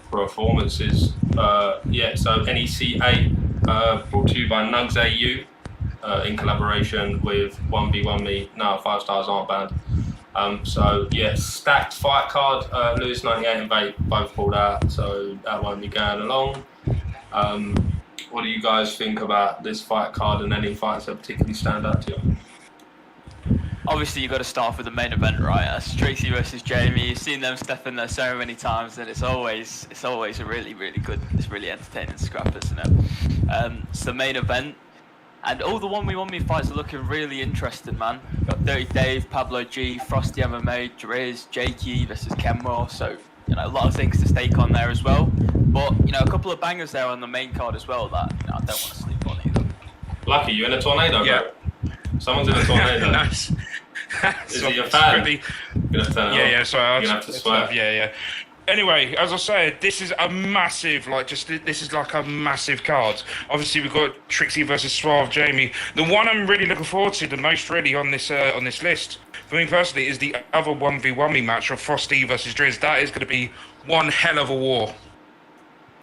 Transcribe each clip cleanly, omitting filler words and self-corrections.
performances. So NEC 8 brought to you by NUGS AU in collaboration with 1v1me. No, 5 stars aren't banned. Stacked fight card. Lewis 98 and Vape both pulled out, so that won't be going along. What do you guys think about this fight card, and any fights that particularly stand out to you? Obviously, you've got to start off with the main event, right? That's Tracy versus Jamie. You've seen them step in there so many times, and it's always a really, really good, it's really entertaining scrap, isn't it? It's the main event, and all the 1v1me fights are looking really interesting, man. You've got Dirty Dave, Pablo G, Frosty MMA, Driz, Jakey versus Kenmore. So a lot of things to stake on there as well. But a couple of bangers there on the main card as well that I don't want to sleep on either. Lucky, you in a tornado, yeah. bro? Someone's in a tornado. Nice. Is he a fan? Really... You're gonna turn it off. So you're gonna have to swear. Yeah. Anyway, as I said, this is a massive, this is like a massive card. Obviously, we've got Trixie versus Suave Jamie. The one I'm really looking forward to the most, really, on this list, for me personally, is the other 1v1me match of Frosty versus Driz. That is going to be one hell of a war.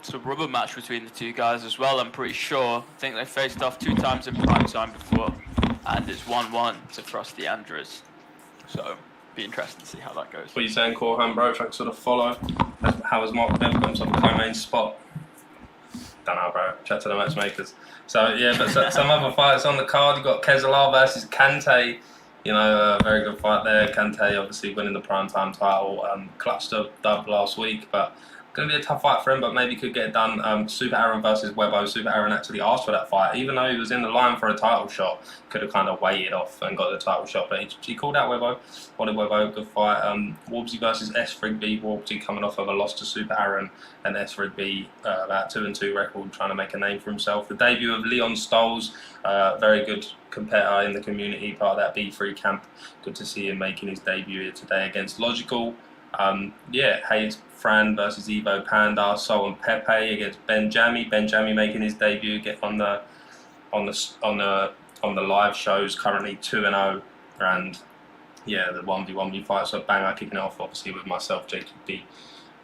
It's a rubber match between the two guys as well, I'm pretty sure. I think they faced off 2 times in prime time before, and it's 1-1 to Frosty and Driz. So, be interesting to see how that goes. What are you saying, Corhan, bro? If I can sort of follow, how has Mark never got himself a co-main spot? Don't know, bro. Chat to the matchmakers. So, but some other fights on the card. You've got Kezalar versus Kante. A very good fight there. Kante obviously winning the primetime title. Clutched a dub last week, but going to be a tough fight for him, but maybe could get it done. Super Aaron versus Webbo. Super Aaron actually asked for that fight, even though he was in the line for a title shot. Could have kind of waited off and got the title shot, but he called out Webbo. Wanted Webbo, good fight. Warbsy versus S. Rigby. Warbsy coming off of a loss to Super Aaron, and S. Rigby about 2-2 record, trying to make a name for himself. The debut of Leon Stoles, very good competitor in the community, part of that B3 camp. Good to see him making his debut here today against Logical. Hayes Fran versus Evo Panda, Sol and Pepe against Benjami. Benjami making his debut on the live shows, currently 2-0, and the 1v1me fights are banger, kicking it off obviously with myself, Jacob B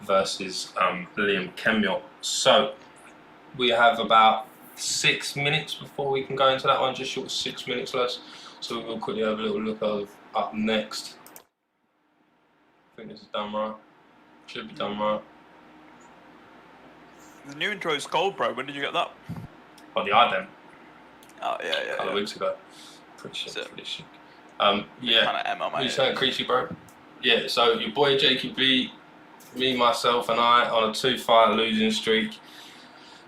versus Liam Kemyor. So we have about 6 minutes before we can go into that one, just short of 6 minutes less. So we'll quickly have a little look of up next. I think this is done right. Should be done right. The new intro is gold, bro. When did you get that? Oh, the idem. Oh, yeah. A couple of weeks ago. Pretty sick. Kind Kind of MMA. You saying Creasy, bro? Yeah, so your boy Jakey B, me, myself, and I on a 2-fight losing streak.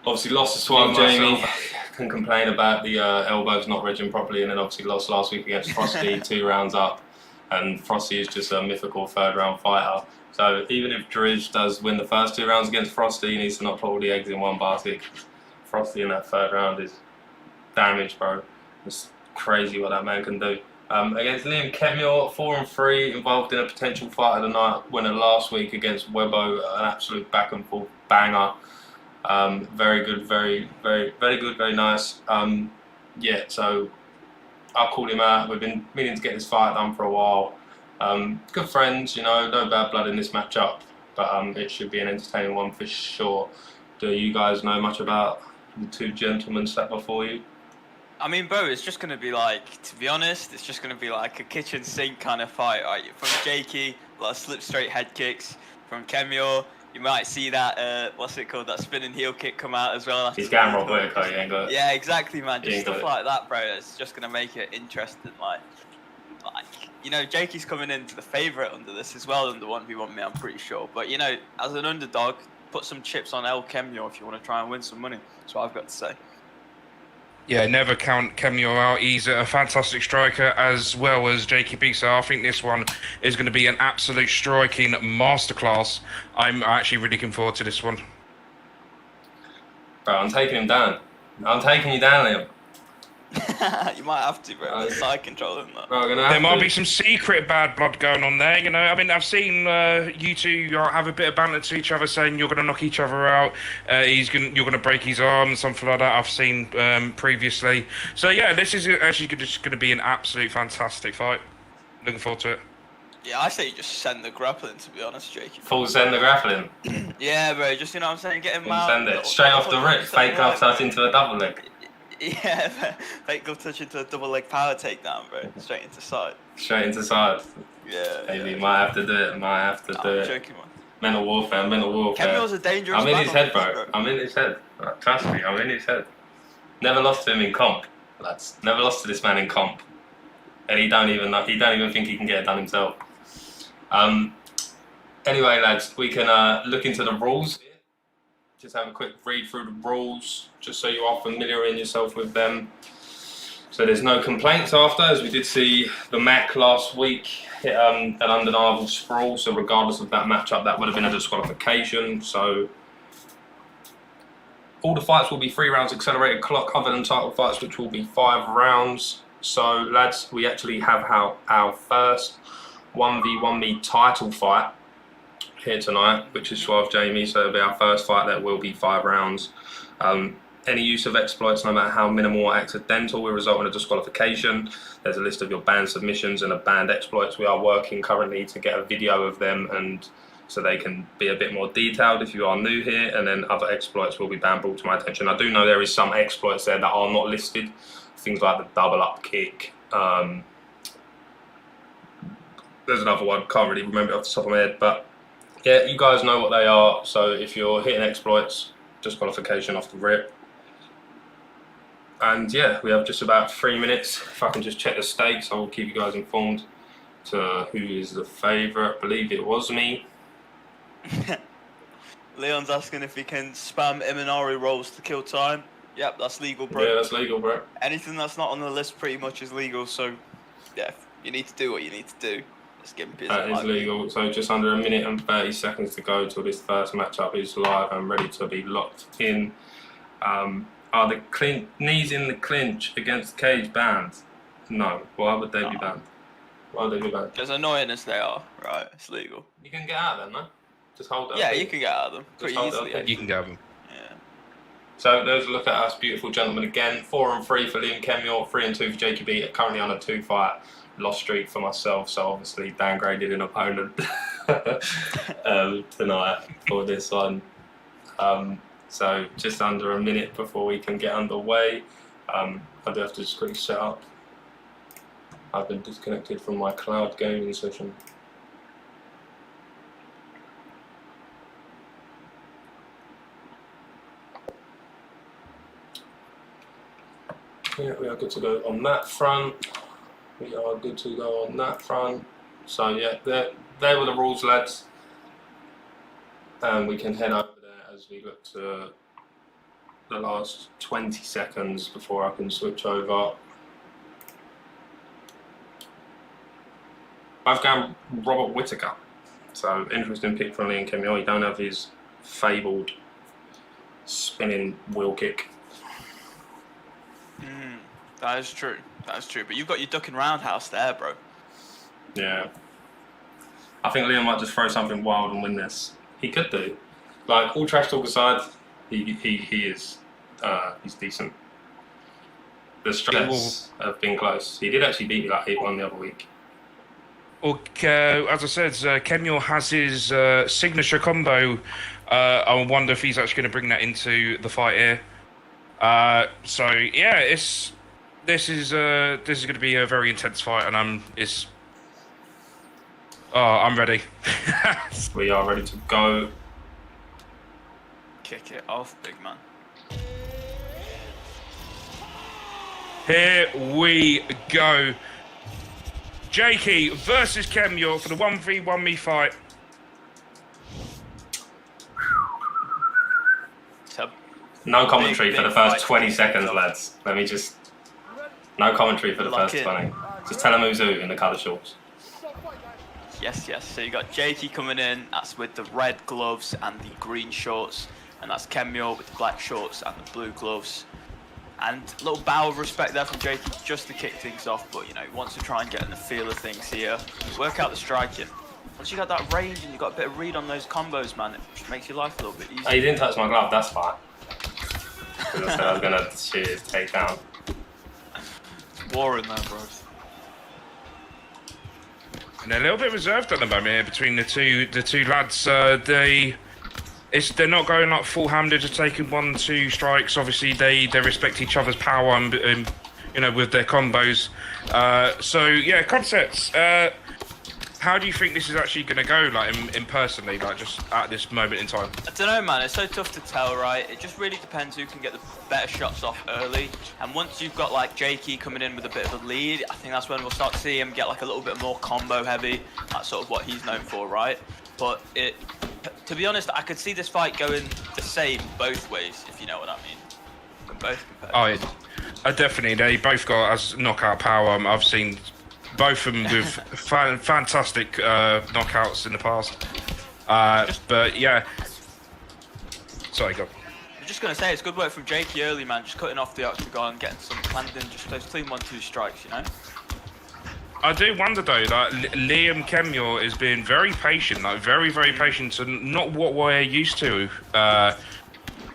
Obviously lost to Suave Jamie. Can complain about the elbows not regging properly, and then obviously lost last week against Frosty, 2 rounds up. And Frosty is just a mythical 3rd round fighter. So even if Driz does win the first 2 rounds against Frosty, he needs to not put all the eggs in one basket. Frosty in that 3rd round is damaged, bro. It's crazy what that man can do. Against Liam Kemyor, 4-3, involved in a potential fight of the night winner last week against Webbo, an absolute back and forth banger. Very good, very good, very nice. So I called him out. We've been meaning to get this fight done for a while. Good friends, no bad blood in this matchup, but it should be an entertaining one for sure. Do you guys know much about the 2 gentlemen sat before you? I mean, bro, it's just going to be to be honest, it's just going to be like a kitchen sink kind of fight, right? From Jakey, a lot of slip straight head kicks. From Kemyor, you might see that, that spinning heel kick come out as well. He's going Rob Whitaker, he ain't got it. Yeah, exactly, man. Just stuff like that, bro. It's just going to make it interesting. Jakey's coming into the favourite under this as well, under 1v1me, I'm pretty sure. But, as an underdog, put some chips on El Kemyor if you want to try and win some money. That's what I've got to say. Yeah, never count Kemyor out. He's a fantastic striker as well as Jakey B. So I think this one is going to be an absolute striking masterclass. I'm actually really looking forward to this one. Bro, I'm taking him down. I'm taking you down, Liam. You might have to, bro. It's side controlling that. Bro, there might be some secret bad blood going on there, I mean, I've seen you two have a bit of banter to each other, saying you're going to knock each other out. You're going to break his arm and something like that. I've seen previously. So yeah, this is actually just going to be an absolute fantastic fight. Looking forward to it. Yeah, I say you just send the grappling, to be honest, Jakey. Full send the grappling. Yeah, bro, just, you know what I'm saying? Get him Full out. send it. Straight off the rip. Fake glove touch into a double leg. Yeah, fake glove touch into a double leg power takedown, bro. Straight into side. Straight into side. Yeah. Maybe yeah. might have to do it. Might have to do I'm it. joking, man. Mental warfare. Mental warfare. Kemio's a dangerous I'm in man his on head, the bro. feet, I'm in his head. Trust me, I'm in his head. Never lost to him in comp, lads. Never lost to this man in comp, and he don't even think he can get it done himself. Anyway, lads, we can look into the rules here. Just have a quick read through the rules, just so you are familiar in yourself with them. So there's no complaints after, as we did see the MAC last week hit an undeniable sprawl. So regardless of that matchup, that would have been a disqualification. So all the fights will be 3 rounds accelerated clock, other than title fights, which will be 5 rounds. So lads, we actually have our first 1v1me title fight here tonight, which is Suave Jamie. So it'll be our first fight that will be 5 rounds. Any use of exploits, no matter how minimal or accidental, will result in a disqualification. There's a list of your banned submissions and the banned exploits. We are working currently to get a video of them, and so they can be a bit more detailed if you are new here. And then other exploits will be banned, brought to my attention. I do know there is some exploits there that are not listed. Things like the double up kick. There's another one, can't really remember it off the top of my head, but yeah, you guys know what they are. So if you're hitting exploits, disqualification off the rip. And yeah, we have just about 3 minutes. If I can just check the stakes, I will keep you guys informed to who is the favourite. I believe it was me. Leon's asking if he can spam Imanari rolls to kill time. Yep, that's legal, bro. Yeah, that's legal, bro. Anything that's not on the list pretty much is legal, so yeah, you need to do what you need to do. Let's get him busy. That is legal. So just under 1 minute and 30 seconds to go till this first matchup is live and ready to be locked in. Are the knees in the clinch against cage banned? No. Why would they be banned? Why would they be banned? As annoying as they are, right, it's legal. You can get out of them, no? Just hold it. Yeah, you can get out of them pretty easily. You can go them. Yeah. So there's a look at us beautiful gentlemen again. 4-3 for Liam Kemyor, 3-2 for Jakey B. Currently on a 2-fight loss streak for myself, so obviously downgraded an opponent tonight for this one. So just under 1 minute before we can get underway. I do have to just quickly set up. I've been disconnected from my cloud gaming session. Yeah, we are good to go on that front. We are good to go on that front. So yeah, there were the rules, lads. And we can head over there as we look to the last 20 seconds before I can switch over. I've gone Robert Whittaker. So interesting pick from Liam Kemyor. You don't have his fabled spinning wheel kick. That is true. That is true. But you've got your duck and roundhouse there, bro. Yeah. I think Liam might just throw something wild and win this. He could do. Like, all trash talk aside, he is he's decent. The stress have been close. He did actually beat me like 8-1 the other week. Okay, as I said, Kemyor has his signature combo. I wonder if he's actually going to bring that into the fight here. So yeah, this is going to be a very intense fight, and I'm ready. We are ready to go. Kick it off, big man. Here we go. Jakey versus Kemyor for the 1v1me fight. No commentary for the first 20 seconds, lads. Let me just... No commentary for the first 20. Just tell them who's who in the colour shorts. Yes. So you got Jakey coming in. That's with the red gloves and the green shorts. And that's Kemyor with the black shorts and the blue gloves. And a little bow of respect there from Jakey just to kick things off. But, you know, he wants to try and get in the feel of things here. Work out the striking. Once you got that range and you got a bit of read on those combos, man, it just makes your life a little bit easier. Oh, you didn't touch my glove, that's fine. Because I said I was going to shoot his takedown. War in there, bro. And they're a little bit reserved at the moment here between the two lads. They're not going like full-handed, just taking 1-2 strikes. Obviously, they respect each other's power and you know, with their combos. So yeah, concepts. How do you think this is actually going to go, like, in personally, like, just at this moment in time? I don't know, man. It's so tough to tell, right? It just really depends who can get the better shots off early. And once you've got, like, Jakey coming in with a bit of a lead, I think that's when we'll start to see him get, like, a little bit more combo heavy. That's sort of what he's known for, right? But to be honest, I could see this fight going the same both ways, if you know what I mean. From both competitors. Oh, yeah. Definitely. They both got as knockout power. I've seen both of them with fantastic knockouts in the past. But yeah. Sorry, go. I'm just going to say, it's good work from Jakey early, man. Just cutting off the octagon, getting some landing, just those clean 1-2 strikes, you know? I do wonder though, like Liam Kemure is being very patient, like very, very patient, and not what we're used to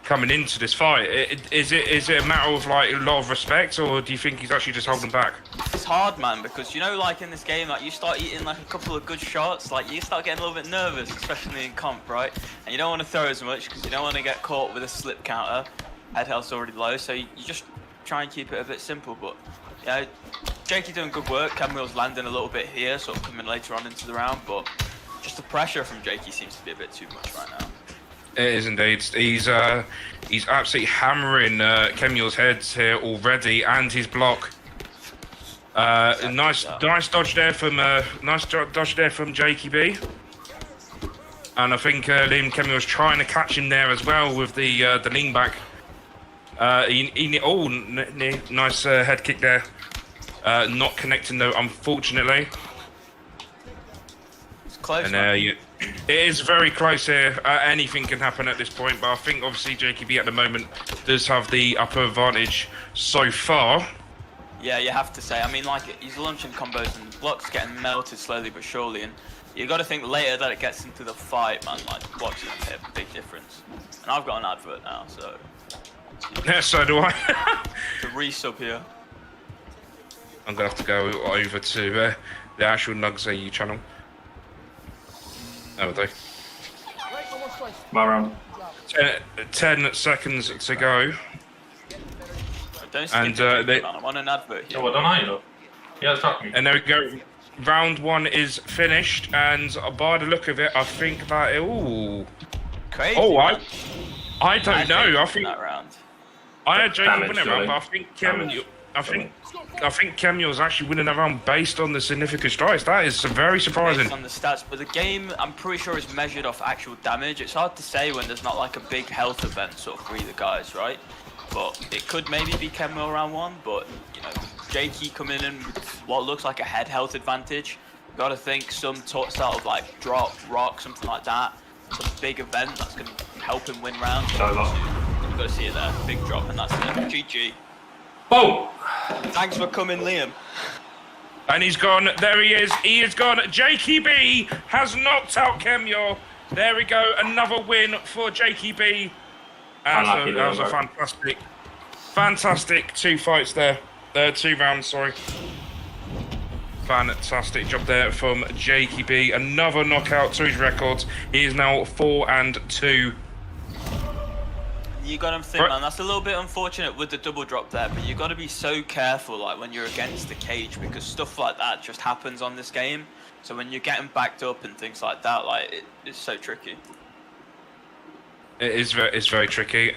coming into this fight. Is it a matter of like a lot of respect, or do you think he's actually just holding back? It's hard, man, because you know, like in this game, like you start eating like a couple of good shots, like you start getting a little bit nervous, especially in comp, right? And you don't want to throw as much because you don't want to get caught with a slip counter. Head health's already low, so you just try and keep it a bit simple. But yeah, Jakey doing good work. Camure's landing a little bit here, sort of coming later on into the round, but just the pressure from Jakey seems to be a bit too much right now. It is indeed. He's absolutely hammering Kemure's heads here already, and his block. Nice dodge there from Jakey B. And I think Liam Kemure's trying to catch him there as well with the lean back. Nice head kick there. Not connecting though, unfortunately. It's close. And it is very close here. Anything can happen at this point, but I think obviously JKB at the moment does have the upper advantage so far. Yeah, you have to say. I mean, like, he's launching combos and blocks getting melted slowly but surely, and you got to think later that it gets into the fight, man. Like, blocks are gonna make a big difference. And I've got an advert now, so. Yeah, so do I. To resub here. I'm gonna have to go over to the actual NUGS EU channel. There we go. My round. 10 seconds to go. Don't skip it, man. I'm on an advert here. Oh, I don't know, you know. Yeah, it's not me. And there we go. Round 1 is finished, and by the look of it, I think that ooh. Crazy. Oh, man. I don't know. I think that round. I had Jacob Damage, winning that round, but surely. I think Kemure's actually winning that round based on the significant strikes. That is very surprising. Based on the stats, but the game, I'm pretty sure, is measured off actual damage. It's hard to say when there's not like a big health event sort of for either guys, right? But it could maybe be Kemure round 1, but you know, Jakey coming in with what looks like a head health advantage. Gotta think some sort of like drop, rock, something like that. Some big event that's gonna help him win rounds. You've got to see it there. Big drop, and that's it. GG. Boom! Thanks for coming, Liam. And he's gone. There he is. He is gone. Jakey B has knocked out Kemure. There we go. Another win for Jakey B. That was a fantastic 2 fights there. 2 rounds, sorry. Fantastic job there from Jakey B. Another knockout to his records. He is now 4-2. You got him think, man. That's a little bit unfortunate with the double drop there, but you got to be so careful, like when you're against the cage, because stuff like that just happens on this game. So when you're getting backed up and things like that, like it's so tricky. It's very tricky.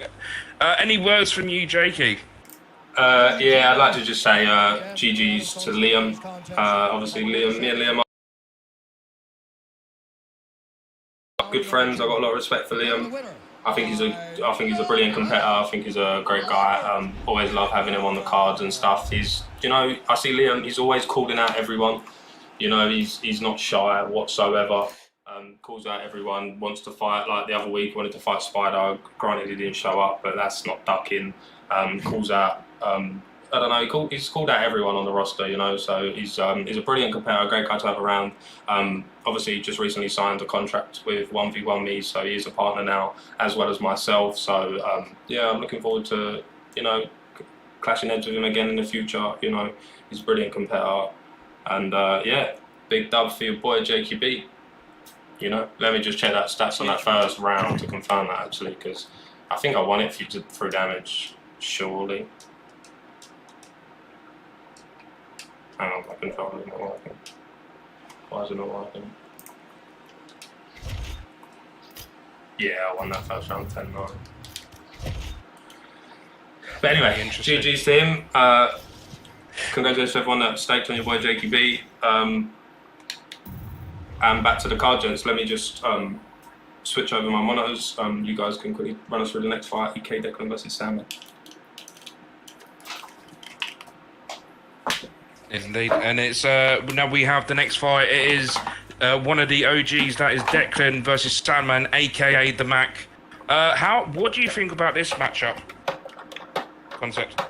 Any words from you, Jakey? Yeah, I'd like to just say GG's to Liam. Obviously, me and Liam are good friends. I've got a lot of respect for Liam. I think he's a brilliant competitor. I think he's a great guy. Always love having him on the cards and stuff. He's, you know, I see Liam. He's always calling out everyone. You know, he's not shy whatsoever. Calls out everyone. Wants to fight. Like the other week, wanted to fight Spider. Granted, he didn't show up, but that's not ducking. Calls out. I don't know. He's called out everyone on the roster. You know, so he's a brilliant competitor. Great guy to have around. Obviously, just recently signed a contract with 1v1 Me, so he's a partner now, as well as myself. So yeah, I'm looking forward to, you know, clashing heads with him again in the future. You know, he's a brilliant competitor, and yeah, big dub for your boy JQB. You know, let me just check that stats on that first round to confirm that actually, because I think I won it through damage, surely. Hang on, my controller's not working. Why is it not working? Yeah, I won that first round 10-9. But anyway, GG's to him. Congratulations to everyone that staked on your boy JQB. And back to the card, gents. Let me just switch over my monitors. You guys can quickly run us through the next fight, EK Declan versus Sandman. Indeed, and it's now we have the next fight. It is one of the OGs. That is Declan versus Sandman, aka the Mac. What do you think about this matchup? Concept.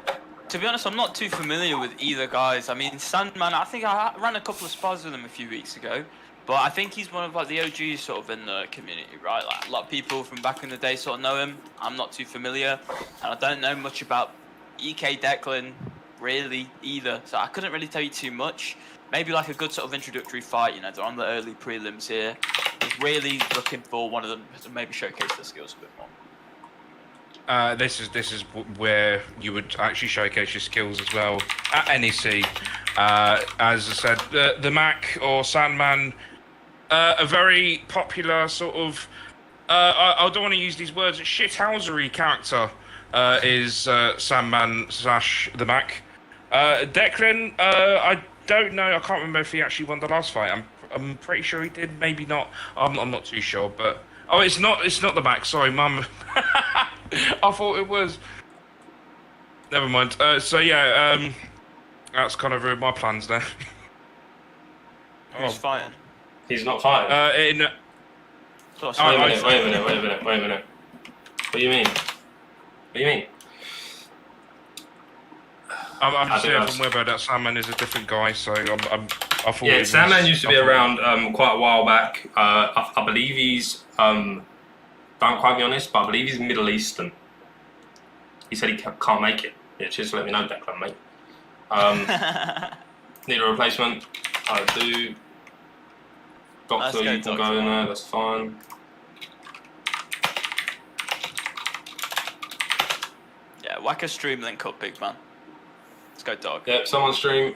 To be honest, I'm not too familiar with either guys. I mean, Sandman, I think I ran a couple of spars with him a few weeks ago, but I think he's one of like the OGs sort of in the community, right? Like a lot of people from back in the day sort of know him. I'm not too familiar, and I don't know much about EK Declan really either, so I couldn't really tell you too much. Maybe like a good sort of introductory fight, you know, they're on the early prelims here. I was really looking for one of them to maybe showcase their skills a bit more. This is where you would actually showcase your skills as well at NEC. As I said, the Mac or Sandman, a very popular sort of, I don't want to use these words, shithousery character is Sandman / the Mac. Declan, I don't know. I can't remember if he actually won the last fight. I'm pretty sure he did. Maybe not. I'm not too sure. But it's not the Mac. Sorry, Mum. I thought it was. Never mind. So yeah, that's kind of ruined my plans there. Who's fighting? He's not fighting. Wait a minute. What do you mean? I'm just saying from Webber that Sandman is a different guy, so I thought. Yeah, Sandman used to be around quite a while back. I believe he's don't quite be honest, but I believe he's Middle Eastern. He said he can't make it. Yeah, just let me know, Declan, mate. Need a replacement? I do. Doctor, you can go in there. That's fine. Yeah, whack a stream link up, big man. Let's go, dog. Yep, someone stream.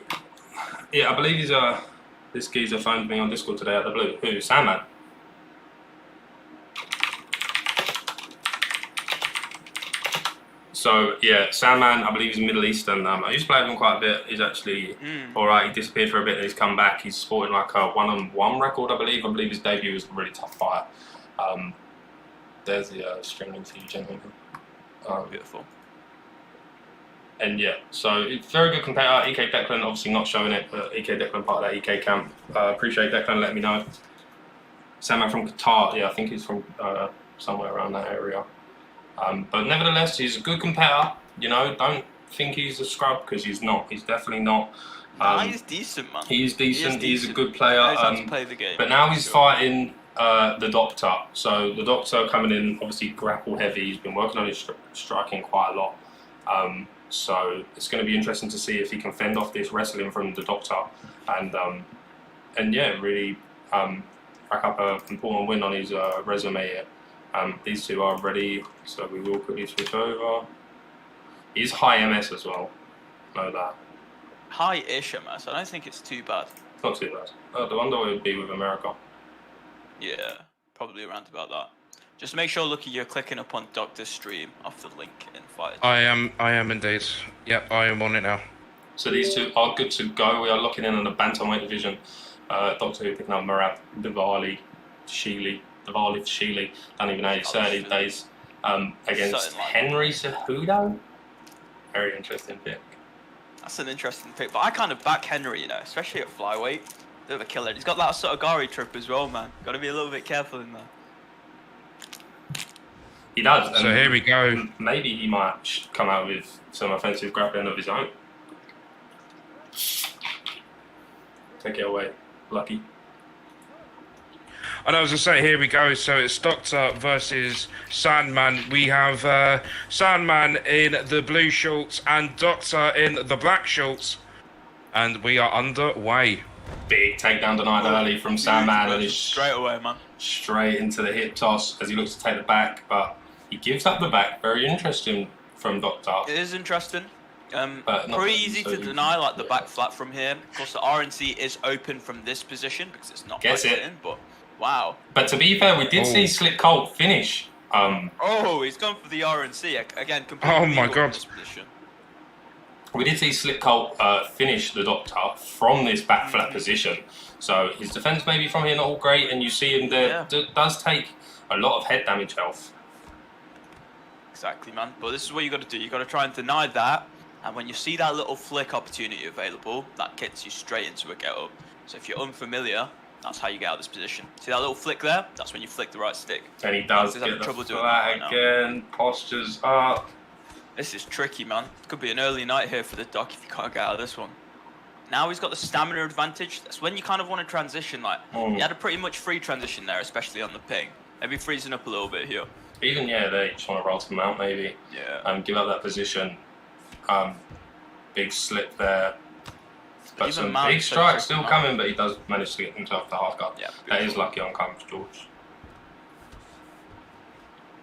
Yeah, I believe he's this geezer phoned me on Discord today out of the blue. Who? Sandman. So yeah, Sandman, I believe he's Middle Eastern. I used to play with him quite a bit. He's actually alright. He disappeared for a bit and he's come back. He's sporting like a 1-on-1 record, I believe. I believe his debut was a really tough fight. There's the stream link for you, gentlemen. Beautiful. And yeah, so it's very good competitor. EK Declan, obviously not showing it, but EK Declan part of that EK camp. Appreciate Declan letting me know. Sandman from Qatar, yeah, I think he's from somewhere around that area. But nevertheless, he's a good competitor. You know, don't think he's a scrub because he's not. He's definitely not. He's decent, man. He's decent. He's a good player. He knows how to play the game. But now he's fighting the Doctor. So the Doctor coming in, obviously grapple heavy. He's been working on his striking quite a lot. So it's going to be interesting to see if he can fend off this wrestling from the Doctor, and yeah, really rack up an important win on his resume here. These two are ready, so we will quickly switch over. He's high MS as well. Know that. High-ish MS. I don't think it's too bad. Not too bad. The wonder what it would be with America. Yeah, probably around about that. Just make sure, Lucky, you're clicking up on Doctor's stream off the link in Fight. I am indeed. Yep, I am on it now. So these two are good to go. We are locking in on the bantamweight division. Doctor Who picking up Murad Diwali Sheely. Don't even know how you say it these days. Against Henry Cejudo. Very interesting pick. That's an interesting pick, but I kind of back Henry, you know, especially at flyweight. Bit of a killer. He's got that sort of Gari trip as well, man. Got to be a little bit careful in there. He does. So here we go. Maybe he might come out with some offensive grappling of his own. Take it away, Lucky. And as I say, here we go. So it's Doctor versus Sandman. We have Sandman in the blue shorts and Doctor in the black shorts. And we are underway. big takedown denied early from Sandman, and straight away, man. Straight into the hip toss as he looks to take the back, but he gives up the back. Very interesting from Doctor. It is interesting. But pretty easy to deny, like the back flat from here. Of course, the RNC is open from this position because it's not Gets it. in, but wow. But to be fair, we did see Slick Colt finish. He's gone for the RNC again. Completely my God. in this position. We did see Slick Colt finish the Doctor from this back flat position. So his defense maybe from here not all great, and you see him there does take a lot of head damage health. Exactly, man. But this is what you got to do. You got to try and deny that. And when you see that little flick opportunity available, that gets you straight into a get up. So if you're unfamiliar, that's how you get out of this position. See that little flick there? That's when you flick the right stick. And he does get the flat again. Postures up. This is tricky, man. Could be an early night here for the Doc if you can't get out of this one. Now he's got the stamina advantage. That's when you kind of want to transition. Like he had a pretty much free transition there, especially on the ping. Maybe freezing up a little bit here. Even they just want to roll him out maybe. Yeah. Give up that position. Big slip there. But some big strikes still coming, but he does manage to get himself the half guard. Yeah, that is lucky on Combs George.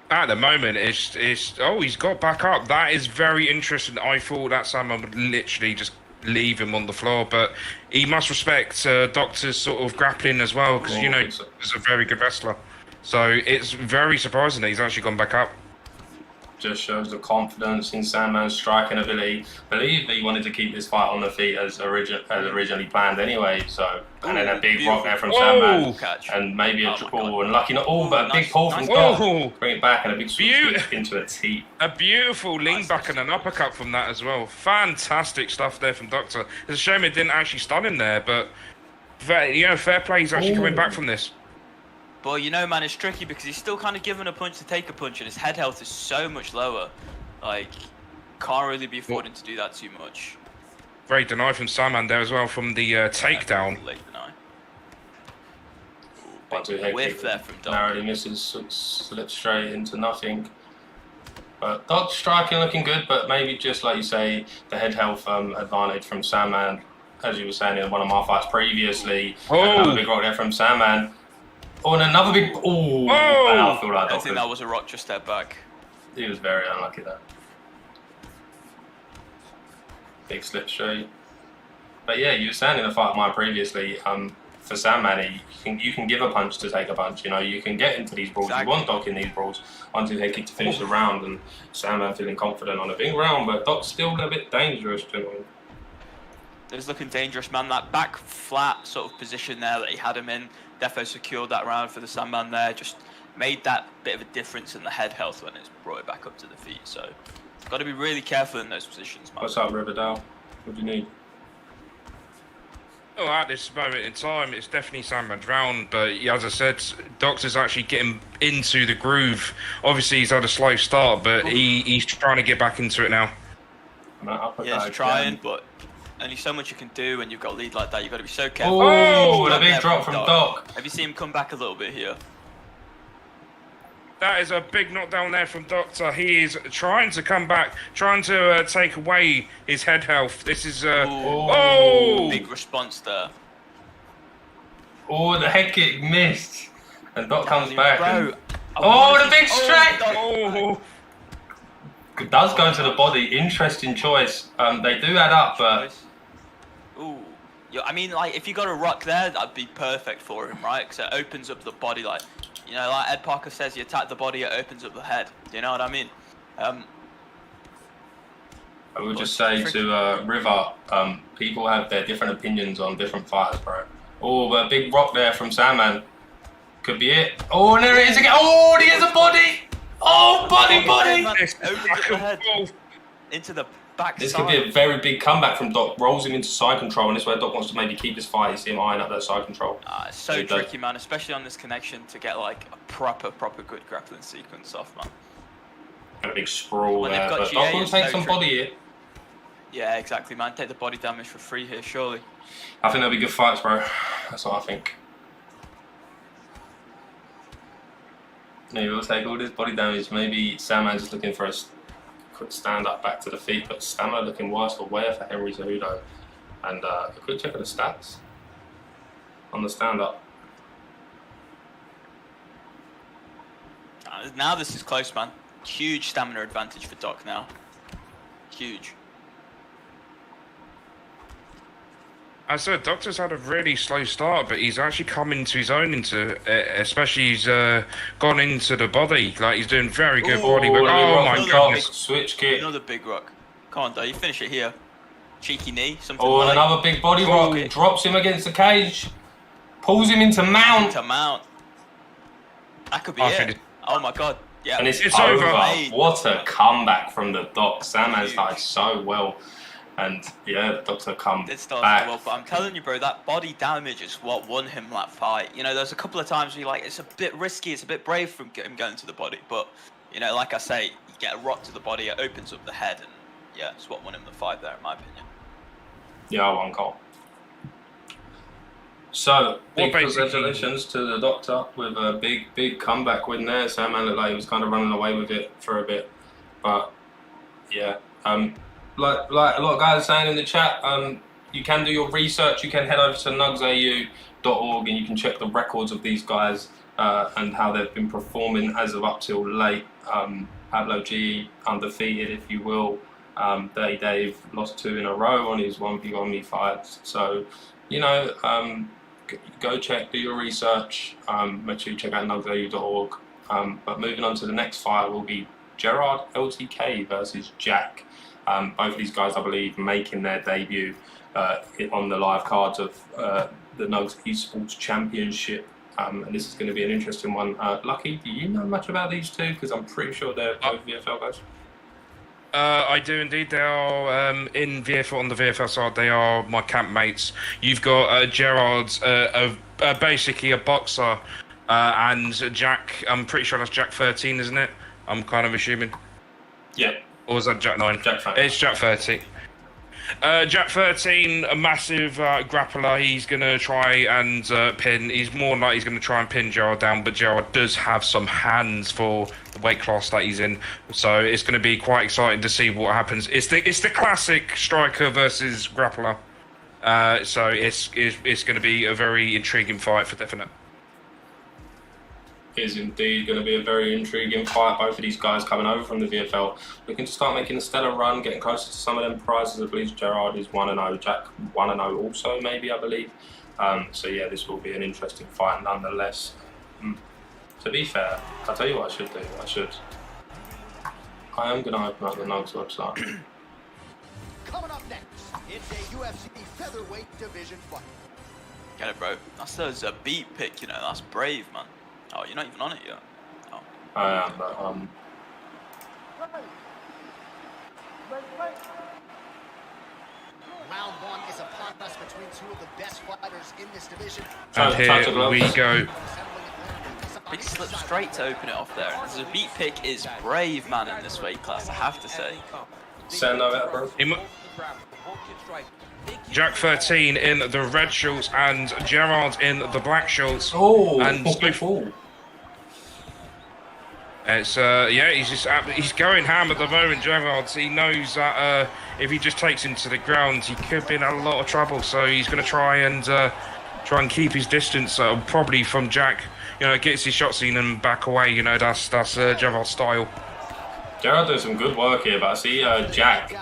At the moment, he's got back up. That is very interesting. I thought that Sandman would literally just leave him on the floor, but he must respect Doctor's sort of grappling as well, because he's a very good wrestler. So it's very surprising that he's actually gone back up. Just shows the confidence in Sandman's striking ability. Believe that he wanted to keep this fight on the feet as originally planned anyway. So and then a big rock there from Sandman, and maybe a triple, and lucky not all, but a big pull from Doc. Bring it back and a big switch into a teep. A beautiful lean back and an uppercut from that as well. Fantastic stuff there from Doctor. It's a shame it didn't actually stun him there, but fair play. He's actually coming back from this. But man, it's tricky because he's still kind of given a punch to take a punch, and his head health is so much lower. Like, can't really be affording to do that too much. Great deny from Sandman there as well from the takedown. Late deny. Ooh, whiff there from Doc. Narrowly misses, slips straight into nothing. But Doc's striking looking good, but maybe just like you say, the head health advantage from Sandman, as you were saying in one of my fights previously. Another big rock there from Sandman. And another big... I feel like I think that was a rock just step back. He was very unlucky there. Big slip straight. But yeah, you were saying in the fight of mine previously, for Sandman, you can give a punch to take a punch. You can get into these brawls. Exactly. You want Doc in these brawls. 1-2 head kick to finish the round, and Sandman feeling confident on a big round, but Doc's still a bit dangerous to him. It's looking dangerous, man. That back flat sort of position there that he had him in, defo secured that round for the Sandman there. Just made that bit of a difference in the head health when it's brought it back up to the feet. So, got to be really careful in those positions, man. What's up, Riverdale? What do you need? Well, at this moment in time, it's definitely Sandman's round, but as I said, Doctor's actually getting into the groove. Obviously, he's had a slow start, but he's trying to get back into it now. Yeah, he's trying, but only so much you can do when you've got a lead like that. You've got to be so careful. Oh, a big drop from Doc. Have you seen him come back a little bit here? That is a big knockdown there from Doctor. He is trying to come back, trying to take away his head health. This is... Big response there. The head kick missed. And Doc comes back. The big strike! It does go to the body. Interesting choice. They do add up, but... I mean, like, if you got a rock there, that'd be perfect for him, right? Because it opens up the body, like Ed Parker says, you attack the body, it opens up the head. Do you know what I mean? I would just say to River, people have their different opinions on different fighters, bro. But a big rock there from Sandman. Could be it. And there it is again. There's a body. Body. Opens up the head into the back This side. could be a very big comeback from Doc. Rolls him into side control, and this is where Doc wants to maybe keep this fight. You see him eyeing up that side control. It's so tricky, man, especially on this connection to get like a proper good grappling sequence off, man. And a big sprawl there, but Doc will take some body here. Yeah, exactly, man. Take the body damage for free here, surely. I think they'll be good fights, bro. That's what I think. Maybe we'll take all this body damage. Maybe Sandman's just looking for a quick stand up back to the feet, but stamina looking worse for wear for Henry Cejudo. And a quick check of the stats. on the stand-up. Now this is close, man. Huge stamina advantage for Doc now. Huge. I said, Doctor's had a really slow start, but he's actually come into his own especially he's gone into the body. Like, he's doing very good body work. Oh my goodness. Switch kick. Another big rock. Come on, though, you finish it here. Cheeky knee, something Oh, and like. another big body rock. Drops him against the cage. Pulls him into mount. That could be it. Oh my god. Yeah. And it's over. What a comeback from the Doc. Sam has started so well. And yeah, Doctor come back. Well, but I'm telling you, bro, that body damage is what won him that fight. You know, there's a couple of times where you're like, it's a bit risky, it's a bit brave from him going to the body. But, you know, like I say, you get a rock to the body, it opens up the head. And yeah, it's what won him the fight there, in my opinion. Yeah, I won call. So, big congratulations to the Doctor with a big comeback win there. Sam looked like he was kind of running away with it for a bit. But, yeah. Like a lot of guys are saying in the chat, you can do your research. You can head over to nugsau.org and you can check the records of these guys and how they've been performing as of up till late. Pablo G undefeated, if you will. Dirty Dave lost 2 in a row on his 1v1 fights. So, you know, go check, do your research. Make sure you check out nugsau.org. But moving on to the next fight will be Gerard LTK versus Jack. Both of these guys, I believe, making their debut on the live cards of the NUGS ESPORTS Championship. And this is going to be an interesting one. Lucky, do you know much about these two? Because I'm pretty sure they're both VFL guys. I do indeed. They are in VFL, on the VFL side. They are my camp mates. You've got Gerard's basically a boxer, and Jack. I'm pretty sure that's Jack 13, isn't it? I'm kind of assuming. Yeah. Or is that Jack 9? Jack 13. It's Jack 13. Jack 13, a massive grappler. He's going to try and pin. He's more like he's going to try and pin Gerard down, but Gerard does have some hands for the weight class that he's in. So it's going to be quite exciting to see what happens. It's the classic striker versus grappler. So it's going to be a very intriguing fight for definite. Is indeed going to be a very intriguing fight. Both of these guys coming over from the VFL, looking to start making a stellar run, getting closer to some of them prizes. I believe Gerard is 1-0, Jack 1-0 also, maybe, I believe. So yeah, this will be an interesting fight nonetheless. To be fair, I'll tell you what I should do. I am going to open up the NUGS website. Coming up next, it's a UFC featherweight division fight. Get it, bro. That's a beat pick, you know. That's brave, man. Oh, you're not even on it yet. Oh. I am, but Round 1 is upon us between 2 of the best fighters in this division. And here we go. Big slip straight to open it off there. The beat pick is brave, man, in this weight class, I have to say. send over, bro. Jack 13 in the red shorts and Gerard in the black shorts. Oh, and it's yeah, he's going ham at the moment, Gerard. He knows that if he just takes him to the ground, he could be in a lot of trouble. So he's going to try and keep his distance, probably from Jack. You know, gets his shots in and back away. You know, that's Gerard's style. Gerard doing some good work here, but I see Jack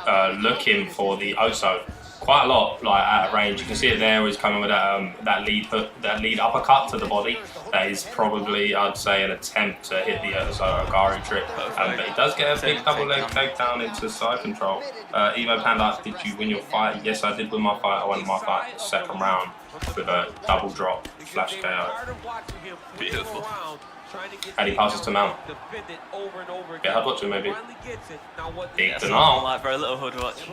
looking for the Oso quite a lot, like at a range. You can see it there. He's coming with that lead hook, that lead uppercut to the body. That is probably, I'd say, an attempt to hit the Oso Agari trick. But he does get a big double leg takedown into side control. Evo Panda, did you win your fight? Yes, I did win my fight. I won my fight in the second round with a double drop flash KO. Beautiful. And he passes to Mount. Yeah, I'd watch him maybe. Big denial. Like very little hood watch.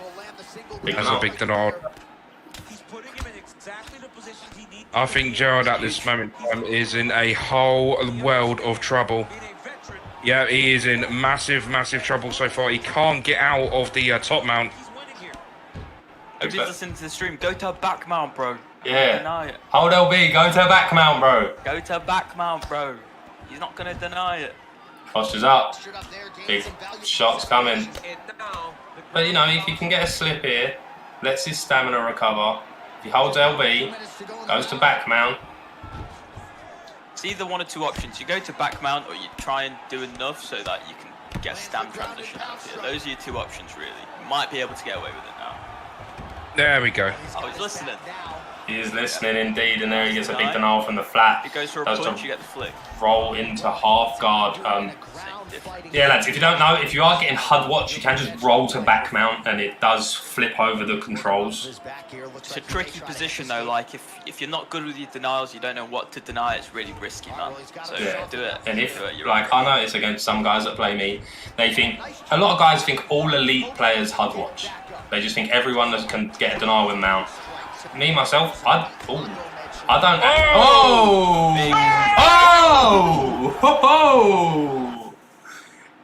That's a big denial. I think Gerard at this moment is in a whole world of trouble. Yeah, he is in massive, massive trouble so far. He can't get out of the top mount. If you're listening to the stream, go to a back mount, bro. Yeah. Deny it. Hold LB, go to a back mount, bro. Go to a back mount, bro. He's not going to deny it. Postures up. Big shots coming. But, you know, if he can get a slip here, lets his stamina recover, If he holds LB, goes to back mount. It's either one or two options. You go to back mount, or you try and do enough so that you can get a stand transition out here. Those are your two options, really. You might be able to get away with it now. There we go. I was listening. He is listening indeed, and there he gets a big denial from the flat. It goes for a punch, you get the flick. Roll into half guard. Yeah, lads, if you don't know, if you are getting HUD watch, you can just roll to back mount, and it does flip over the controls. It's a tricky position though. Like if you're not good with your denials, you don't know what to deny. It's really risky, man. So Yeah. do it. And if, Do it, you're like, I notice against some guys that play me, they think, a lot of guys think all elite players HUD watch. They just think everyone that can get a denial with mount. Me, myself, I don't. Oh!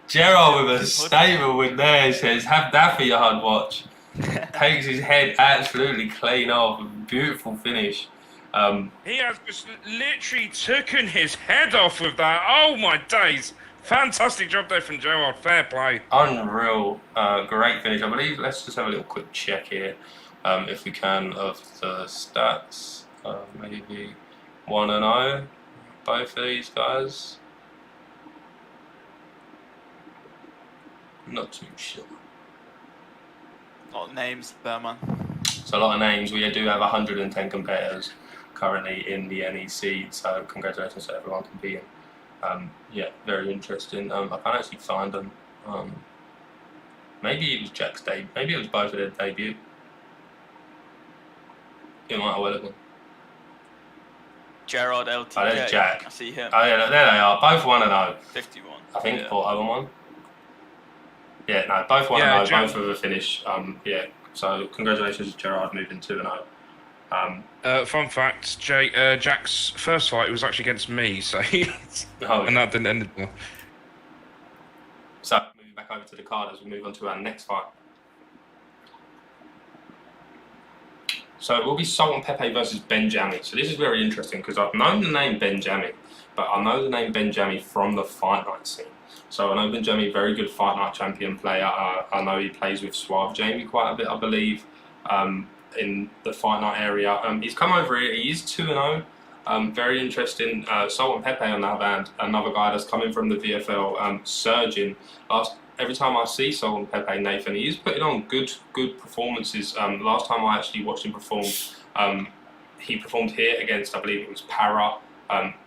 Gerald with a statement with there says, have that for your HUD watch. Takes his head absolutely clean off. Beautiful finish. He has just literally taken his head off with that. Oh my days. Fantastic job there from Gerald. Fair play. Unreal. Great finish. I believe, let's just have a little quick check here, if we can, of the stats. Maybe 1-0, both of these guys. Not too sure. A lot of names there, man. It's a lot of names. We do have 110 competitors currently in the NEC, so congratulations to everyone competing. Yeah, very interesting. I can't actually find them. Maybe it was Jack's debut. Maybe it was both of their debut. It might have well have been. Gerard LTJ. Oh, there's Jack. I see him. Oh yeah, there they are. Both 1-0. 51. I think, Yeah. or 0-1. Yeah, no, both 1-0, Yeah, Jack. both with a finish. Yeah, so congratulations to Gerard moving 2-0. Fun fact, Jack's first fight was actually against me, so and that didn't end well. So moving back over to the card as we move on to our next fight. So it will be Sultan Pepe versus Benjami. So this is very interesting because I've known the name Benjami, but I know the name Benjami from the fight night scene. So I know Benjami, very good fight night champion player. I know he plays with Suave Jamie quite a bit, I believe, in the fight night area. He's come over here. He is 2-0. Very interesting. Sultan Pepe on the other hand, another guy that's coming from the VFL, surging. Every time I see Sultan Pepe, Nathan, he is putting on good performances. Last time I actually watched him perform, he performed here against, I believe it was Para.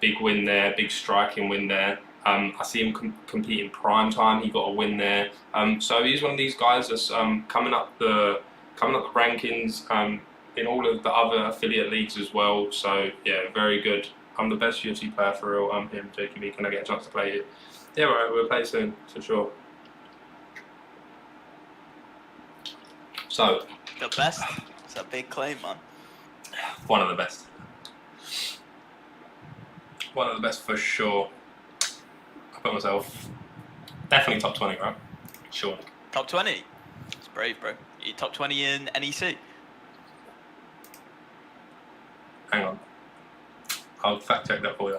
Big win there, big striking win there. I see him compete in prime time. He got a win there. So he's one of these guys that's coming up the rankings in all of the other affiliate leagues as well. So yeah, very good. I'm the best UFC player for real. I'm him, JQB. Can I get a chance to play it? Yeah, right. We'll play soon for sure. So The best. It's a big claim, man. one of the best. One of the best for sure. I put myself definitely top 20, right? Sure. Top 20. It's brave, bro. You top 20 in NEC. Hang on. I'll fact check that for you.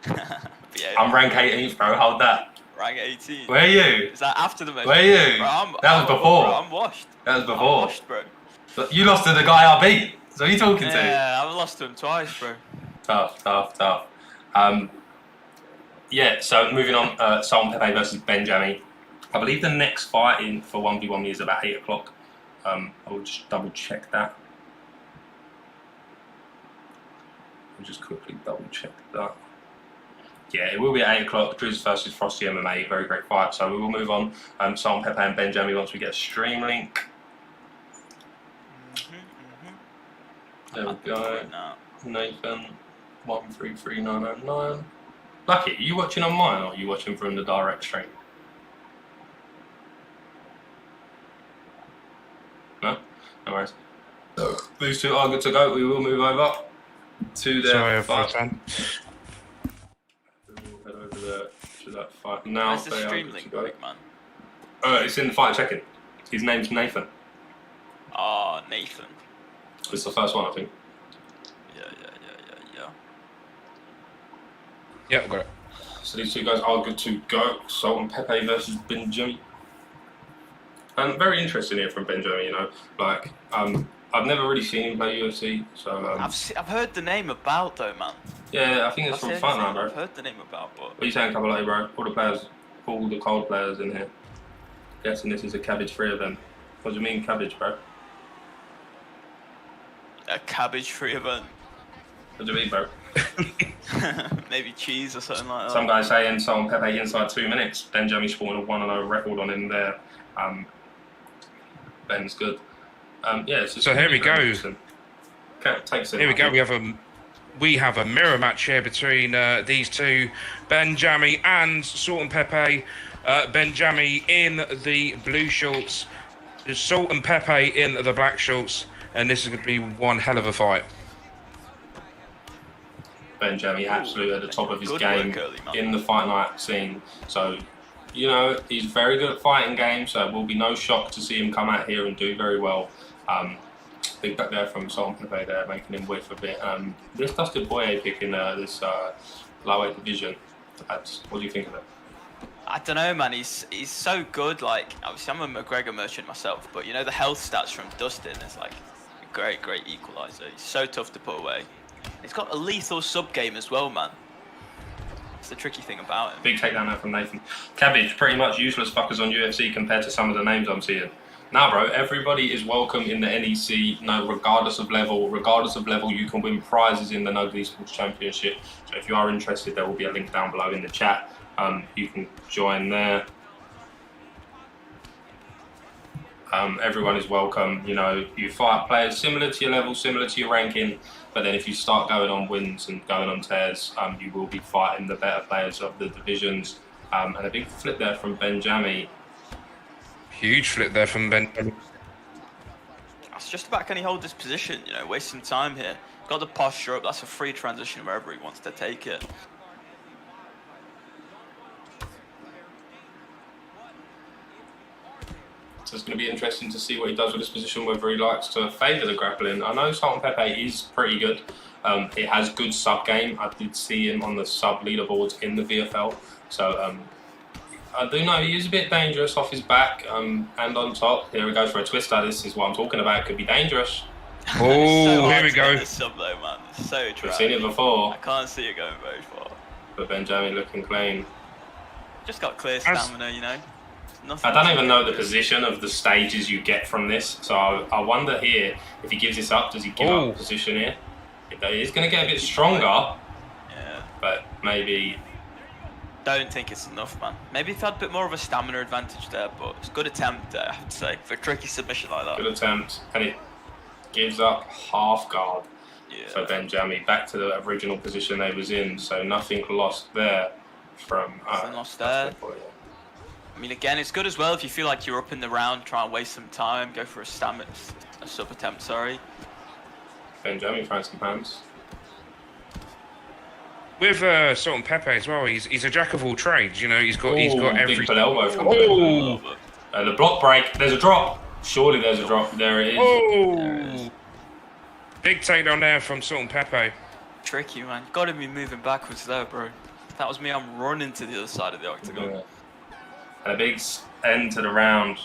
Yeah, I'm rank 18th, bro. Hold that. rank 18. Where are you? Is that after the most? Where are you? Bro, That was before. Bro, I'm washed. That was I'm before. washed, bro. But you lost to the guy I beat. So who are you talking to? Yeah, I've lost to him twice, bro. Tough. Yeah, so moving on, Sultan Pepe versus Benjami. I believe the next fight in for 1v1 is about 8 o'clock. I will just double check that. I'll just quickly double check that. Yeah, it will be at 8 o'clock. Driz versus Frosty MMA, very great fight. So we will move on. Sultan Pepe and Benjami once we get a stream link. There we go. Nathan, 133909. Lucky, are you watching on mine or are you watching from the direct stream? No? No worries. These two are good to go. We will move over to their fight. We'll head over there to that fight now. Where's the stream link, big man? It's in the fight check-in. His name's Nathan. Oh, Nathan. It's the first one, I think. Yeah. Yeah, got it. So these two guys are good to go. Sultan Pepe versus Benjami. And very interesting here from Benjami, you know, like I've never really seen him play UFC, so I've heard the name about though, man. yeah, I think it's from Fight Night, bro. I've heard the name about, but. What are you saying, Kabale, bro? All the cold players in here. Guessing this is a cabbage-free event. What do you mean, cabbage, bro? A cabbage-free event. What do you mean, bro? Maybe cheese or something like that. Some guys saying Salt and Pepe inside 2 minutes. Benjamin scoring a 1-0 record on him there. Ben's good. Yeah. So here we go. Here we go. We have a mirror match here between these two, Benjamin and Salt and Pepe. Benjamin in the blue shorts, Salt and Pepe in the black shorts, and this is going to be one hell of a fight. Benjamin absolutely at the top of his game in the Fight Night scene. So, you know, he's very good at fighting games, so it will be no shock to see him come out here and do very well. Big back there from Salt and Pepe there, making him whiff a bit. This Dustin Poirier pick in this lightweight division, what do you think of it? I don't know, man. He's so good. Like, obviously, I'm a McGregor merchant myself, but you know the health stats from Dustin is like a great equaliser. He's so tough to put away. He's got a lethal sub game as well, man. It's the tricky thing about him. Big takedown there from Nathan. Cabbage, pretty much useless fuckers on UFC compared to some of the names I'm seeing. Now, bro, everybody is welcome in the NEC. No, regardless of level, you can win prizes in the NUGS ESPORTS Championship. So if you are interested, there will be a link down below in the chat. You can join there. Everyone is welcome. You know, you fight players similar to your level, similar to your ranking. But then if you start going on wins and going on tears, you will be fighting the better players of the divisions. And a big flip there from Benjamin. Huge flip there from Benjamin. It's just about, can he hold this position? You know, wasting time here. Got the posture up. That's a free transition wherever he wants to take it. So it's going to be interesting to see what he does with this position, whether he likes to favour the grappling. I know Salt and Pepe is pretty good. He has good sub game. I did see him on the sub leaderboards in the VFL. So I do know he is a bit dangerous off his back and on top. Here he goes for a twister. This is what I'm talking about. It could be dangerous. Oh, here we go. This sub though, man. It's so dry. We've seen it before. I can't see it going very far. But Benjamin looking clean. Just got clear stamina, you know. I don't even know the position of the stages you get from this, so I wonder here, if he gives this up, does he give up position here? He's going to get a bit stronger, yeah, but maybe... Don't think it's enough, man. Maybe if he had a bit more of a stamina advantage there, but it's a good attempt there, I have to say, for a tricky submission like that. Good attempt, and it gives up half guard for Benjamin, back to the original position they was in, so nothing lost there from... Nothing lost there. I mean, again, it's good as well if you feel like you're up in the round, try and waste some time, go for a sub attempt, sorry. Benjamin trying some hands. With Salt and Pepe as well, he's a jack of all trades. You know, he's got every. Big elbow from the block break. There's a drop. Surely there's a drop. There it is. Oh, there it is. Big takedown there from Salt and Pepe. Tricky, man. Got to be moving backwards there, bro. If that was me, I'm running to the other side of the octagon. Yeah. And a big end to the round.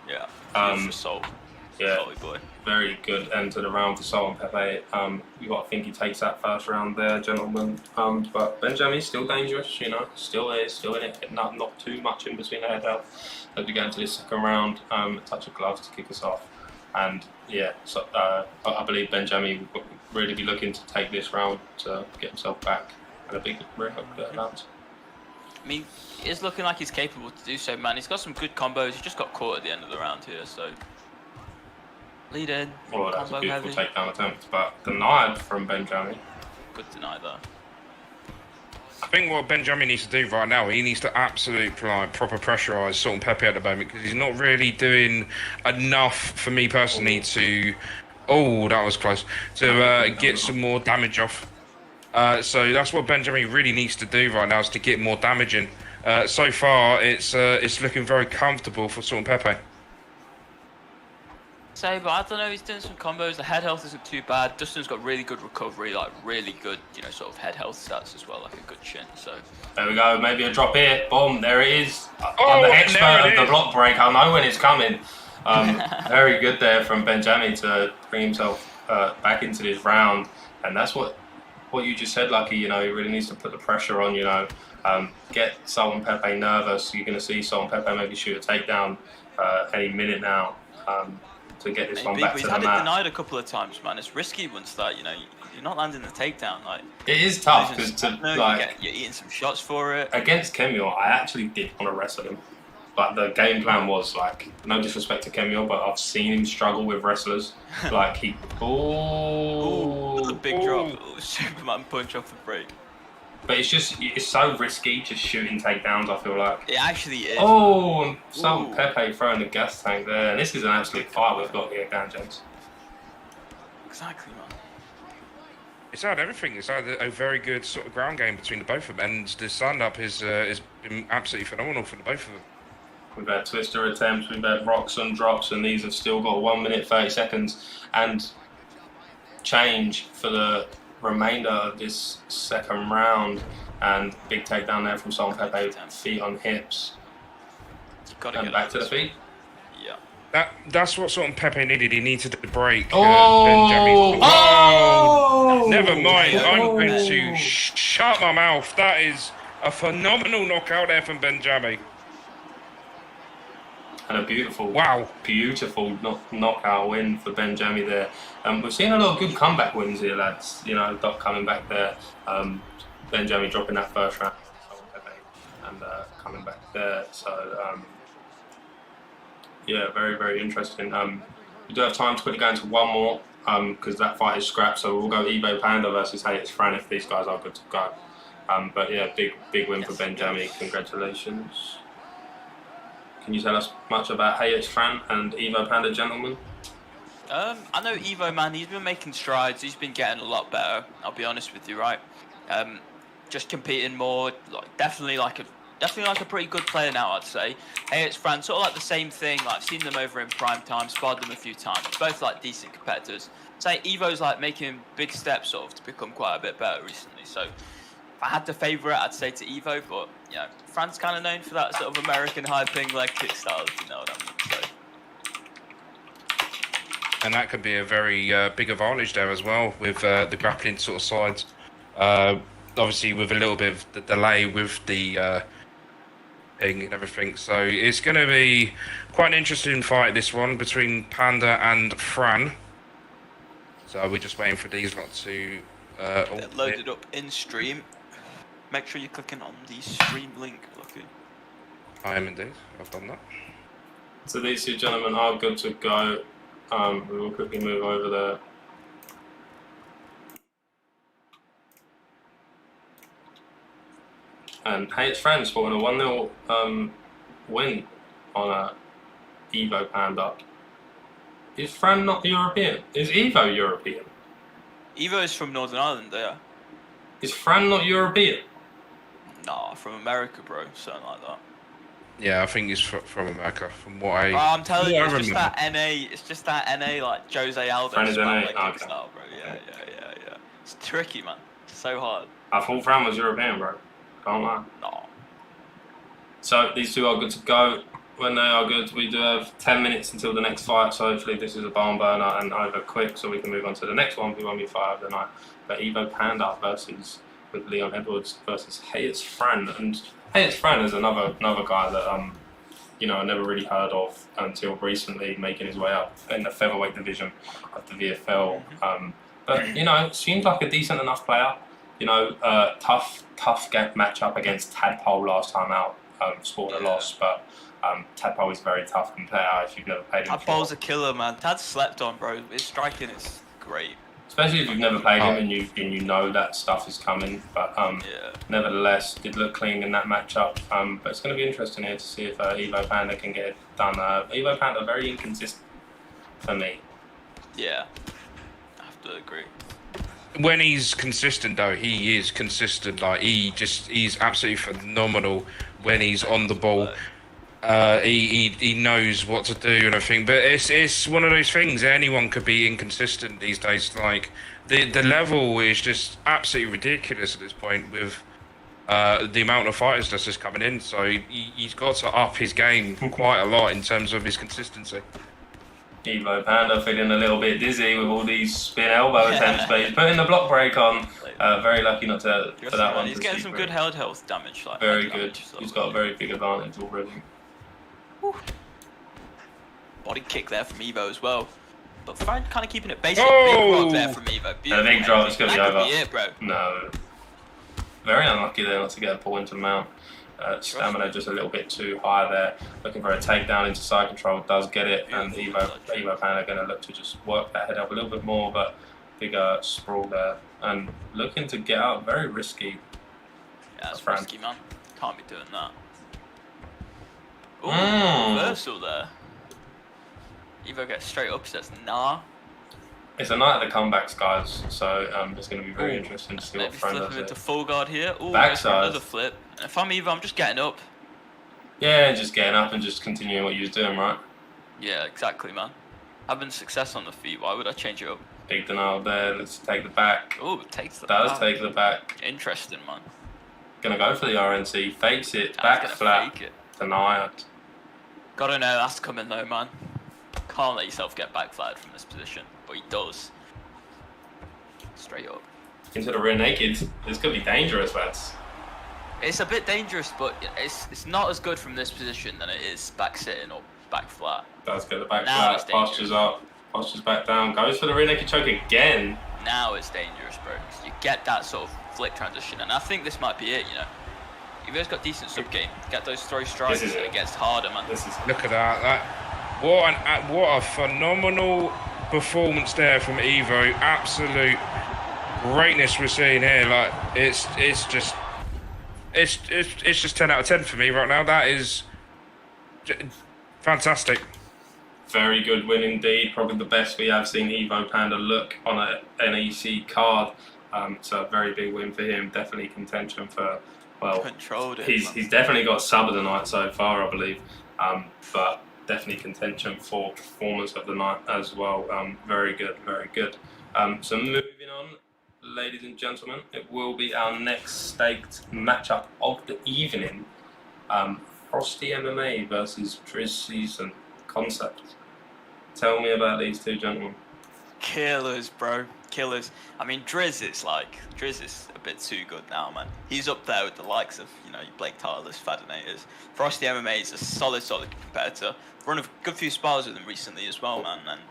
Yeah. For Salt. Yeah. Salty boy. Very good end to the round for Salt and Pepe. You got to think he takes that first round there, gentlemen. But Benjamin's still dangerous, you know. Still in it. Not too much in between head health. As we get into this second round, a touch of gloves to kick us off. And yeah, so I believe Benjamin will really be looking to take this round to get himself back. And a big rear hook round. I mean, it's looking like he's capable to do so, man. He's got some good combos. He just got caught at the end of the round here, so... Lead in. Well, that's a beautiful takedown attempt, but denied from Benjamin. Good deny there. I think what Benjamin needs to do right now, he needs to absolutely proper pressurise Salt and Pepe at the moment, because he's not really doing enough for me personally to... Oh, that was close. To get some more damage off. So that's what Benjamin really needs to do right now, is to get more damage in. So far, it's looking very comfortable for Salt and Pepe. But I don't know, he's doing some combos. The head health isn't too bad. Dustin's got really good recovery, like really good, you know, sort of head health stats as well, like a good chin. So there we go. Maybe a drop here. Boom. There it is. I'm the expert of the block break. I know when it's coming. Very good there from Benjami to bring himself back into this round, and that's what you just said, Lucky. You know, he really needs to put the pressure on. You know, get Sultan Pepe nervous. You're going to see Sultan Pepe maybe shoot a takedown any minute now to get this one back to the mat. He's had it denied a couple of times, man. It's risky once that, you know, you're not landing the takedown. Like, it is tough because you're eating some shots for it. Against Kemio, I actually did want to wrestle him. But the game plan was, like, no disrespect to Kemio, but I've seen him struggle with wrestlers. Like, he... The big drop. Superman punch off the break. But it's so risky just shooting takedowns, I feel like. It actually is. Oh, and some Pepe throwing the gas tank there. And this is an absolute fight we've got here, Dan James. Exactly, man. It's had everything. It's had a very good sort of ground game between the both of them. And the stand-up has been absolutely phenomenal for the both of them. We've had twister attempts, we've had rocks and drops, and these have still got 1 minute 30 seconds and change for the remainder of this second round. And big takedown there from Sultan Pepe, feet on hips. And back to the feet. Yeah. That's what Sultan Pepe needed. He needed to break Benjami's. Never mind. I'm going to shut my mouth. That is a phenomenal knockout there from Benjami. And a beautiful knockout win for Benjami there. We've seen a lot of good comeback wins here, lads. You know, Doc coming back there. Benjami dropping that first round and coming back there. So, yeah, very, very interesting. We do have time to quickly go into one more because that fight is scrapped. So we'll go Evo Panda versus Hayes Fran if these guys are good to go. But yeah, big win for Benjami. Congratulations. Can you tell us much about Hayes Fran and Evo Panda, gentlemen? I know Evo, man. He's been making strides. He's been getting a lot better. I'll be honest with you, right? Just competing more. Definitely like a pretty good player now, I'd say. Hayes Fran, sort of like the same thing. Like, I've seen them over in prime time, sparred them a few times. Both like decent competitors. Say Evo's like making big steps sort of to become quite a bit better recently. So if I had to favour it, I'd say to Evo, but you know, Fran's kind of known for that sort of American high-ping leg kick style, if you know what I mean. So. And that could be a very big advantage there as well with the grappling sort of sides. Obviously, with a little bit of the delay with the ping and everything. So it's going to be quite an interesting fight, this one, between Panda and Fran. So we're just waiting for these lot to... get loaded up in stream. Make sure you're clicking on the stream link. Lucky. I am indeed. I've done that. So these two gentlemen are good to go. We will quickly move over there. And Hayes Fran sporting a 1-0 win on a Evo Panda. Is Fran not European? Is Evo European? Evo is from Northern Ireland, yeah. Is Fran not European? Nah, from America, bro. Something like that. Yeah, I think he's from America, from what I... I'm telling you, it's just that NA, it's just that NA, like, Jose Aldo Fran is NA? like Okay. style, bro. Yeah. It's tricky, man. It's so hard. I thought Fran was European, bro. Can't lie. No. So these two are good to go. When they are good, we do have 10 minutes until the next fight, so hopefully this is a barn burner and over quick so we can move on to the next one, the 1v5 of the night. But Evo Panda with Leon Edwards versus Hayes Fran. And Hayes Fran is another guy that you know, I never really heard of until recently, making his way up in the featherweight division of the VFL. But you know, seems like a decent enough player. You know, tough matchup against Tadpole last time out. Scored a loss, but Tadpole is a very tough player if you've never played him. Tadpole's a killer, man. Tad's slept on, bro. His striking is great. Especially if you've never played him and you know that stuff is coming. But nevertheless, did look clean in that matchup. But it's going to be interesting here to see if Evo Panda can get it done. Evo Panda very inconsistent for me. Yeah, I have to agree. When he's consistent, though, he is consistent. Like he's absolutely phenomenal when he's on the ball. He knows what to do and everything. But it's one of those things. Anyone could be inconsistent these days. Like the level is just absolutely ridiculous at this point with the amount of fighters that's just coming in. So he's got to up his game quite a lot in terms of his consistency. Evo Panda feeling a little bit dizzy with all these spin elbow attempts, but he's putting the block break on. Very lucky not to for that one. He's getting some good health damage. Like very good. Damage, He's got a very big advantage already. Whew. Body kick there from Evo as well. But Fran kind of keeping it basic. Oh! Big drop there from Evo. A big drop, it's going to be over. Yeah, bro. No. Very unlucky there not to get a pull into the mount. Stamina just a little bit too high there. Looking for a takedown into side control, does get it, and Evo Panda going to look to just work that head up a little bit more, but bigger sprawl there. And looking to get out, very risky. Yeah, that's risky, man. Can't be doing that. Ooh, reversal there. Evo gets straight up, says nah. It's a night of the comebacks, guys, so it's going to be very interesting to see what Fran does. Flip him into full guard here. Ooh, backside. Another flip. And if I'm Evo, I'm just getting up. Yeah, just getting up and just continuing what you was doing, right? Yeah, exactly, man. Having success on the feet, why would I change it up? Big denial there. Let's take the back. Oh, it takes the back. Does take the back. Interesting, man. Gonna go for the RNC. Fakes it. Back flat. Fake it. Denied. Gotta know that's coming though, man. Can't let yourself get back flat from this position, but he does. Straight up. Into the rear naked. This could be dangerous, lads. It's a bit dangerous, but it's not as good from this position than it is back sitting or back flat. Does get the back Now flat. Postures up. Postures back down. Goes for the rear naked choke again. Now it's dangerous, bro. You get that sort of flick transition, and I think this might be it, you know. You've always got decent sub game. Get those throw strikes, and it gets harder, man. Look at that. What a phenomenal performance there from Evo. Absolute greatness we're seeing here. Like it's just 10 out of 10 for me right now. That is fantastic. Very good win indeed. Probably the best we have seen Evo Panda look on a NEC card. It's a very big win for him. Definitely contention for, well, he's definitely got sub of the night so far, I believe. But definitely contention for performance of the night as well. Very good, very good. So moving on, ladies and gentlemen, it will be our next staked matchup of the evening. Frosty MMA versus Driz Season Concept. Tell me about these two gentlemen. Killers, bro. Killers. I mean, Driz is a bit too good now, man. He's up there with the likes of, you know, Blake Tyler's, Fadinators. Frosty MMA is a solid competitor. Run a good few spars with him recently as well, man. And,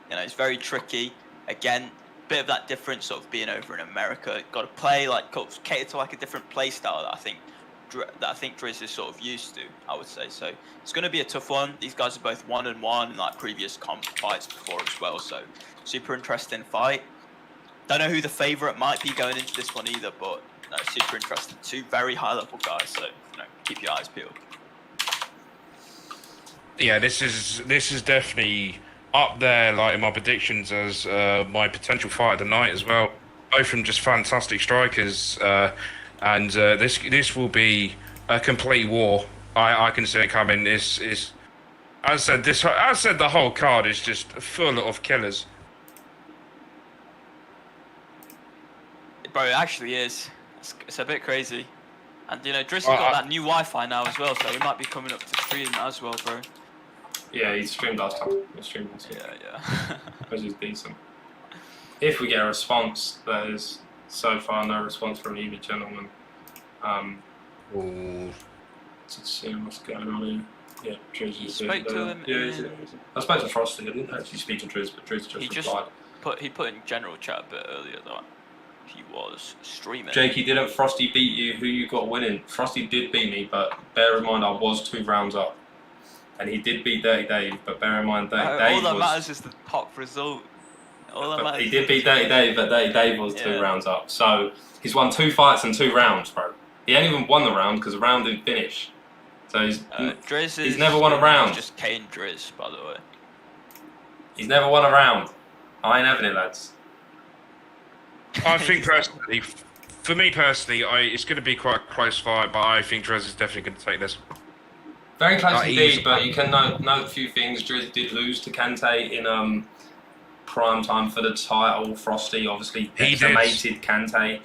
you know, he's very tricky. Again, bit of that difference sort of being over in America. Got to play, like, cater to, like, a different play style that I think Driz is sort of used to, I would say. So it's going to be a tough one. These guys are both 1-1 in like previous comp fights before as well. So super interesting fight. Don't know who the favourite might be going into this one either, but no, super interesting. Two very high level guys. So you know, keep your eyes peeled. Yeah, this is definitely up there, like in my predictions as my potential fight of the night as well. Both of them just fantastic strikers. And this will be a complete war. I can see it coming. As I said, the whole card is just full of killers. Bro, it actually is. It's a bit crazy. And you know, Driz has got that new Wi-Fi now as well, so he might be coming up to stream as well, bro. Yeah, he streamed last time. Yeah. Which is decent. If we get a response, that is. So far, no response from either gentleman. Let's see what's going on here. Yeah, Driz is spoke to him. Yeah, I spoke to Frosty. I didn't actually speak to Driz, but Driz just replied. He put in general chat a bit earlier though. He was streaming. Jakey, didn't Frosty beat you? Who you got winning? Frosty did beat me, but bear in mind I was 2 rounds up, and he did beat Dirty Dave. But bear in mind Dirty Dave all that matters is the top result. He did beat Dirty Dave, but Dirty Dave was 2 rounds up. So he's won 2 fights and 2 rounds, bro. He ain't even won the round because the round didn't finish. So he's never won a round. Just Kane Driz, by the way. He's never won a round. I ain't having it, lads. I think personally, for me personally, it's going to be quite a close fight, but I think Driz is definitely going to take this. Very close indeed, but you can note a few things. Driz did lose to Kante in prime time for the title. Frosty obviously He decimated Kante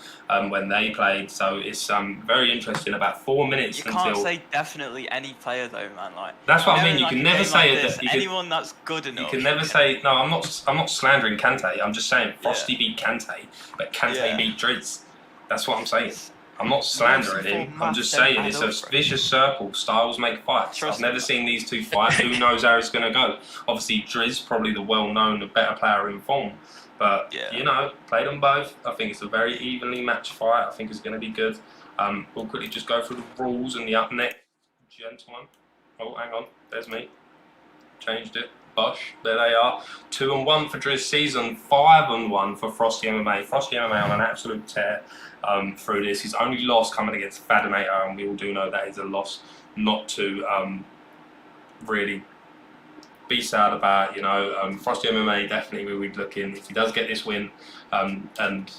when they played, so it's very interesting. About 4 minutes You until. can't say definitely any player though, man. Like That's what I mean. in, You like, can a never game say like it. this, That you anyone that's good enough. You can never say no. I'm not slandering Kante. I'm just saying Frosty Yeah. beat Kante, but Kante Yeah. beat Drizzt. That's what I'm saying. I'm not slandering him. I'm just saying it's a vicious circle. Styles make fights. I've never seen these two fight. Who knows how it's going to go? Obviously, Drizzt probably the well-known, the better player in form. But, you know, play them both. I think it's a very evenly matched fight. I think it's going to be good. We'll quickly just go through the rules and the up next gentleman. Oh, hang on. There's me. Changed it. Bosh. There they are. 2-1 for Drizzt season. 5-1 for Frosty MMA. Frosty MMA on an absolute tear through this. His only loss coming against Fadinator, and we all do know that is a loss not to really be sad about. You know, Frosty MMA definitely we would look in. If he does get this win and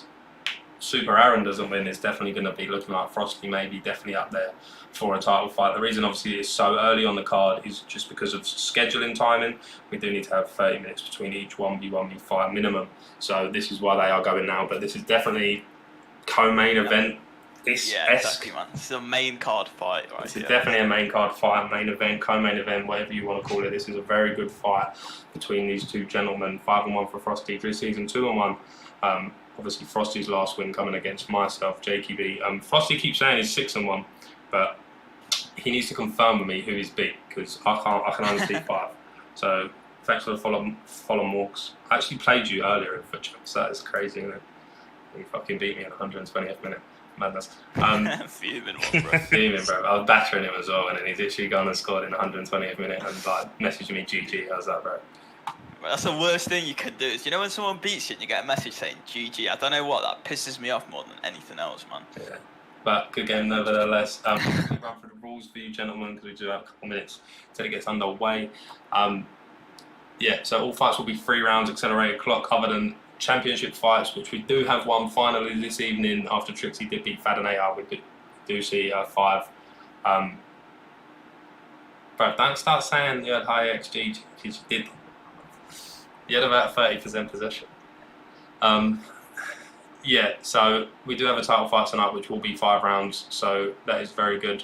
Super Aaron doesn't win, it's definitely going to be looking like Frosty maybe definitely up there for a title fight. The reason obviously it's so early on the card is just because of scheduling timing. We do need to have 30 minutes between each 1v1v fight minimum. So this is why they are going now. But this is definitely co-main event. Exactly, man. This is a main card fight, right? This is definitely a main card fight, main event, co-main event, whatever you want to call it. This is a very good fight between these two gentlemen. 5-1 for Frosty, Drizzt season 2-1. Obviously, Frosty's last win coming against myself, Jakey. Frosty keeps saying he's 6-1, but he needs to confirm with me who he's beat because I can only see 5. So thanks for the follow Morks. I actually played you earlier in Foot Champs, so that is crazy, isn't it? You fucking beat me in the 120th minute. Madness. Fuming, bro. Fuming, bro. I was battering him as well, and then he's literally gone and scored in the 120th minute and like messaged me GG. How's that, bro? That's the worst thing you can do. Is you know when someone beats you and you get a message saying GG. I don't know what that pisses me off more than anything else, man. Yeah. But good game nevertheless. We'll run through the rules for you gentlemen because we do have a couple minutes until it gets underway. Yeah, so all fights will be 3 rounds, accelerated clock, other than championship fights, which we do have one finally this evening after Trixie did beat Fadinator. We do see 5. Bro, don't start saying you had high XG because you did. You had about 30% possession. Yeah, so we do have a title fight tonight, which will be 5 rounds, so that is very good.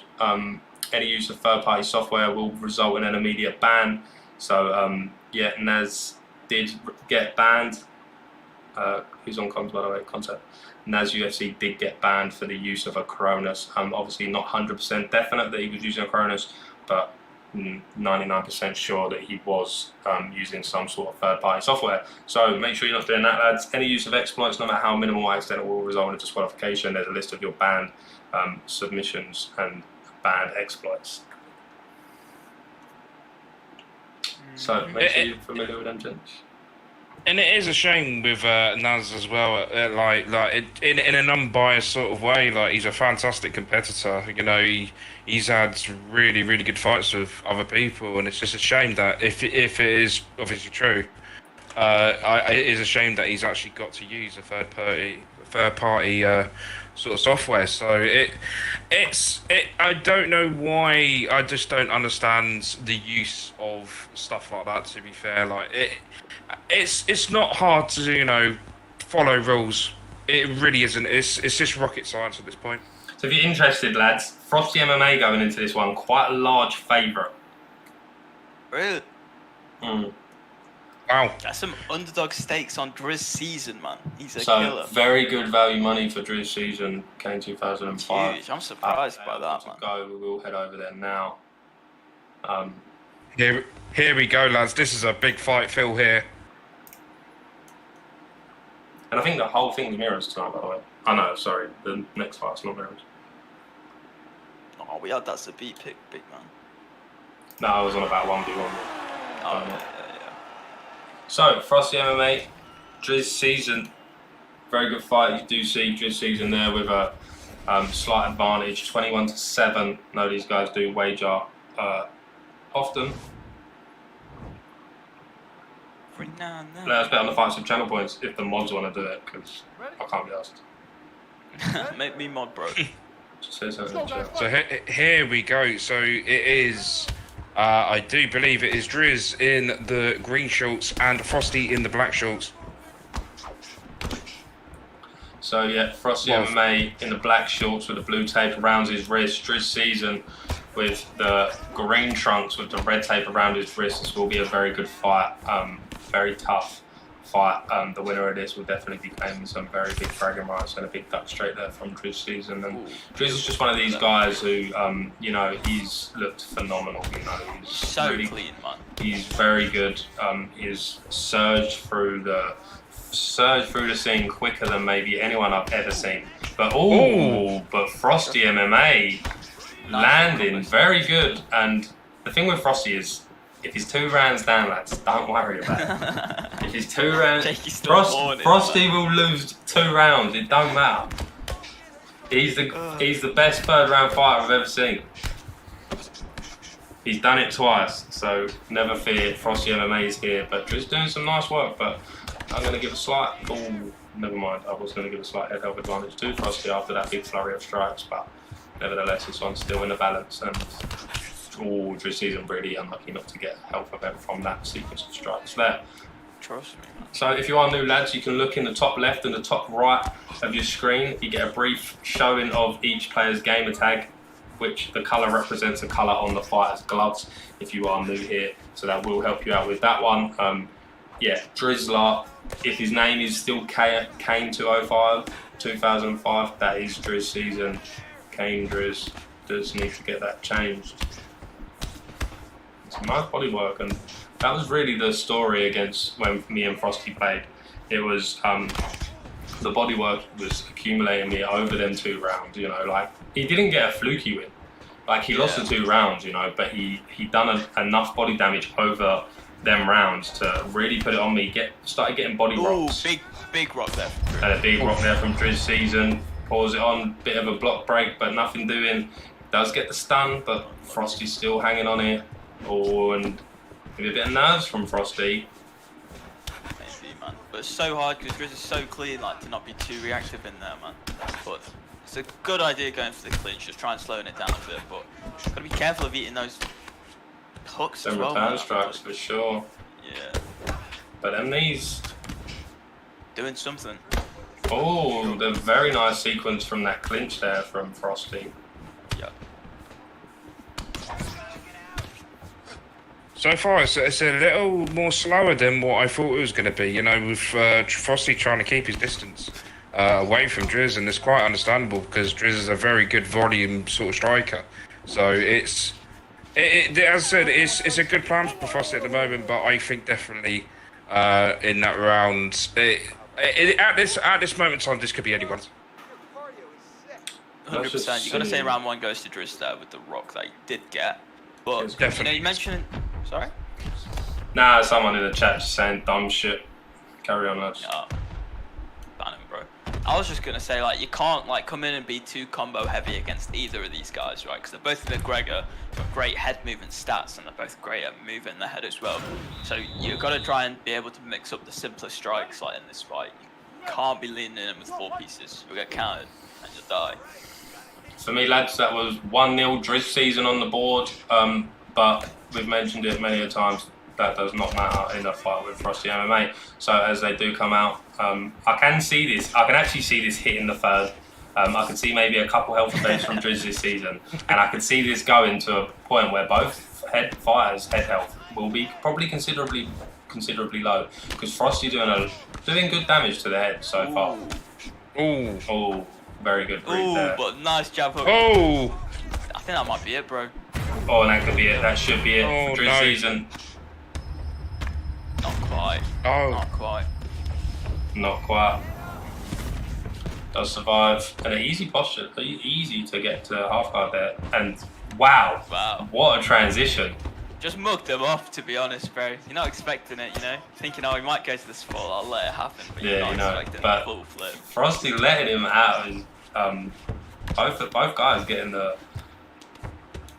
Any use of third-party software will result in an immediate ban. So, yeah, Naz did get banned. Who's on comms, by the way? Concept. Naz UFC did get banned for the use of a Cronus. Obviously not 100% definite that he was using a Cronus, but 99% sure that he was using some sort of third-party software. So make sure you're not doing that, lads. Any use of exploits, no matter how minimal or accidental, will result in a disqualification. There's a list of your banned submissions and banned exploits. So make sure you're familiar with them, gents. And it is a shame with Naz as well, in an unbiased sort of way. Like, he's a fantastic competitor. You know, he's had really, really good fights with other people, and it's just a shame that if it is obviously true, it is a shame that he's actually got to use a third party sort of software. So I don't know why. I just don't understand the use of stuff like that. To be fair, like it's not hard to, you know, follow rules. It really isn't. It's just rocket science at this point. So if you're interested, lads, Frosty MMA going into this one, quite a large favourite. Really? Wow. That's some underdog stakes on Drizzt season, man. He's a So killer. very good value money for Drizzt season, Kane 2005. Huge. I'm surprised by that, man. Go. We will head over there now. Here we go, lads. This is a big fight, Phil, here. And I think the whole thing's mirrors tonight, by the way. Oh no, sorry, the next fight's not mirrors. Oh, we had that to beat pick, big man. No, I was on about 1v1. Oh, yeah. So, Frosty MMA, Drizzt season, very good fight. You do see Drizzt season there with a slight advantage, 21-7. I know these guys do wager often. Let us bet on the fights with channel points if the mods want to do it, because I can't be asked. Make me mod, bro. Just say something in the chat. So here we go. So it is I do believe it is Driz in the green shorts and Frosty in the black shorts. So yeah, Frosty MMA in the black shorts with the blue tape around his wrist. Driz Season with the green trunks with the red tape around his wrist. This will be a very good fight, very tough fight. The winner of this will definitely be claiming some very big bragging rights and a big duck straight there from Driz Season. And Driz is just one of these guys who, you know, he's looked phenomenal. You know, he's So really clean, man. He's very good. He's surged through the scene quicker than maybe anyone I've ever seen. But but Frosty MMA landing very good. And the thing with Frosty is, if he's 2 rounds down, lads, don't worry about it. If he's 2 rounds, Frosty will lose 2 rounds. It don't matter. He's the best 3rd round fighter I've ever seen. He's done it twice, so never fear. Frosty MMA is here, but just doing some nice work. But I'm going to give a slight. Oh, never mind. I was going to give a slight head health advantage to Frosty after that big flurry of strikes, but nevertheless, this one's still in the balance. And Driz Season really unlucky not to get health event from that sequence of strikes there. Trust me, man. So if you are new, lads, you can look in the top left and the top right of your screen. You get a brief showing of each player's gamer tag, which the colour represents a colour on the fighter's gloves if you are new here. So that will help you out with that one. Yeah, Drizzler, if his name is still Kane 2005, that is Driz Season. Kane Driz does need to get that changed. It's a nice body work, and that was really the story against when me and Frosty played. It was the body work was accumulating me over them 2 rounds, you know, like he didn't get a fluky win. Like he lost the 2 rounds, you know, but he done enough body damage over them rounds to really put it on me. Started getting body rocks. Big rock there. And a big rock there from Driz Season. Pours it on, bit of a block break, but nothing doing. Does get the stun, but Frosty's still hanging on it. Oh, and maybe a bit of nerves from Frosty. Maybe, man. But it's so hard because Driz is so clean, like to not be too reactive in there, man. But it's a good idea going for the clinch, just try and slowing it down a bit. But gotta be careful of eating those hooks Some as well. return Man. strikes for sure. Yeah. But then these. Doing something. Oh, the very nice sequence from that clinch there from Frosty. Yeah. So far, it's a little more slower than what I thought it was going to be. You know, with Frosty trying to keep his distance away from Driz, and it's quite understandable because Driz is a very good volume sort of striker. So as I said, it's a good plan for Frosty at the moment, but I think definitely in that round, at this moment in time, this could be anyone's. 100%. You gotta say round 1 goes to Driz there with the rock that he did get. But Definitely. you know, you mentioned. Sorry. Nah, someone in the chat just saying dumb shit. Carry on, lads. Yeah. Ban him, bro. I was just gonna say, like, you can't like come in and be too combo heavy against either of these guys, right? Because they're both McGregor, got great head movement stats, and they're both great at moving their head as well. So you gotta try and be able to mix up the simpler strikes, like in this fight. You can't be leaning in with 4 pieces. You'll get countered and you'll die. For me, lads, that was 1-0 Driz Season on the board. But we've mentioned it many a times. That does not matter in a fight with Frosty MMA. So as they do come out, I can see this. I can actually see this hitting the 3rd. I can see maybe a couple health events from Driz this season, and I can see this going to a point where both fighters' head health will be probably considerably low because Frosty doing good damage to the head so far. Ooh. Oh, very good read Ooh, there. but nice jab hook. Oh. I think that might be it, bro. Oh, and that could be it. That should be it. Oh, Driz no. Season. Not quite. Oh. Not quite. Not quite. Does survive. And an easy posture. Easy to get to half guard there. And wow. Wow. What a transition. Just mugged him off, to be honest, bro. You're not expecting it, you know? Thinking, oh, he might go to the spot, I'll let it happen. But Yeah, you're not you know, expecting but a full flip. Frosty letting him out and both guys getting the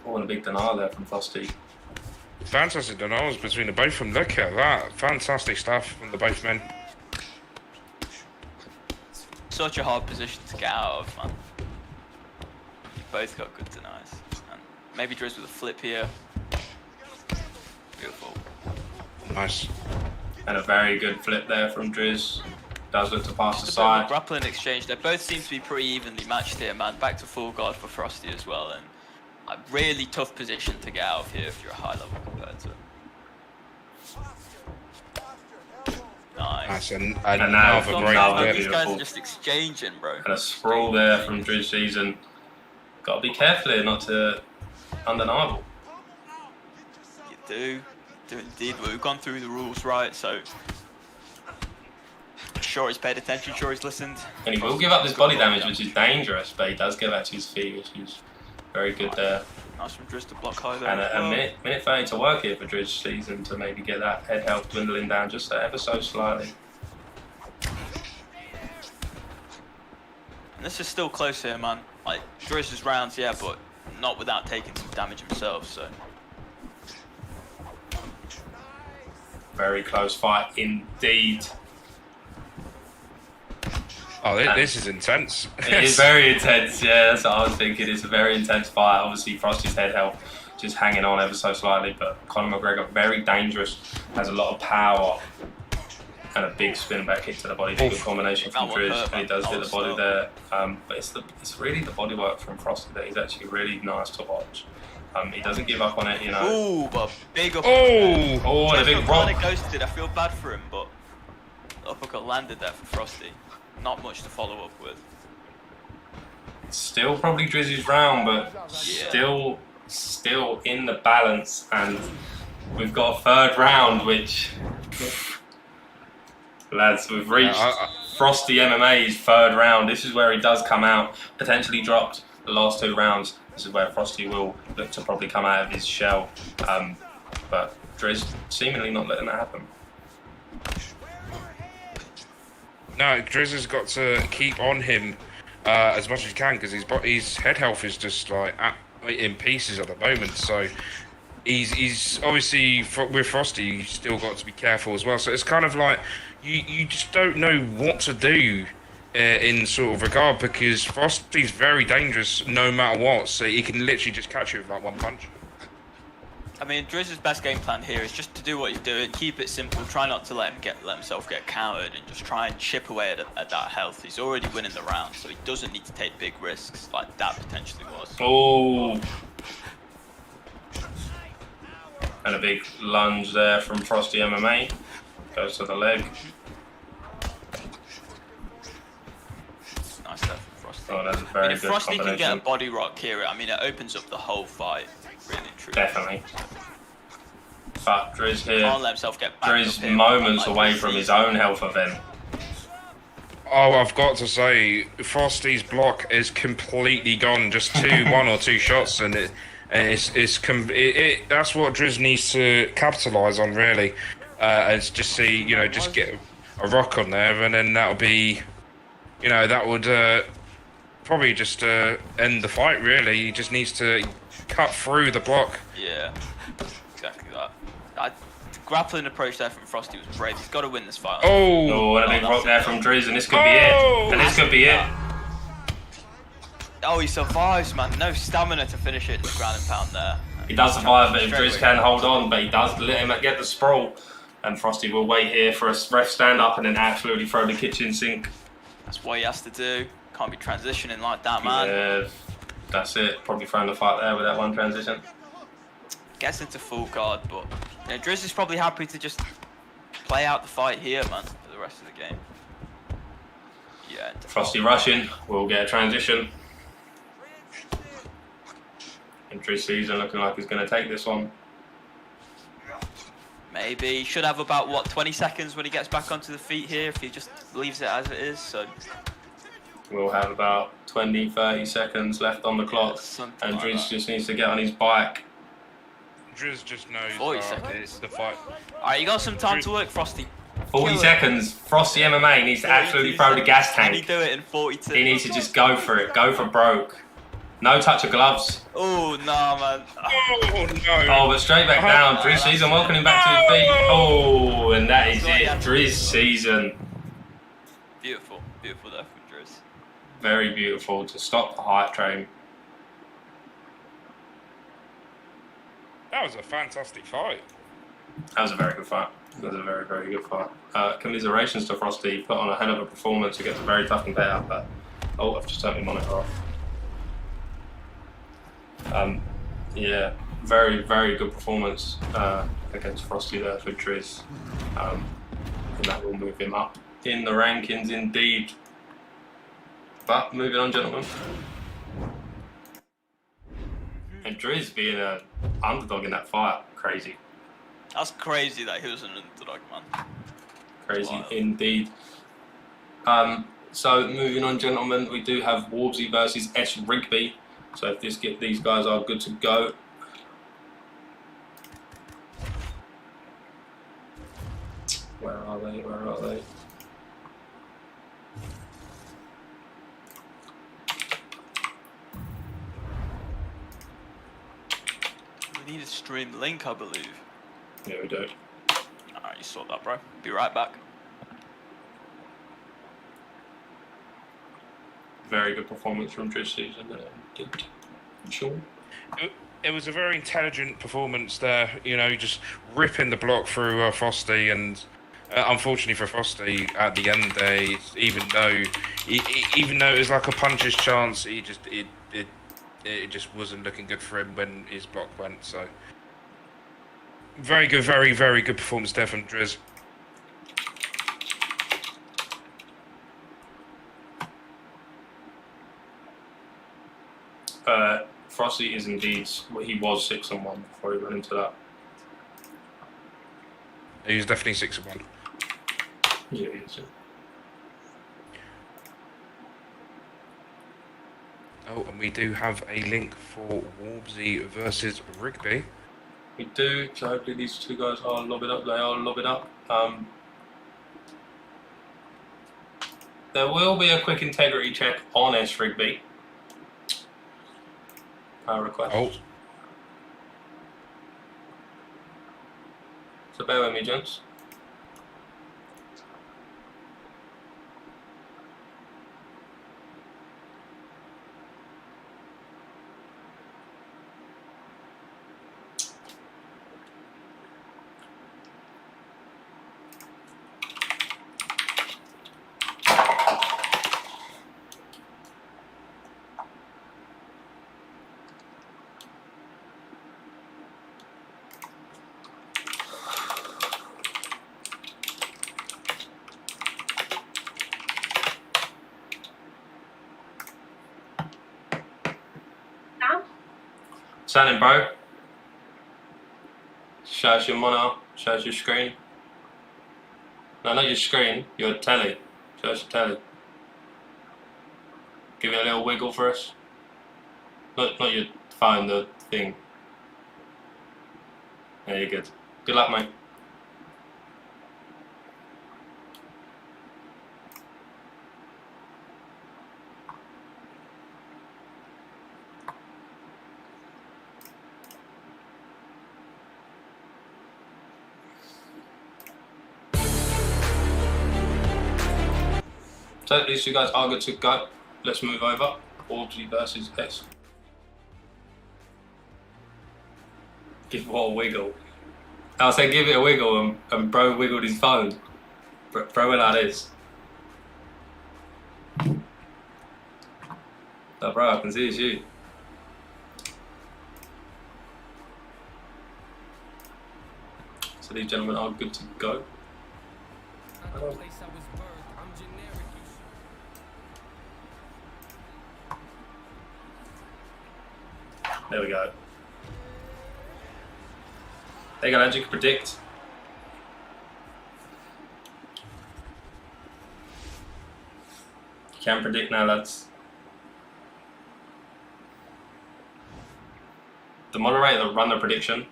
a big denial there from Frosty. Fantastic denials between the both of them. Look at that. Fantastic stuff from the both men. Such a hard position to get out of, man. You both got good denies. And maybe Driz with a flip here. Beautiful. Nice. And a very good flip there from Driz. Does look to pass the Just a bit of a side. grappling exchange. They both seem to be pretty evenly matched here, man. Back to full guard for Frosty as well, and a really tough position to get out of here if you're a high level competitor. Nice. That's now another from great another flip. These guys beautiful. are just exchanging, bro. And a sprawl there from Driz Season. Got to be careful here not to undeniable. You do indeed. But we've gone through the rules, right? So sure he's paid attention, sure he's listened. And he will give up this body damage, which is dangerous, but he does get back to his feet, which is very good there. Nice from Driz to block high there. And as a well. minute 30 to work here for Driz Season to maybe get that head health dwindling down just ever so slightly. And this is still close here, man. Like, Driz's rounds, yeah, but not without taking some damage himself, so. Very close fight indeed. Oh, this is intense. It is very intense, yeah, that's what I was thinking. It's a very intense fight. Obviously, Frosty's head health just hanging on ever so slightly, but Conor McGregor, very dangerous, has a lot of power. And a big spin back kick to the body, big combination from Driz, and he does hit the body there. But it's really the body work from Frosty that is actually really nice to watch. He doesn't give up on it, you know. Ooh, but big up. Oh, and a big rock. Kind of ghosted. I feel bad for him, but the uppercut landed there for Frosty. Not much to follow up with. Still probably Drizzy's round, but Yeah. still in the balance, and we've got a third round, which lads, we've reached Frosty MMA's third round. This is where he does come out, potentially dropped the last two rounds. This is where Frosty will look to probably come out of his shell, but Driz seemingly not letting that happen. No, Driz has got to keep on him as much as he can because his head health is just like in pieces at the moment. So he's obviously with Frosty, you still got to be careful as well. So it's kind of like you just don't know what to do in sort of regard because Frosty's very dangerous no matter what. So he can literally just catch you with like one punch. I mean, Driz's best game plan here is just to do what he's doing, keep it simple, try not to let himself get countered, and just try and chip away at that health. He's already winning the round, so he doesn't need to take big risks like that potentially was. Oh, and a big lunge there from Frosty MMA. Goes to the leg. Nice there from Frosty. Oh, that's a very if good Frosty can get a combination. body rock here, I mean, it opens up the whole fight, really and truly. Definitely. But Driz here, Can't let himself get back Driz up here, moments like away Driz from his season. own health event. Oh, I've got to say, Frosty's block is completely gone. Just one or two shots, and that's what Driz needs to capitalise on, really. Is just see, just get a rock on there, and then that'll be, that would probably just end the fight. Really, he just needs to cut through the block. Yeah, exactly that. The grappling approach there from Frosty was brave. He's got to win this fight. Oh, and a big rock there from Driz, and this could be it. And this could be it. Oh, he survives, man. No stamina to finish it. The ground and pound there. He does survive, but if Driz can hold on, but he does let him get the sprawl. And Frosty will wait here for a ref stand up and then absolutely throw the kitchen sink. That's what he has to do. Can't be transitioning like that, man. Yeah, that's it. Probably throwing the fight there with that one transition. Gets into full guard, but Driz is probably happy to just play out the fight here, man, for the rest of the game. Yeah. Frosty rushing. We'll get a transition. And Driz Season looking like he's going to take this one. Maybe. Should have about, 20 seconds when he gets back onto the feet here if he just leaves it as it is. So We'll have about 20, 30 seconds left on the clock. And like Driz that. just needs to get on his bike. Driz just knows 40 it's seconds. the fight. Alright, you got some time to work, Frosty. 40 Kill it. seconds. Frosty MMA needs to absolutely throw the gas Can he tank. do it in 42? He needs to just go for it. Go for broke. No touch of gloves. Oh, nah, man. Oh no! Oh, but straight back down. Driz Season welcoming him back to his feet. Oh, and that is it. Driz Season. Beautiful. Beautiful there from Driz. Very beautiful to stop the hype train. That was a fantastic fight. That was a very good fight. That was a very, very good fight. Commiserations to Frosty. Put on a hell of a performance against a very tough competitor. But I've just turned my monitor off. Yeah, very, very good performance against Frosty there for Driz. And that will move him up in the rankings indeed. But moving on, gentlemen. And Driz being an underdog in that fight, crazy. That's crazy that he was an underdog, man. Crazy indeed. So moving on, gentlemen, we do have Warbsy versus S Rigby. So if these guys are good to go. Where are they? Where are they? We need a stream link, I believe. Yeah, we do. Alright, you saw that, bro. Be right back. Very good performance from Driz Season. Sure. It was a very intelligent performance there, you know, just ripping the block through Frosty, and unfortunately for Frosty, at the end there, even though it was like a puncher's chance, it just wasn't looking good for him when his block went. So very good, very, very good performance there from Driz. Frosty is indeed, he was 6-1 before he went into that. He was definitely 6-1. Yeah, he is. Oh, and we do have a link for Warbsy versus Rigby. We do, so hopefully these two guys are lobbing up. They are lobbing up. There will be a quick integrity check on S Rigby. Request. Oh. So bear with me, gents. Standing, bro. Show us your monitor. Show us your screen. No, not your screen. Your telly. Show us your telly. Give it a little wiggle for us. Not your phone, the thing. There you're good. Good luck, mate. So these two guys are good to go. Let's move over. Warbsy versus S. Give what a wiggle. I'll say give it a wiggle, and bro wiggled his phone. Bro went like this. Oh, bro, I can see it's you. So these gentlemen are good to go. There we go. There you go, lads, you can predict. You can predict now, lads. The moderator that run the prediction,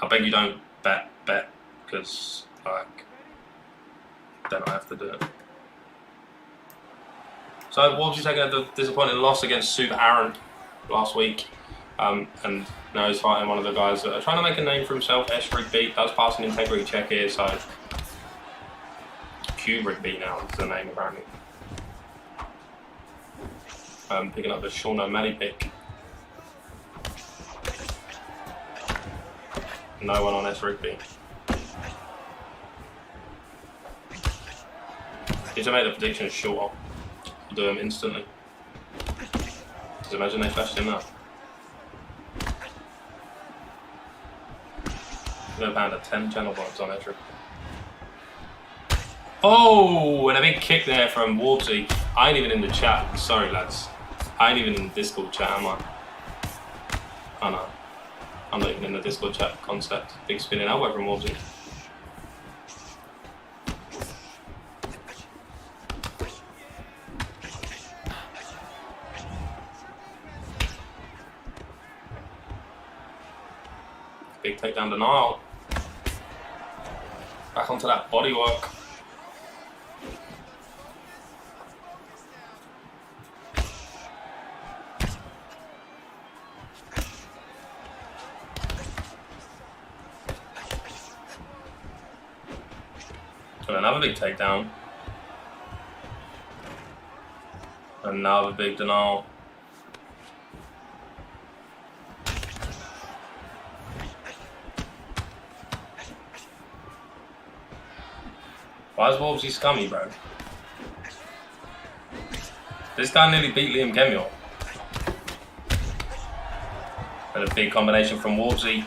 I beg you don't bet, because, like, then I have to do it. So, Warbsy taking a disappointing loss against Super Aaron last week. And now he's fighting one of the guys that are trying to make a name for himself, S Rigby. Does pass an integrity check here, so Q Rigby now is the name apparently. Picking up the Sean O'Malley pick. No one on S Rigby. If I make the predictions shorter, I'll do them instantly. Just imagine they flashed him now. I'm going to pound a 10 channel points on that trip. Oh, and a big kick there from Warbsy. I ain't even in the chat. Sorry, lads. I ain't even in the Discord chat, am I? Oh no. I'm not even in the Discord chat concept. Big spinning elbow from Warbsy. Big takedown denial. Back onto that body work. And another big takedown. Another big denial. Why is Wolvesy scummy, bro? This guy nearly beat Liam Gemiel. And a big combination from Wolvesy.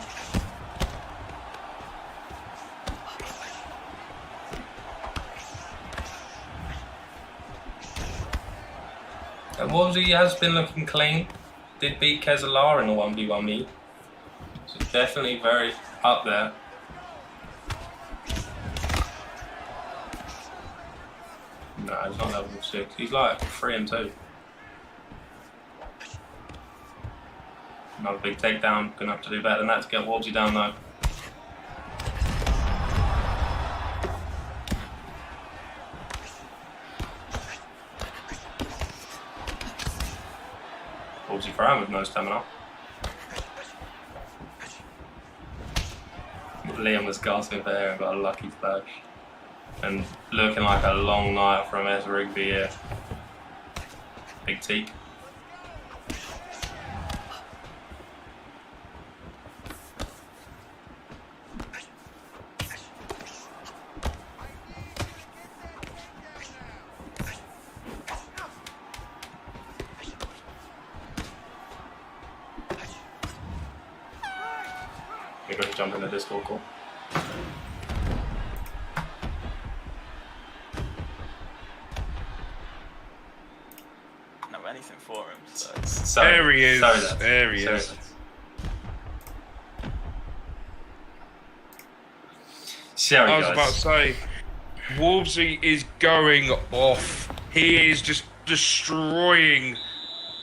And Wolvesy has been looking clean. Did beat Kezalar in the 1v1 meet. So definitely very up there. No, he's not level 6. He's like 3 and 2. Another big takedown. Gonna have to do better than that to get Wolvesy down though. Wolvesy Fran with no stamina. Liam was gasping for air and got a lucky flash. And looking like a long night from S. Rigby here. Big teak. We're going to jump in the Discord call. Anything for him. So. There he is. There he is. Sorry, I was about to say, Wolvesy is going off. He is just destroying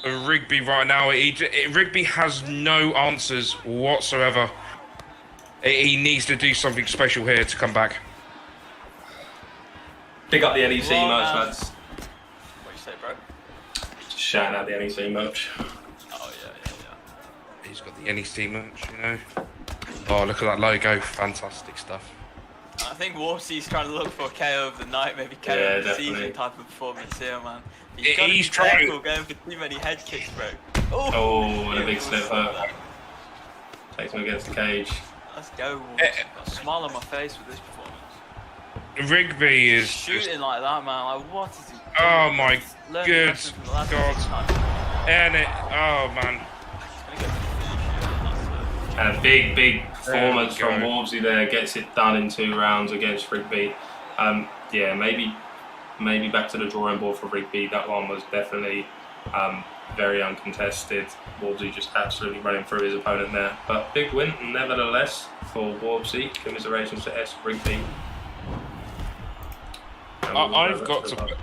Rigby right now. Rigby has no answers whatsoever. He needs to do something special here to come back. Pick up the NEC merch, lads. What you say, bro? Shouting out the NEC merch. Oh yeah. He's got the NEC merch, you know. Oh, look at that logo. Fantastic stuff. I think Warpsy's trying to look for a KO of the night, maybe KO of the season type of performance here, man. He's trying to going for too many head kicks, bro. Oh, and a big slip hook. Takes him against the cage. Let's go, Warpsy. Got a smile on my face with this performance. Rigby is shooting like that, man. Like, what is he doing? Oh my good God. And it, oh man. And a big performance from Wolvesy there. Gets it done in 2 rounds against Rigby. Yeah, maybe back to the drawing board for Rigby. That one was definitely very uncontested. Wolvesy just absolutely running through his opponent there. But big win nevertheless for Wolvesy. Commiserations to S. Rigby. I've got to,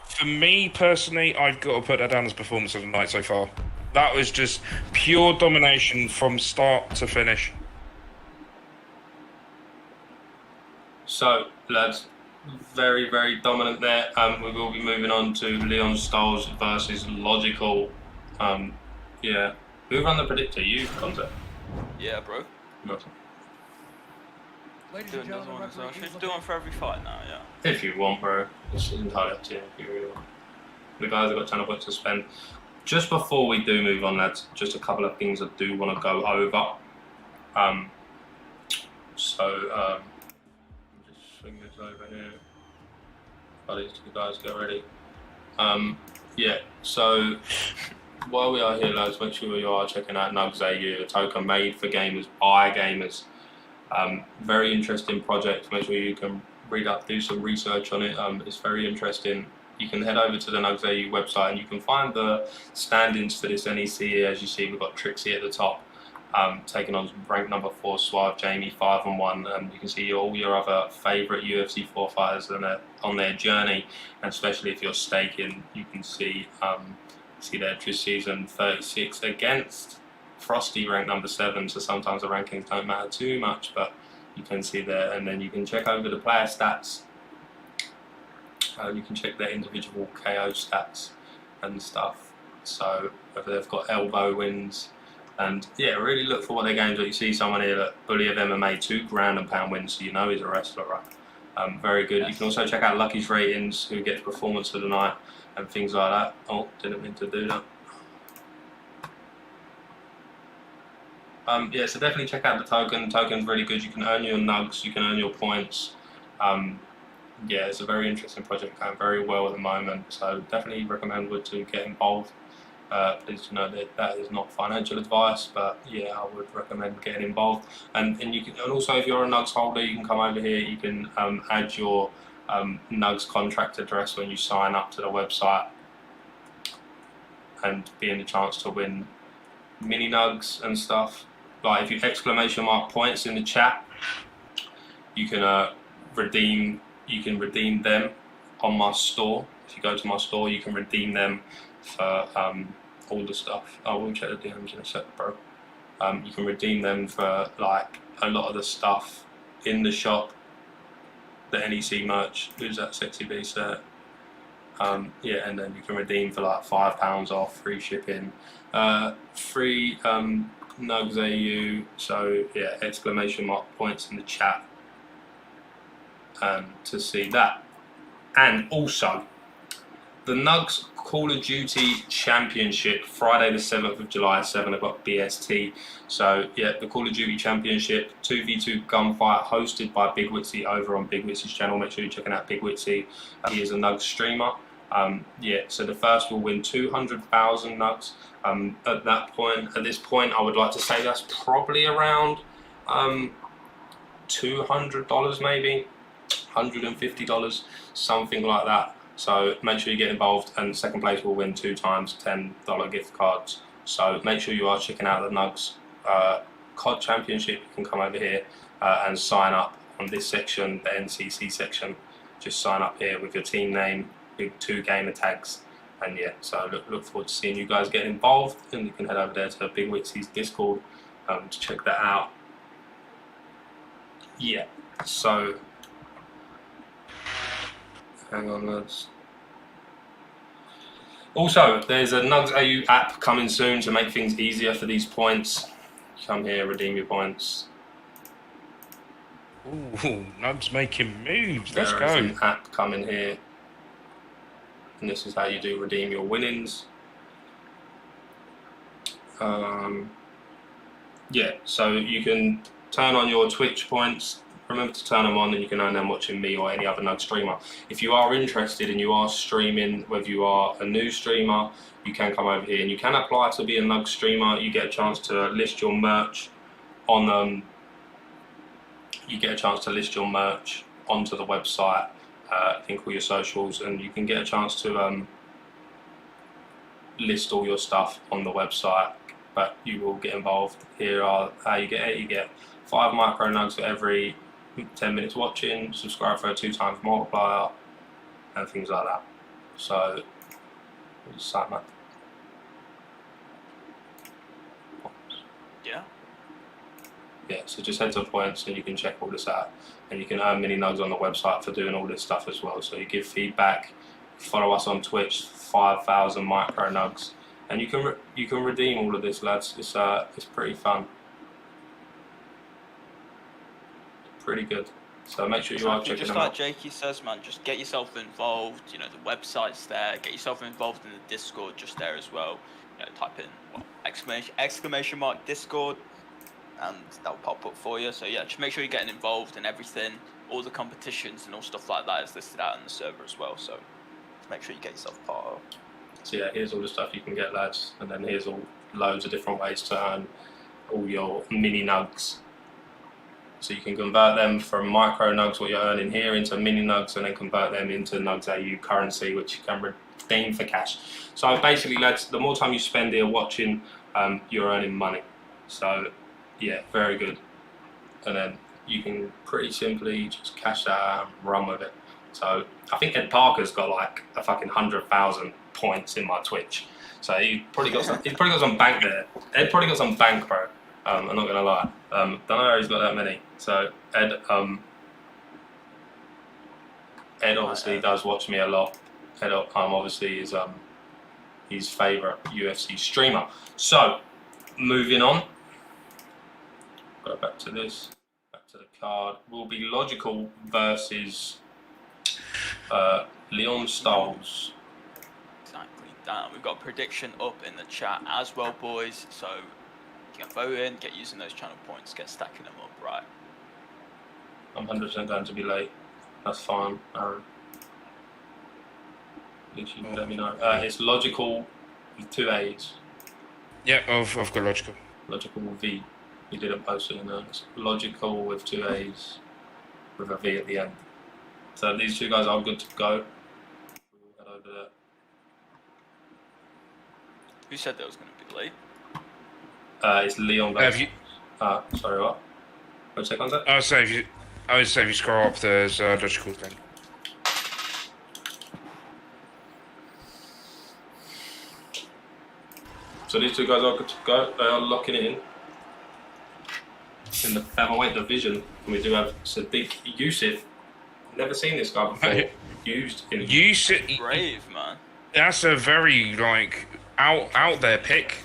for me personally, I've got to put that down as performance of the night so far. That was just pure domination from start to finish. So, lads, very dominant there. We will be moving on to Leon Styles versus Logical. Yeah. Who run the predictor? You, Conte? Yeah, bro. No. Doing another one as well. Should we do one for every fight now? Yeah. If you want, bro. It's entirely up to you if you really want. The guys have got channel points to spend. Just before we do move on, lads, just a couple of things I do want to go over. Just swing this over here. buddies, you guys get ready. Yeah, so while we are here, lads, make sure you are checking out NUGS AU, a token made for gamers by gamers. Very interesting project. Make sure you can read up, do some research on it. It's very interesting. You can head over to the NUGS AU website and you can find the standings for this NEC here. As you see, we've got Trixie at the top, taking on ranked number 4 Suave Jamie, 5-1. You can see all your other favourite UFC4 fighters on their journey, and especially if you're staking, you can see there just season 36 against Frosty, ranked number 7. So sometimes the rankings don't matter too much, but you can see there, and then you can check over the player stats. You can check their individual KO stats and stuff. So whether they've got elbow wins. And yeah, really look for what their games are. You see someone here that Bully of MMA, 2 ground and pound wins, so you know he's a wrestler, right? Very good. Yes. You can also check out Lucky's ratings, who gets performance of the night and things like that. Oh, didn't mean to do that. Yeah, so definitely check out the token. The token's really good. You can earn your nugs, you can earn your points. Yeah, it's a very interesting project, going very well at the moment. So definitely recommend Wood to get involved. Please know that is not financial advice, but yeah, I would recommend getting involved. And you can, and also if you're a nugs holder, you can come over here. You can add your nugs contract address when you sign up to the website, and be in the chance to win mini nugs and stuff. Like if you exclamation mark points in the chat, you can redeem them on my store. If you go to my store, you can redeem them for all the stuff. I will check the DMs in a sec, bro. You can redeem them for like a lot of the stuff in the shop, the NEC merch. Who's that sexy beast there? Yeah, and then you can redeem for like £5 off, free shipping, free NUGS AU. So yeah, exclamation mark points in the chat to see that. And also the NUGS Call of Duty Championship, Friday the 7th of July, 7 o'clock BST. So yeah, the Call of Duty Championship 2v2 gunfight hosted by Big Witsy over on Big Witsy's channel. Make sure you're checking out Big Witsy. He is a NUGS streamer. Yeah, so the first will win 200,000 NUGS. At this point, I would like to say that's probably around $200 maybe, $150, something like that. So make sure you get involved, and second place will win 2 times $10 gift cards. So make sure you are checking out the NUGS COD Championship. You can come over here and sign up on this section, the NCC section. Just sign up here with your team name, big 2 gamer tags, and yeah. So look forward to seeing you guys get involved, and you can head over there to Big Witsy's Discord to check that out. Yeah. So. Hang on, lads. Also, there's a NUGS AU app coming soon to make things easier for these points. Come here, redeem your points. Ooh, NUGS making moves. Let's go. There's an app coming here, and this is how you do redeem your winnings. Yeah, so you can turn on your Twitch points. Remember to turn them on, and you can earn them watching me or any other NUGS streamer. If you are interested and you are streaming, whether you are a new streamer, you can come over here and you can apply to be a NUGS streamer. You get a chance to list your merch on onto the website. Link all your socials, and you can get a chance to list all your stuff on the website. But you will get involved. Here are how you get it. You get 5 micro nugs for every 10 minutes watching, subscribe for a 2 times multiplier, and things like that. So, just sign up. Yeah. Yeah, so just head to points and you can check all this out. And you can earn mini nugs on the website for doing all this stuff as well. So you give feedback, follow us on Twitch, 5,000 micro nugs. And you can redeem all of this, lads. It's pretty fun. Pretty good. So make sure you are checking just them like out. Jakey says, man, just get yourself involved. You know, the website's there. Get yourself involved in the Discord just there as well. You know, type in exclamation mark Discord, and that'll pop up for you. So yeah, just make sure you're getting involved in everything. all the competitions and all stuff like that is listed out in the server as well. So make sure you get yourself part of. So yeah, here's all the stuff you can get, lads, and then here's all loads of different ways to earn all your mini nugs. So you can convert them from micro nugs, what you're earning here, into mini nugs, and then convert them into NUGS AU currency, which you can redeem for cash. So basically, lads, the more time you spend here watching, you're earning money. So yeah, very good. And then you can pretty simply just cash that out and run with it. So I think Ed Parker's got like a fucking 100,000 points in my Twitch. So he's probably got some bank there. Ed probably got some bank, bro. I'm not gonna lie. Don't know how he's got that many. So Ed obviously does watch me a lot. Ed obviously is his favourite UFC streamer. So moving on. Go back to this. Back to the card. Will be Logical versus Leon Stoles. Exactly that. We've got a prediction up in the chat as well, boys. So you can vote in, get using those channel points, get stacking them up, right? I'm 100% going to be late. That's fine, Aaron. Literally, let me know. It's Logical with 2 A's. Yeah, I've got Logical. Logical V. You didn't post it in there. It's Logical with 2 A's with a V at the end. So these two guys are good to go. We'll head over there. Who said that was going to be late? It's Leon versus... sorry, what? What's that contact? I would say if you scroll up, there's Logical thing. So these two guys are good to go. They are locking it in the featherweight division. And we do have Sadiq Youssef. Never seen this guy before. Used in... Youssef, Brave, man. that's a very like out there pick.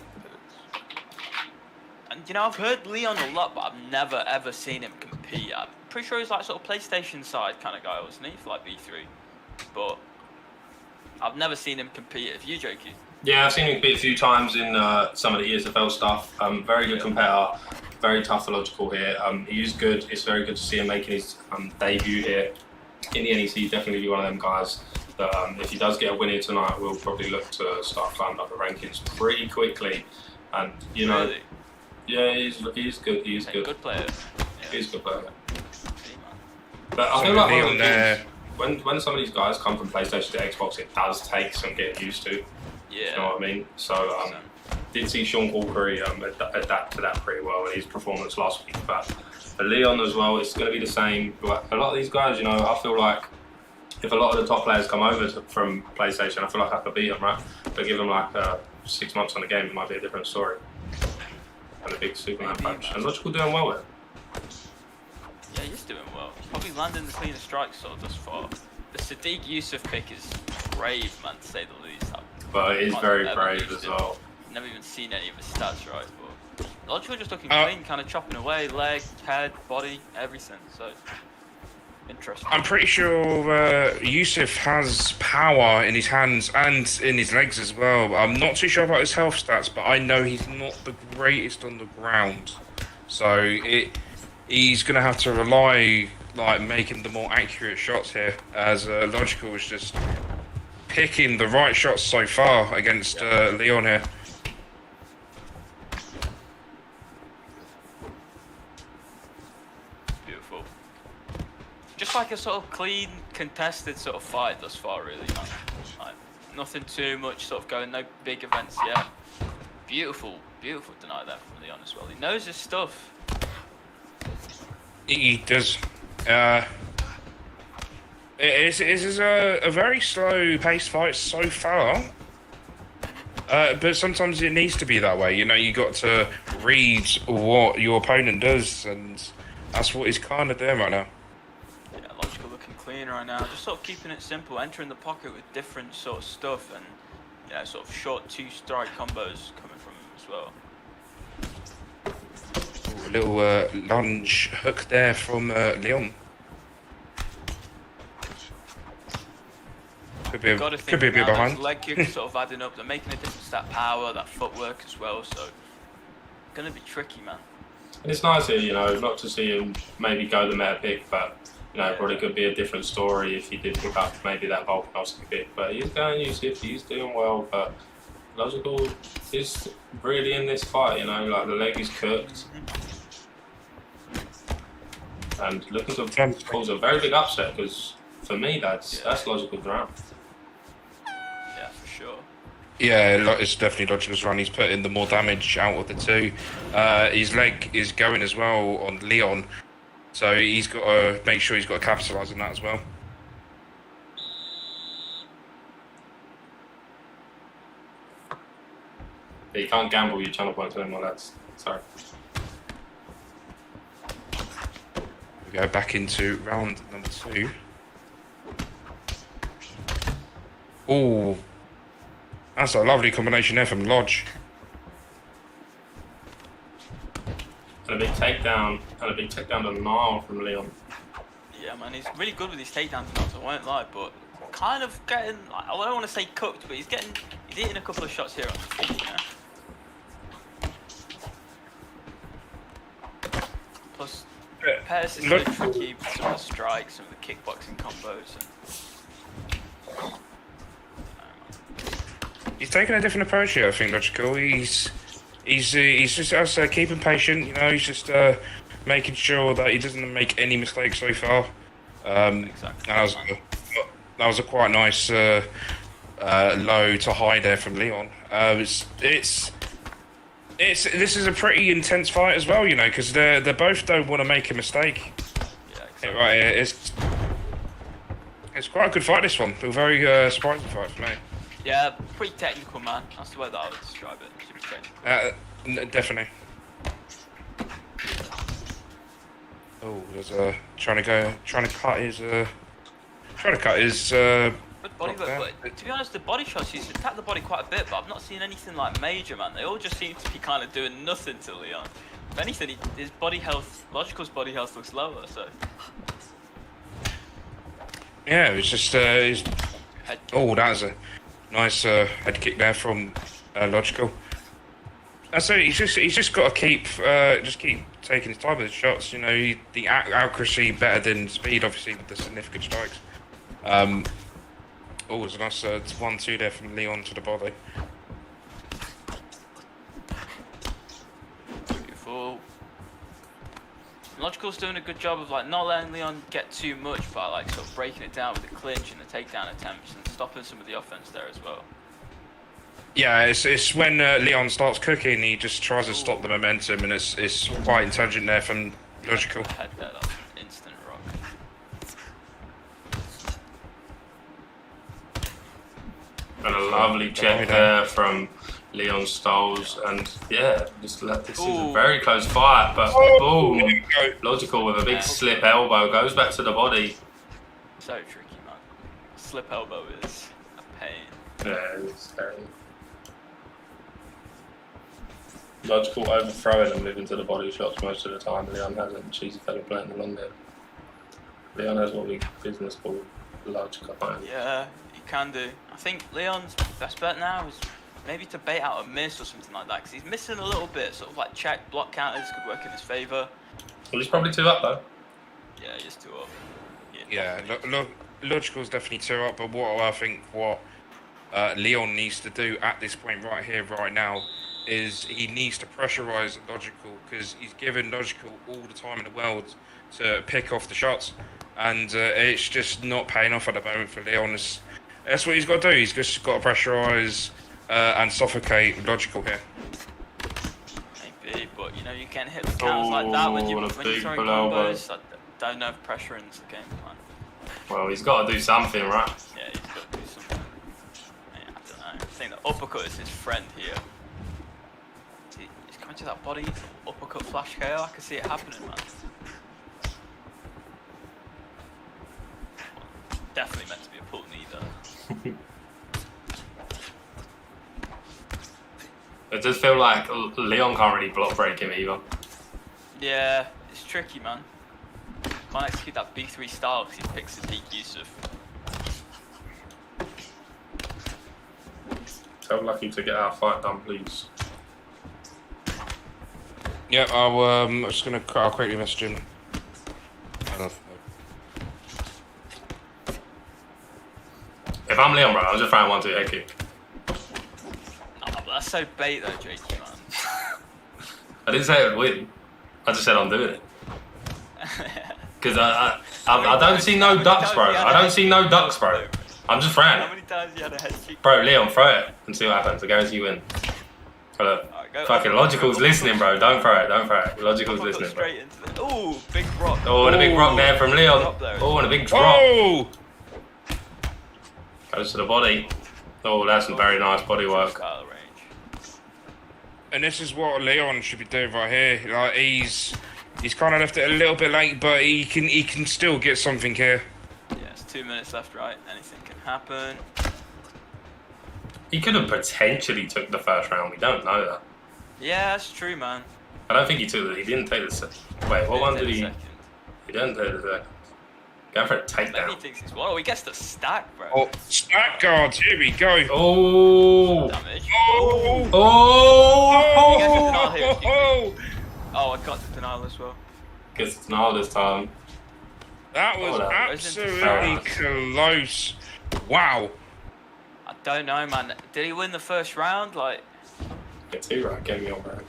And you know, I've heard Leon a lot, but I've never ever seen him compete. I'm pretty sure he's like sort of PlayStation side kind of guy, wasn't he? For like B3. But I've never seen him compete. Have you, Jakey? Yeah, I've seen him compete a few times in some of the ESFL stuff. Very good competitor, very tough for Logical here. He is good. It's very good to see him making his debut here in the NEC. Definitely be one of them guys that if he does get a win here tonight, we'll probably look to start climbing up the rankings pretty quickly. And you know, Really? yeah, he's good. He's good. Good player. He's a good player. See, man. But I So feel like one of Leon the there. things, when some of these guys come from PlayStation to Xbox, it does take some getting used to. Yeah. You know what I mean? So did see Sean Corkery adapt to that pretty well in his performance last week. But for Leon as well, it's going to be the same. But a lot of these guys, you know, I feel like if a lot of the top players come over from PlayStation, I feel like I could beat them, right? But give them like 6 months on the game, it might be a different story. And a big Superman punch. And Logical doing well with it. Yeah, he's doing well. He's probably landing the cleanest strikes sort of thus far. The Sadiq Youssef pick is brave, man, to say the least. But it is I've very never brave used as it. well. Never even seen any of his stats, right? But Logical just looking clean, kind of chopping away, leg, head, body, everything. So interesting. I'm pretty sure Youssef has power in his hands and in his legs as well. I'm not too sure about his health stats, but I know he's not the greatest on the ground. So he's going to have to rely, like, making the more accurate shots here, as Logical is just picking the right shots so far against Leon here. Beautiful. Just like a sort of clean, contested sort of fight thus far, really. Like, nothing too much sort of going, no big events yet. Beautiful, beautiful deny there from Leon as well. He knows his stuff. He does. It is a very slow-paced fight so far, but sometimes it needs to be that way. You know, you got to read what your opponent does, and that's what he's kind of doing right now. Yeah, Logical looking clean right now. Just sort of keeping it simple, entering the pocket with different sort of stuff, and you know, sort of short 2-strike combos coming from him as well. Ooh, a little lunge hook there from Leon. Could be a bit behind. Leg kicks sort of adding up. They're making a difference. That power, that footwork as well. So gonna be tricky, man. And it's nice here, you know, not to see him maybe go the meta pick, but You know, it probably could be a different story if he did pick up maybe that Volkanovski kick. But he's going UCF, he's doing well. But Logical is really in this fight, you know, like the leg is cooked. And looking to cause a very big upset because for me, that's Logical's round. Yeah, for sure. Yeah, it's definitely Logical's run. He's putting the more damage out of the two. His leg is going as well on Leon, so he's got to make sure he's got to capitalise on that as well. Yeah, you can't gamble your channel points anymore, lads. Sorry. We go back into round number 2. Oh, that's a lovely combination there from Lodge. And a big takedown, to Nile from Leon. Yeah, man, he's really good with his takedowns now, so I won't lie, but kind of getting, like, I don't want to say cooked, but he's eating a couple of shots here on the feet, you know? Plus, Pettis is really tricky with some of the strikes, some of the kickboxing combos. He's taking a different approach here, I think, Logical. He's just, as I say, keeping patient, you know, he's just making sure that he doesn't make any mistakes so far. Exactly. That was a quite nice low to high there from Leon. This is a pretty intense fight as well, you know, because they both don't want to make a mistake. Yeah, exactly. Right, it's quite a good fight, this one. A very surprising fight for me. Yeah, pretty technical, man. That's the way that I would describe it. Super technical. Definitely. Oh, there's trying to cut his Good body work, but to be honest, the body shots, he's attacked the body quite a bit, but I've not seen anything like major, man. They all just seem to be kind of doing nothing to Leon. If anything, his body health, Logical's body health looks lower, so. Yeah, it's just oh, that was a nice head kick there from Logical. That's it. He's just got to keep taking his time with his shots. You know, the accuracy better than speed, obviously, with the significant strikes. Oh, there's a nice 1-2 there from Leon to the body. Beautiful. Logical's doing a good job of like not letting Leon get too much by like sort of breaking it down with the clinch and the takedown attempts and stopping some of the offense there as well. Yeah, it's when Leon starts cooking, he just tries to stop the momentum, and it's quite intelligent there from Logical. Head there, that's instant rock. And a lovely check there from Leon Stoles, and yeah, this is a very close fight, but boom, Logical with a big slip elbow, goes back to the body. So tricky, man. Slip elbow is a pain. Yeah, it's very... Logical overthrowing and moving to the body shots most of the time. Leon hasn't. Cheesy fella playing along there. Leon has what we business call logical. Yeah, he can do. I think Leon's best bet now is maybe to bait out a miss or something like that, because he's missing a little bit. Sort of like check, block counters could work in his favour. Well, he's probably 2 up though. Yeah, he's 2 up. Yeah, Logical's definitely 2 up, but what Leon needs to do at this point right here, right now, is he needs to pressurise Logical, because he's given Logical all the time in the world to pick off the shots, and it's just not paying off at the moment for Leon. That's what he's got to do. He's just got to pressurise and suffocate Logical here. Maybe, but you know, you can't hit the counters like that when you're throwing combos. I don't know if pressure is the game plan. Well, he's got to do something, right? Yeah, he's got to do something. Yeah, I don't know. I think the uppercut is his friend here. He's coming to that body, uppercut flash KO. I can see it happening, man. Definitely meant to be a pull knee, though. It does feel like Leon can't really block break him either. Yeah, it's tricky, man. Can't execute that B3 style because he picks the deep Yusuf. Tell Lucky to get our fight done, please. Yeah, I'm just gonna. I'll quickly message him. If I'm Leon, bro, I'm just throwing 1-2 head kick. Oh, but that's so bait though, Jakey, man. I didn't say it would win. I just said I'm doing it. Because I don't see no ducks, bro. I don't see no ducks, bro. I'm just throwing How it. many times you had a head kick? Bro, Leon, throw it and see what happens. I guarantee you win. Look, fucking Logical's listening, bro. Don't throw it, don't throw it. Logical's listening, bro. Straight into the... Ooh, big rock. Oh, and a big rock there from Leon. Oh, and a big drop. Oh! Goes to the body. Oh, that's some very nice body work. And this is what Leon should be doing right here. Like he's kind of left it a little bit late, but he can still get something here. Yeah, it's 2 minutes left, right? Anything can happen. He could have potentially took the first round. We don't know that. Yeah, that's true, man. I don't think he took it. He didn't take the second. Wait, what one did he? He didn't take the second. Go for a Maybe he takedown. thinks he's... Well, he gets the stack, bro. Oh, stack guards. Here we go. Oh! Damage. Oh! Oh! He gets the denial here. Oh! Oh, I got the denial as well. Gets the denial this time. That was Oh, that was absolutely close. Wow. I don't know, man. Did he win the first round? Like... Get 2 right. Get me on, bro.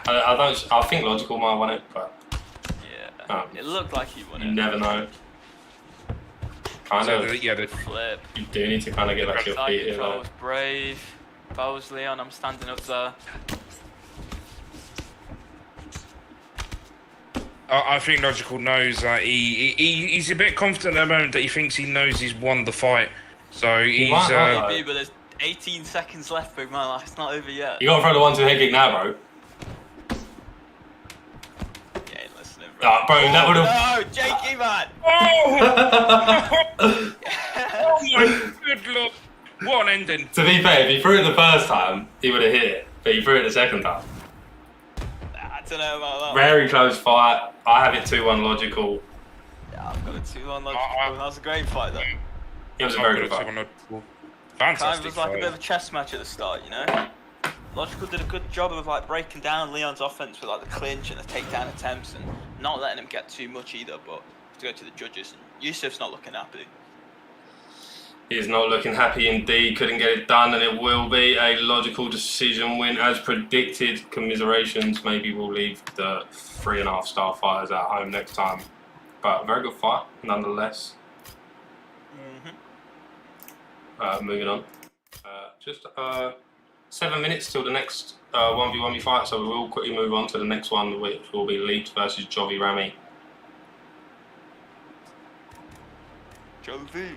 I think Logical might have won it, but Yeah. It looked like he won it. you never know. Kind of. Yeah, the Flip. You do need to kind of get back to your Like feet here, if I though. was brave. If I was Leon, I'm standing up there. I think Logical knows that he's a bit confident at the moment that he thinks he knows he's won the fight. So he's might not, Maybe, but there's 18 seconds left, big man. Like, it's not over yet. You got to throw the 1-2 head kick now, bro. You ain't listening, bro. Ah, bro, that would have. No, Jakey, man. oh! Oh my good lord! What an ending! To be fair, if he threw it the first time, he would have hit it. But he threw it the second time. I don't know about that. Very close fight. I have it 2-1 Logical. Yeah, I've got a 2-1 Logical. That was a great fight, though. It was a very good fight. Kind of Fantastic was like fight. a bit of a chess match at the start, you know? Logical did a good job of like breaking down Leon's offense with like the clinch and the takedown attempts and not letting him get too much either, but to go to the judges. And Yusuf's not looking happy. He is not looking happy indeed. Couldn't get it done, and it will be a Logical decision win as predicted. Commiserations. Maybe we'll leave the 3.5-star fighters at home next time. But a very good fight, nonetheless. Moving on. Just 7 minutes till the next 1v1 fight, so we will quickly move on to the next one, which will be Leach versus Jovi Rami. Jovi.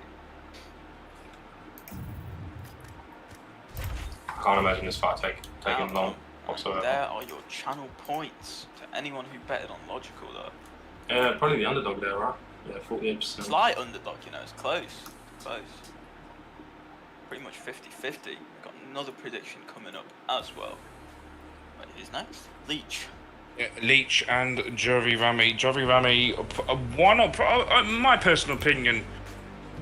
I can't imagine this fight taking long whatsoever. There are your channel points to anyone who betted on Logical, though. Yeah, probably the underdog there, right? Yeah, 48%. Slight underdog, you know, it's close. Close. Pretty much 50-50. Got another prediction coming up as well. Wait, who's next? Leach. Yeah, Leach and Jovi Rami. Jovi Rami, in my personal opinion,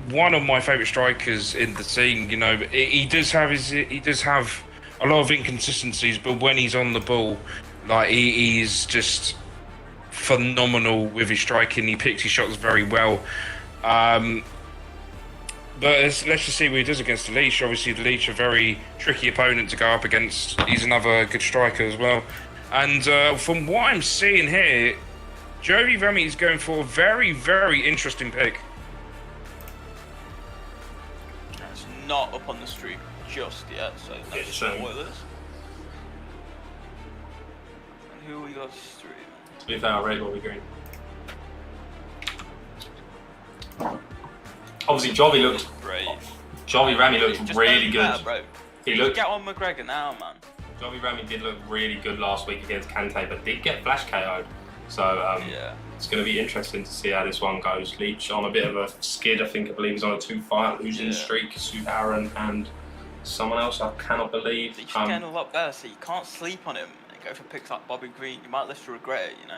one of my favourite strikers in the scene. You know, he does have a lot of inconsistencies, but when he's on the ball, like he's just phenomenal with his striking. He picks his shots very well. But let's just see what he does against the Leach. Obviously, the Leach a very tricky opponent to go up against. He's another good striker as well. And from what I'm seeing here, Jovi Rami is going for a very, very interesting pick. It's not up on the street just yet, so no spoilers. And who we got street? To be fair, I rate Bobby Green. Obviously, Jovi looked brave. Jovi Rami looked Just really good. better, bro. He looked. Get on McGregor now, man. Jovi Rami did look really good last week against Kante, but did get flash KO'd. So Yeah. it's going to be interesting to see how this one goes. Leach on a bit of a skid. I believe he's on a 2-fight losing streak. Suharan and someone else I cannot believe. Leach is getting a lot better, so you can't sleep on him and go for picks like Bobby Green. You might live to regret it, you know.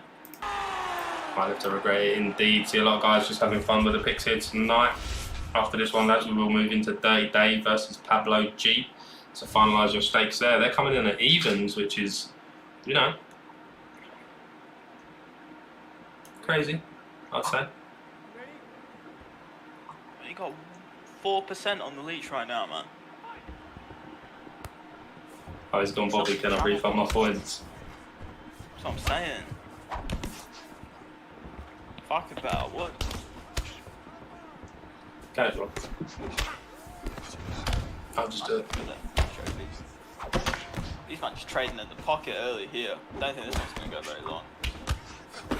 Might have to regret it indeed. See a lot of guys just having fun with the picks here tonight. After this one, lads, we will move into Dirty Dave versus Pablo G. So finalise your stakes there. They're coming in at evens, which is, you know, crazy, I'd say. You got 4% on the Leech right now, man. Oh, he's gone, Bobby. Can I refund my points? That's what I'm saying. If I could bet, I would. Casual. I'll just do it. These man just trading in the pocket early here. Don't think this one's going to go very long. You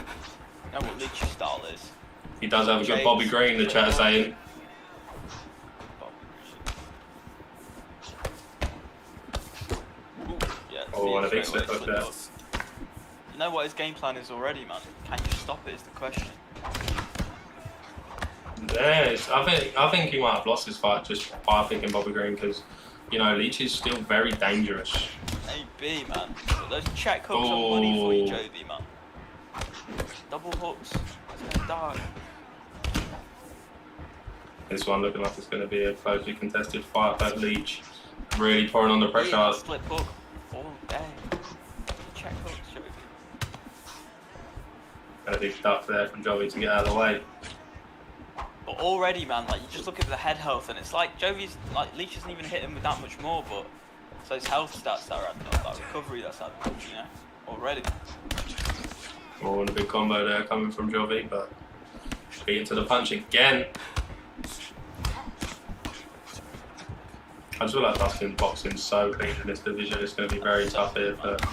know what Leech's style is. He does have a good Bobby Green, the chat is saying. Oh, and a big slip hook there. You know what his game plan is already, man. Can you stop it is the question. Yes, I think he might have lost his fight just by picking Bobby Green because, you know, Leech is still very dangerous. Maybe, man. But those check hooks are money for you, Jovi, man. Double hooks. It's gonna die. This one looking like it's going to be a closely contested fight, but Leech really pouring on the pressure. Slip hook all day. Check hooks, Jovi. And a big duck there from Jovi to get out of the way. But already, man, like you just look at the head health, and it's like Jovi's like Leech isn't even hit him with that much more, but it's those health stats that are adding up, that recovery that's adding up, you know, already. Oh, and a big combo there coming from Jovi, but beating to the punch again. I just feel like Dustin's boxing so clean in this division. It's going to be very tough here. But...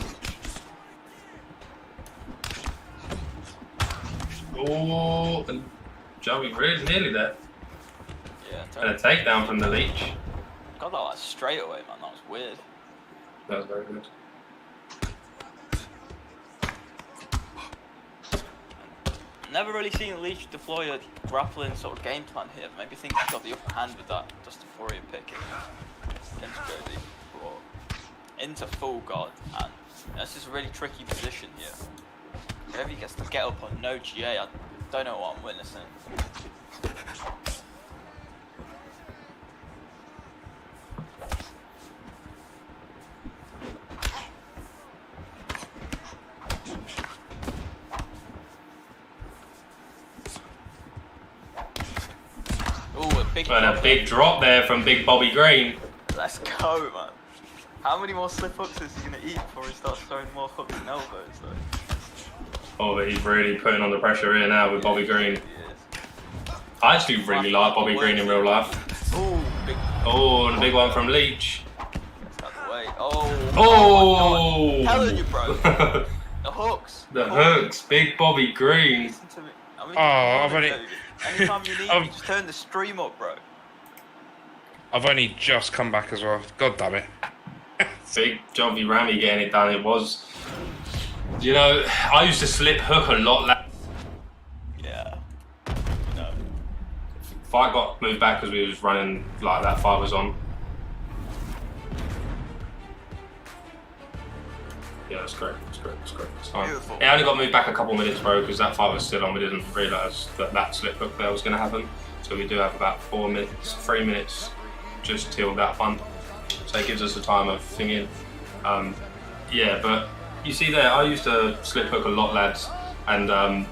Oh, and Joey really nearly there. Yeah, and a takedown from the Leech. Got that like straight away, man. That was weird. That was very good. Never really seen Leech deploy a grappling sort of game plan here. Maybe think he's got the upper hand with that Dustin Poirier pick against Jody. Into full guard, and this is a really tricky position here. Whenever he gets to get up on no GA, I don't know what I'm witnessing. And a big drop there from Big Bobby Green. Let's go, man. How many more slip hooks is he going to eat before he starts throwing more hooks and elbows, though? Oh, but he's really putting on the pressure here now with Bobby Green. I actually really like Bobby Green in real life. Oh, and a big one from Leech. Oh! I'm telling you, bro. The hooks. The hooks. Big Bobby Green. Listen to me. I mean, I've only... Anytime you need, just turn the stream up, bro. I've only just come back as well. God damn it. Big Jovi Ramy getting it done. It was, you know, I used to slip hook a lot. Yeah. No. Fight got moved back because we was running like that fight was on. Yeah, it's great. It's great. It's great. It's fine. Beautiful. It only got moved back a couple minutes, bro, because that fight was still on. We didn't realise that that slip hook there was going to happen. So we do have about 3 minutes just till that one. So it gives us a time of thinking. Yeah, but you see there, I used to slip hook a lot, lads, and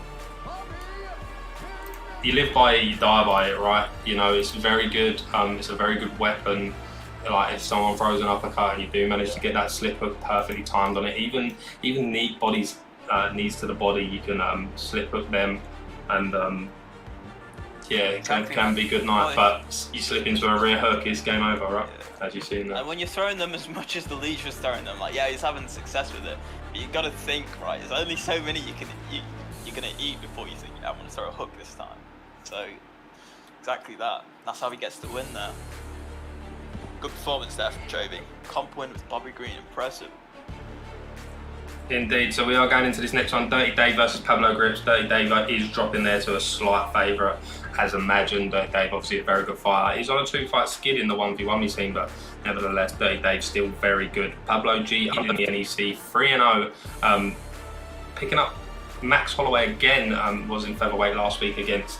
you live by it, you die by it, right? You know, it's very good. It's a very good weapon. Like if someone throws an uppercut and you do manage to get that slip hook perfectly timed on it, even neat bodies, knees to the body, you can slip hook them, and yeah, it can be good night. But you slip into a rear hook, it's game over, right? Yeah. As you've seen there. And when you're throwing them as much as the Leech was throwing them, like yeah, he's having success with it, but you got to think, right? There's only so many you're gonna eat before you think, yeah, I'm gonna throw a hook this time. So exactly that. That's how he gets the win there. Good performance there from Jovi. Comp win with Bobby Green, impressive. Indeed, so we are going into this next one, Dirty Dave versus Pablo Grips. Dirty Dave is dropping there to a slight favourite, as imagined. Dirty Dave, obviously a very good fighter. He's on a 2-fight skid in the 1v1 we've seen, but nevertheless, Dirty Dave's still very good. Pablo G in the NEC, 3-0. Picking up Max Holloway again, was in featherweight last week against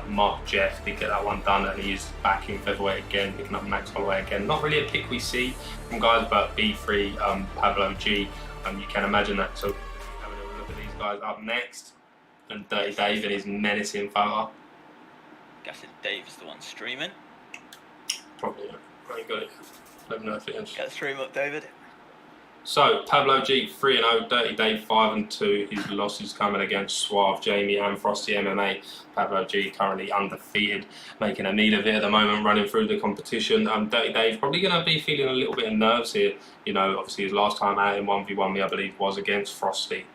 Mark Jeff. Did get that one done, and he's back in featherweight again, picking up Max Holloway again. Not really a pick we see from guys, but B3, Pablo G. You can imagine that. So having a look at these guys up next, and Dirty Dave in his menacing photo. Guessing Dave's the one streaming. Probably. I ain't got it. Let me know if it is. Get the stream up, David. So, Pablo G, 3-0, Dirty Dave, 5-2. His losses coming against Suave, Jamie and Frosty MMA. Pablo G currently undefeated, making a meal of it at the moment, running through the competition. Dirty Dave probably going to be feeling a little bit of nerves here. You know, obviously his last time out in 1v1 me, I believe, was against Frosty.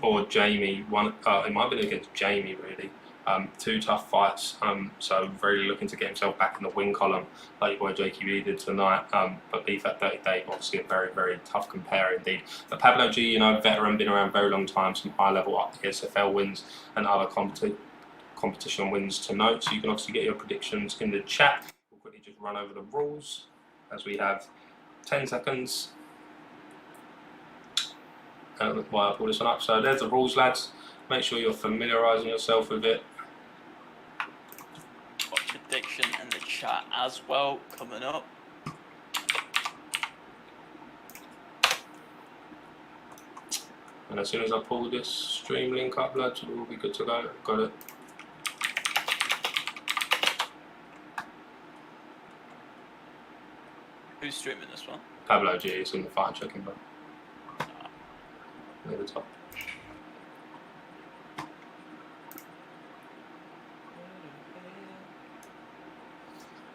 Or Jamie. It might have been against Jamie, really. 2 tough fights, so really looking to get himself back in the win column like your boy JQB did tonight. But beef at 30 Dave, obviously a very, very tough compare indeed. But Pablo G, you know, veteran, been around a very long time, some high level ESFL wins and other competition wins to note. So you can obviously get your predictions in the chat. We'll quickly just run over the rules as we have 10 seconds. While I pull this one up. So there's the rules, lads. Make sure you're familiarising yourself with it. Prediction in the chat as well coming up. And as soon as I pull this stream link up, lads, we'll be good to go. Got it. Who's streaming this one? Pablo G is in the fight checking button. Near the top.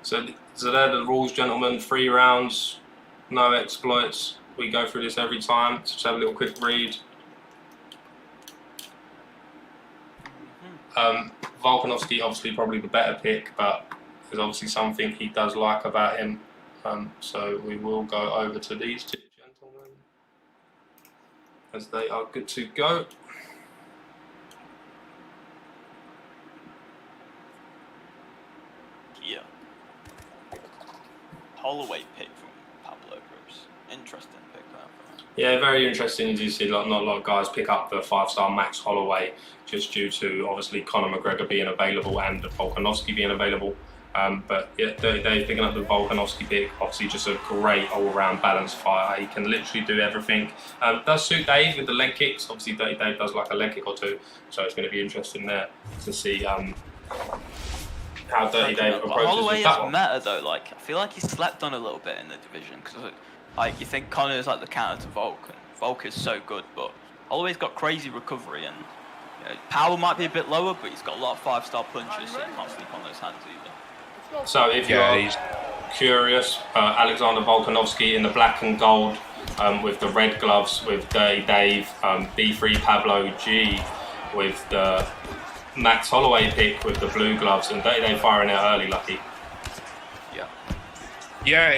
So they're the rules, gentlemen. 3 rounds, no exploits. We go through this every time. So just have a little quick read. Volkanovski, obviously, probably the better pick, but there's obviously something he does like about him. So we will go over to these 2 gentlemen as they are good to go. Yeah. Holloway pick from Pablo Bruce. Interesting pick there. Yeah, very interesting. As you see, not a lot of guys pick up the 5-star Max Holloway just due to obviously Conor McGregor being available and Volkanovski being available. But yeah, Dirty Dave picking up the Volkanovski pick. Obviously, just a great all-round balanced fighter. He can literally do everything. Does suit Dave with the leg kicks. Obviously, Dirty Dave does like a leg kick or 2, so it's going to be interesting there to see how Dirty Dave approaches Holloway that is one. meta though. Like, I feel like he slept on a little bit in the division because, like, you think Conor is like the counter to Volk, and Volk is so good, but Holloway's got crazy recovery and power might be a bit lower, but he's got a lot of 5-star punches, so you can't sleep on those hands either. So if you're curious, Alexander Volkanovski in the black and gold with the red gloves with Dirty Dave, B3 Pablo G with the Max Holloway pick with the blue gloves, and Dirty Dave firing it early, lucky. Yeah,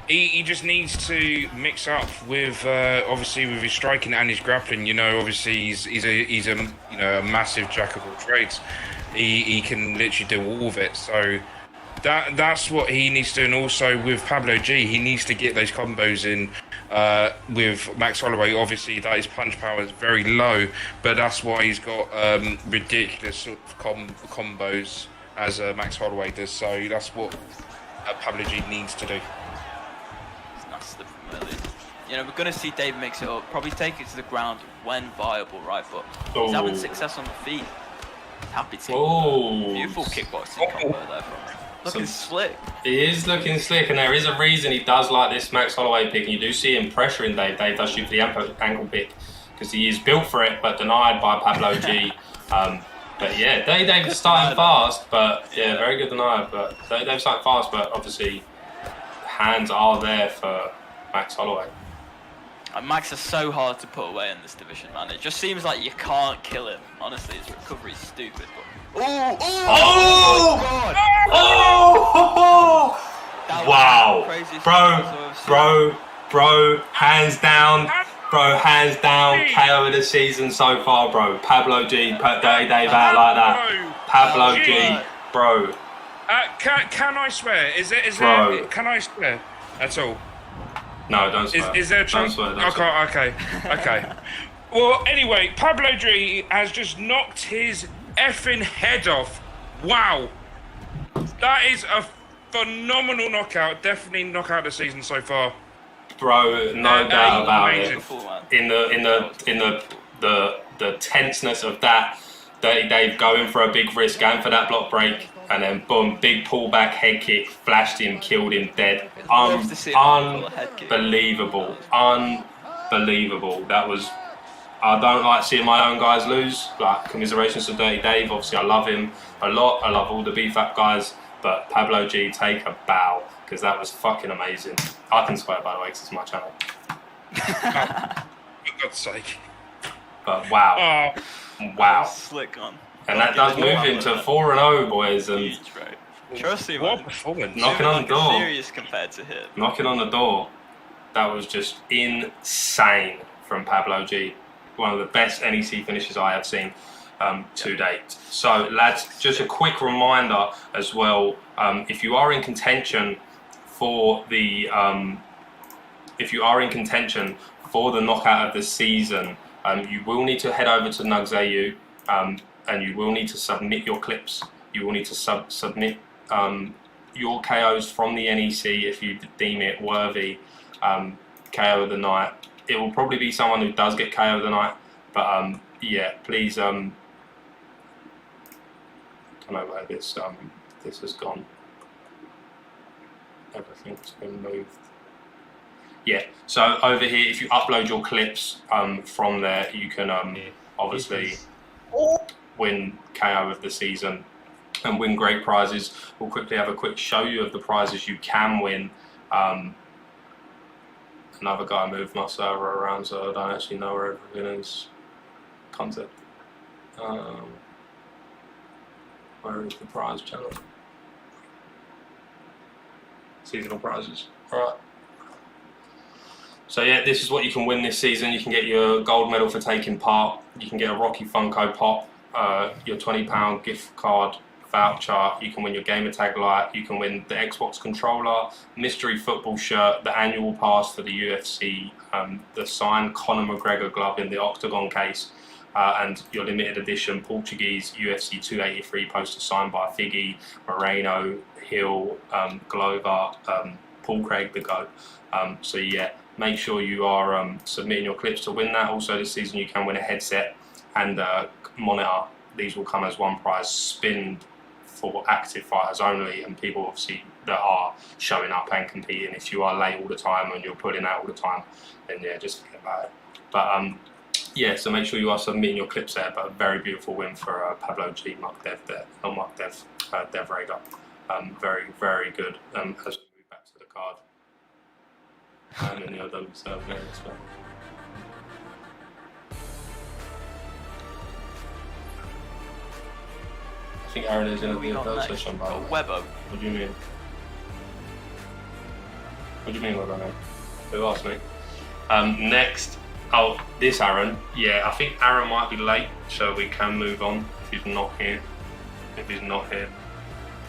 he just needs to mix up with obviously with his striking and his grappling. You know, obviously he's a a massive jack of all trades. He can literally do all of it. So that's what he needs to do. And also with Pablo G, he needs to get those combos in with Max Holloway. Obviously, that his punch power is very low, but that's why he's got ridiculous sort of combos as Max Holloway does. So that's what Pablo G needs to do. You know, we're going to see Dave mix it up, probably take it to the ground when viable, right? But he's having success on the feet. Happy team. Beautiful kickboxing combo there, bro. Looking slick. He is looking slick, and there is a reason he does like this Max Holloway pick. And you do see him pressuring Dave. Dave does shoot for the ankle pick because he is built for it, but denied by Pablo G. But yeah, Dave is starting fast, but yeah, very good denied. But Dave's starting fast, but obviously hands are there for Max Holloway. Max is so hard to put away in this division, man. It just seems like you can't kill him. Honestly, his recovery is stupid. But Wow, bro, hands down, KO of the season so far, bro. Pablo G, put Dirty Dave out like that. Pablo G, bro. Can I swear? Is there? Can I swear at all? No, don't swear. Is there a chance? Don't swear. Okay. Well, anyway, Pablo G has just knocked his effing head off. Wow. That is a phenomenal knockout. Definitely knockout of the season so far. Bro, no doubt about amazing. it. In the tenseness of that, Dirty Dave going for a big risk, going for that block break, and then boom, big pullback head kick, flashed him, killed him dead. Unbelievable. Unbelievable. That was... I don't like seeing my own guys lose. Like, commiserations to Dirty Dave. Obviously, I love him a lot. I love all the BFAP guys. But Pablo G, take a bow, because that was fucking amazing. I can swear, by the way, because it's my channel. For God's sake. But wow. Wow. Slick on. And that does move him to 4-0, boys. And huge, bro. Trust me, What man. performance. knocking on the door. Serious compared to him. Knocking on the door. That was just insane from Pablo G. One of the best NEC finishes I have seen to date. So, lads, just a quick reminder as well. If you are in contention for the knockout of the season, you will need to head over to NUGS AU, and you will need to submit your clips. You will need to submit your KOs from the NEC if you deem it worthy. KO of the night. It will probably be someone who does get KO of the night, but yeah, please. I don't know where this has gone. Everything's been moved. Yeah, so over here, if you upload your clips from there, you can obviously win KO of the season and win great prizes. We'll quickly have a quick show you of the prizes you can win. Another guy moved my server around, so I don't actually know where everything is. Concept. Where is the prize channel? Seasonal prizes. Alright. So yeah, this is what you can win this season. You can get your gold medal for taking part. You can get a Rocky Funko Pop, your £20 gift card voucher. You can win your gamertag light. You can win the Xbox controller, mystery football shirt, the annual pass for the UFC, the signed Conor McGregor glove in the octagon case, and your limited edition Portuguese UFC 283 poster signed by Figgy, Moreno, Hill, Glover, Paul Craig the GOAT. So yeah, make sure you are submitting your clips to win that. Also this season you can win a headset and a monitor. These will come as one prize, spinned for active fighters only, and people obviously that are showing up and competing. If you are late all the time and you're pulling out all the time, then yeah, just forget about it. But yeah, so make sure you are submitting your clips there. But a very beautiful win for Pablo G, Mark Dev there, not Mark Dev, Dev Rager. Very, very good. As we move back to the card. And then the other serve there as well. I think Aaron is going to be a third session, by the way. Webbo. What do you mean? What do you mean, Webbo, mate? Who asked me? Next, this Aaron. Yeah, I think Aaron might be late, so we can move on if he's not here.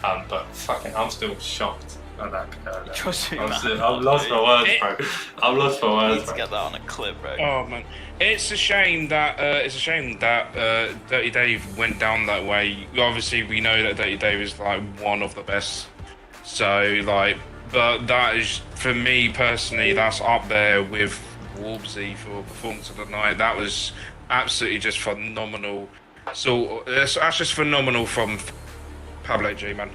But fucking, I'm still shocked at that. Trust me, man. I'm lost for words, bro. I'm lost for words, Let's get that on a clip, bro. Oh man, it's a shame that Dirty Dave went down that way. Obviously, we know that Dirty Dave is like one of the best. So like, but that is, for me personally, that's up there with Wolvesy for performance of the night. That was absolutely just phenomenal. So that's just phenomenal from Pablo G, man.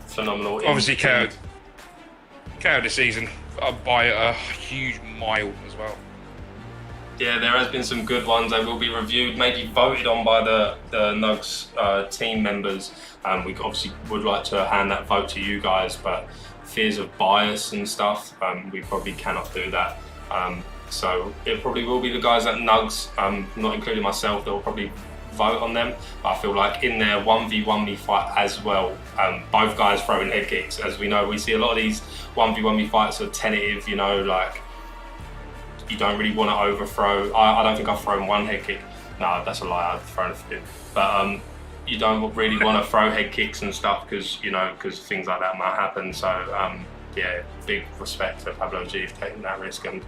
Phenomenal. Obviously, KO this season by a huge mile as well. Yeah, there has been some good ones. They will be reviewed, maybe voted on by the NUGS team members. We obviously would like to hand that vote to you guys, but fears of bias and stuff, we probably cannot do that. So it probably will be the guys at NUGS, not including myself, that will probably vote on them. But I feel like in their 1v1 fight as well, both guys throwing head kicks. As we know, we see a lot of these 1v1 fights are tentative, you know, like you don't really want to overthrow. I don't think I've thrown one head kick. No, that's a lie, I've thrown a few. But you don't really want to throw head kicks and stuff because things like that might happen. So yeah, big respect to Pablo G for taking that risk, and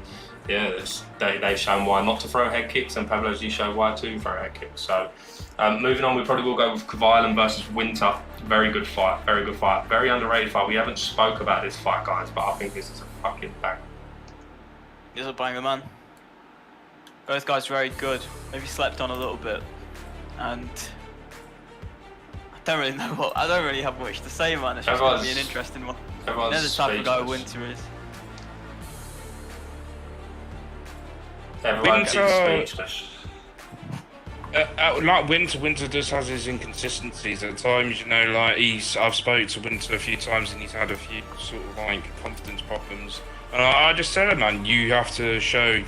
yeah, they've shown why not to throw head kicks, and Pablo G showed why to throw head kicks. So moving on, we probably will go with Kavalan versus Winter. Very good fight, very underrated fight. We haven't spoke about this fight, guys, but I think this is a fucking bang. He's a banger, man. Both guys very good. Maybe slept on a little bit. and I don't really know I don't really have much to say, man. It's just going to be an interesting one. You know the type of guy Winter is. Everyone keeps Winter- speechless. Like Winter just has his inconsistencies at times. You know, like I've spoke to Winter a few times, and he's had a few sort of like confidence problems. And I just said, man, you have to show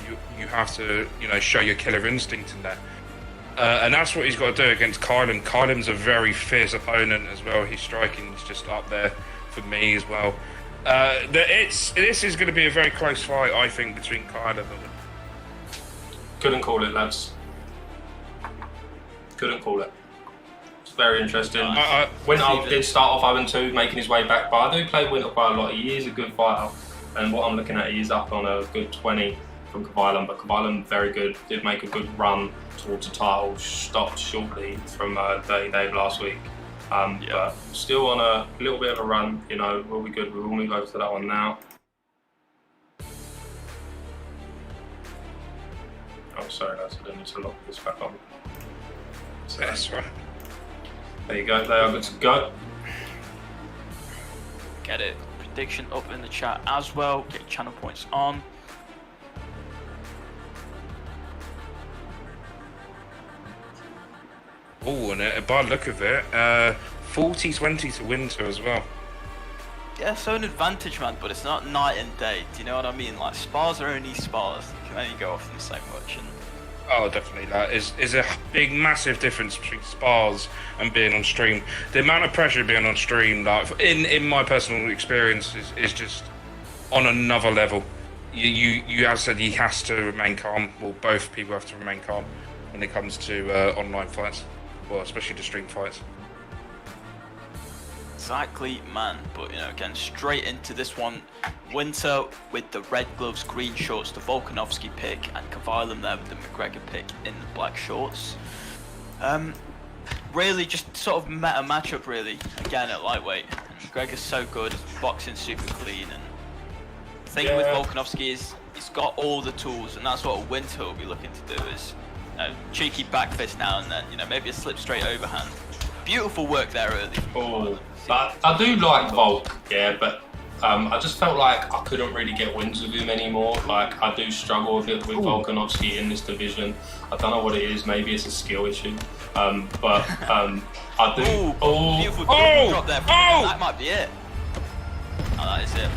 show your killer instinct in there. And that's what he's got to do against Kylan. Kylan's a very fierce opponent as well. His striking is just up there for me as well. This is going to be a very close fight, I think, between Kylan and Winter. Couldn't call it, lads. Couldn't call it. It's very interesting. Winter did start off 0-2, making his way back, but I do play Winter quite a lot. He is a good fighter, and what I'm looking at, he's up on a good 20 from Kavalan, but Kavalan very good. Did make a good run towards the title, stopped shortly from Dirty Dave last week. But still on a little bit of a run. You know, we'll be good. We will move over to that one now. Oh, sorry, lads, I didn't need to lock this back on. So, That's right. there you go, they are good to go. Get it. Prediction up in the chat as well. Get your channel points on. Oh, and by the look of it, 40-20 to Winter as well. Yeah, so an advantage, man, but it's not night and day. Do you know what I mean? Like, spars are only spars. You can only go off them so much. And Oh, definitely. That is a big, massive difference between spars and being on stream. The amount of pressure being on stream, like in my personal experience, is just on another level. You as said, he has to remain calm. Well, both people have to remain calm when it comes to online fights, well, especially the stream fights. exactly, man. But, you know, again, straight into this one. Winter with the red gloves, green shorts, the Volkanovski pick, and Kavalan there with the McGregor pick in the black shorts. Really just sort of meta matchup, really, again at lightweight. And McGregor's so good, boxing super clean, and the thing with Volkanovski is he's got all the tools, and that's what Winter will be looking to do is, you know, cheeky back fist now and then, you know, maybe a slip straight overhand. Beautiful work there early. Oh, but I do like Volk, yeah, but I just felt like I couldn't really get wins with him anymore. Like, I do struggle a bit with Volkanovski in this division. I don't know what it is, maybe it's a skill issue. But I do. Beautiful drop there. That might be it. Oh, that is it.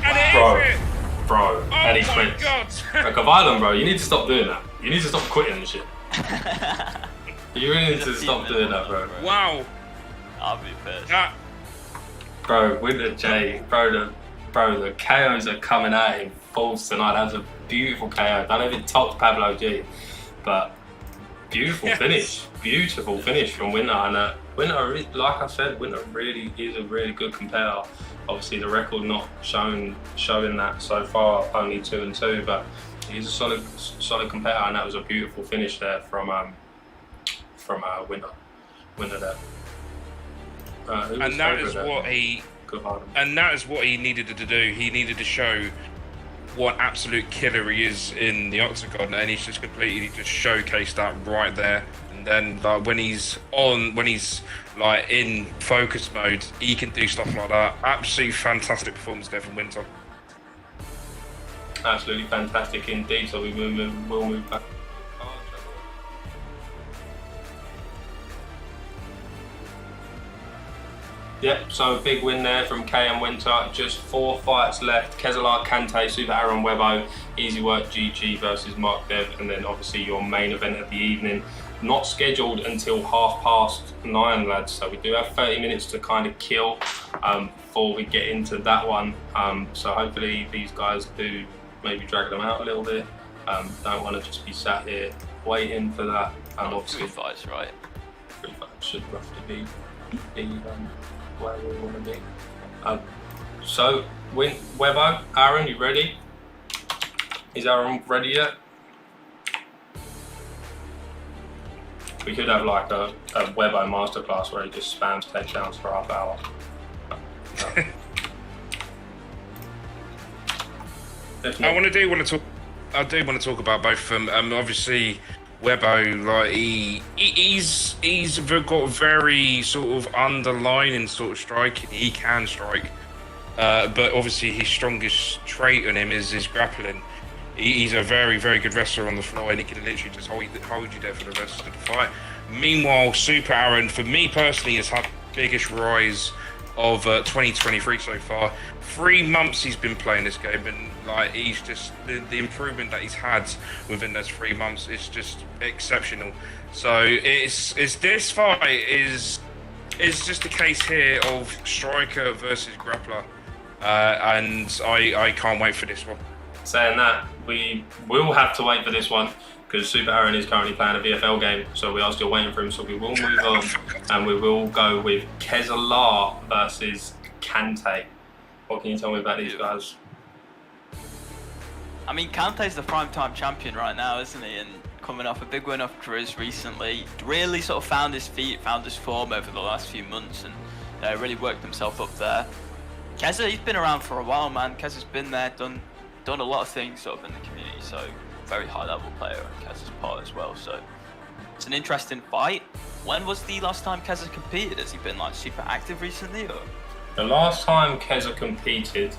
Bro, and he quits. Kavalan, bro, you need to stop doing that. You need to stop quitting and shit. You really need to stop doing that, bro. Wow. I'll be pissed. Bro, Winter J, the KOs are coming at him full tonight. That was a beautiful KO. I don't know if it topped Pablo G, but beautiful finish. Beautiful finish from Winter. And Winter, like I said, Winter really is a really good competitor. Obviously, the record not showing that so far, only 2-2, but he's a solid competitor, and that was a beautiful finish there from Winter. Winter there. And that is what he needed to do. He needed to show what absolute killer he is in the octagon, and he's just completely just showcased that right there. And then like when he's like in focus mode, he can do stuff like that. Absolutely fantastic performance there from Winter. Absolutely fantastic indeed. So we'll move back. Yep, so a big win there from KM Winter. Just 4 fights left. Kezelar Kante, Super Aaron Webo, Easy Work GG versus Mark Dev, and then obviously your main event of the evening. Not scheduled until 9:30, lads. So we do have 30 minutes to kind of kill before we get into that one. So hopefully these guys do maybe drag them out a little bit. Don't want to just be sat here waiting for that. Obviously, 3 fights, right? 3 fights should roughly be where we want to be. So, Webo, Aaron, you ready? Is Aaron ready yet? We could have like a Webo masterclass where he just spams takedowns for half hour. I do want to talk about both of them. Obviously, Webbo, like he's got very sort of underlining sort of striking. He can strike, but obviously his strongest trait on him is his grappling. He's a very, very good wrestler on the fly, and he can literally just hold you there for the rest of the fight. Meanwhile, Super Aaron, for me personally, has had the biggest rise of 2023 so far. 3 months he's been playing this game, and like he's just the improvement that he's had within those 3 months is just exceptional. So it's this fight is just a case here of striker versus grappler, and I can't wait for this one. Saying that, we will have to wait for this one because Super Aaron is currently playing a VFL game, so we are still waiting for him. So we will move on, and we will go with Kezalar versus Kante. What can you tell me about these guys? I mean, Kante's the primetime champion right now, isn't he? And coming off a big win off Grizz recently, really sort of found his feet, found his form over the last few months, and really worked himself up there. Keza, he's been around for a while, man. Keza's been there, done a lot of things sort of in the community, so very high level player on Keza's part as well. So it's an interesting fight. When was the last time Keza competed? Has he been like super active recently, or? The last time Keza competed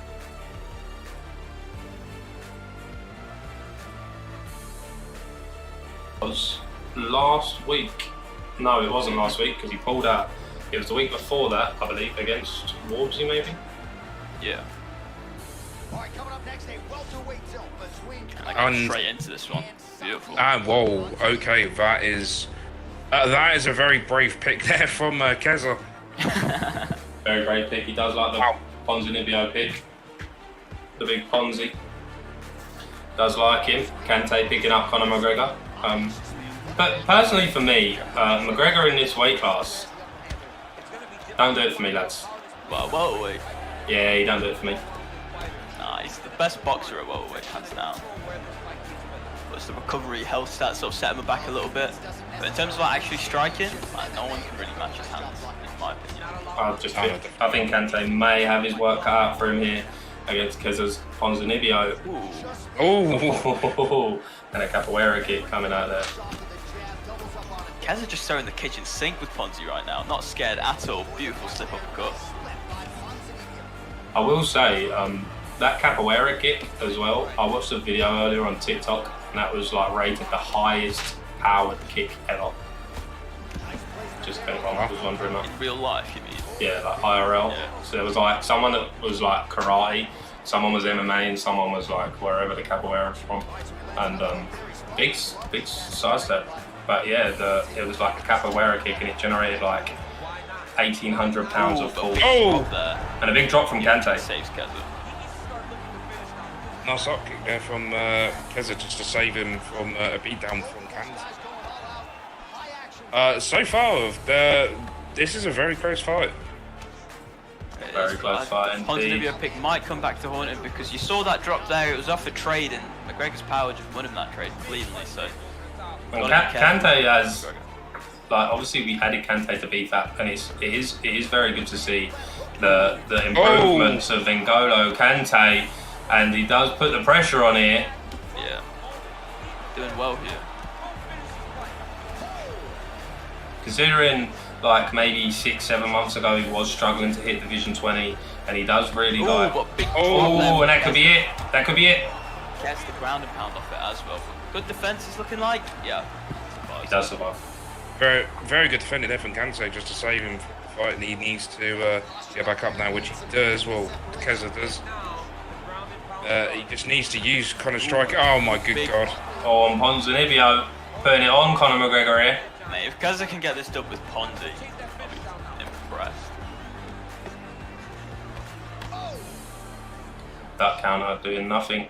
was last week. No, it wasn't last week because he pulled out. It was the week before that, I believe, against Wolvesy maybe? Yeah. All right, coming up next, a welterweight tilt between I got straight into this one. Beautiful. Whoa, okay, that is a very brave pick there from Keza. Very great pick. He does like the Ponzinibbio pick. The big Ponzi. Does like him. Kante picking up Conor McGregor. But personally for me, McGregor in this weight class, don't do it for me, lads. Well, welterweight. Yeah, he don't do it for me. Nah, he's the best boxer at welterweight, hands down. But it's the recovery, health stats sort of set him back a little bit. But in terms of like, actually striking, no one can really match his hands, in my opinion. I think Kante may have his work cut out for him here against Keza's Ponzinibbio. Oh, And a capoeira kick coming out there. Keza just throwing the kitchen sink with Ponzi right now, not scared at all. Beautiful slip uppercut. I will say, that capoeira kick as well, I watched a video earlier on TikTok and that was like rated the highest powered kick ever. Just if anyone was wondering that. In real life, you mean? Yeah, like IRL. Yeah. So there was like someone that was like karate, someone was MMA, and someone was like wherever the capoeira was from. And big sidestep. But yeah, it was like a capoeira kick and it generated like 1,800 pounds of force. And a big drop from Kante. Saves Keza. nice up kick there from Keza just to save him from a beatdown from Kante. So far, this is a very close fight. Very close fight indeed. Ponzinibbio pick might come back to haunt him because you saw that drop there. It was off a trade, and McGregor's power just won him that trade cleanly. So Kante has, like, obviously we added Kante to beat that, and it is very good to see the improvements of N'Golo Kante, and he does put the pressure on here. Yeah, doing well here. Considering, like, maybe 6-7 months ago he was struggling to hit Division 20, and he does really like. And that could be it. That could be it. Gets the ground and pound off it as well. Good defense is looking like. Yeah. He does survive. Very, very good defending there from Kante just to save him from the fight, and he needs to get back up now, which he does. Well, Keza does. He just needs to use Conor strike. Oh my good god. Oh, and Ponzinibbio putting it on Conor McGregor here. Mate, if Keza can get this done with Ponzi, I'll be impressed. That counter doing nothing.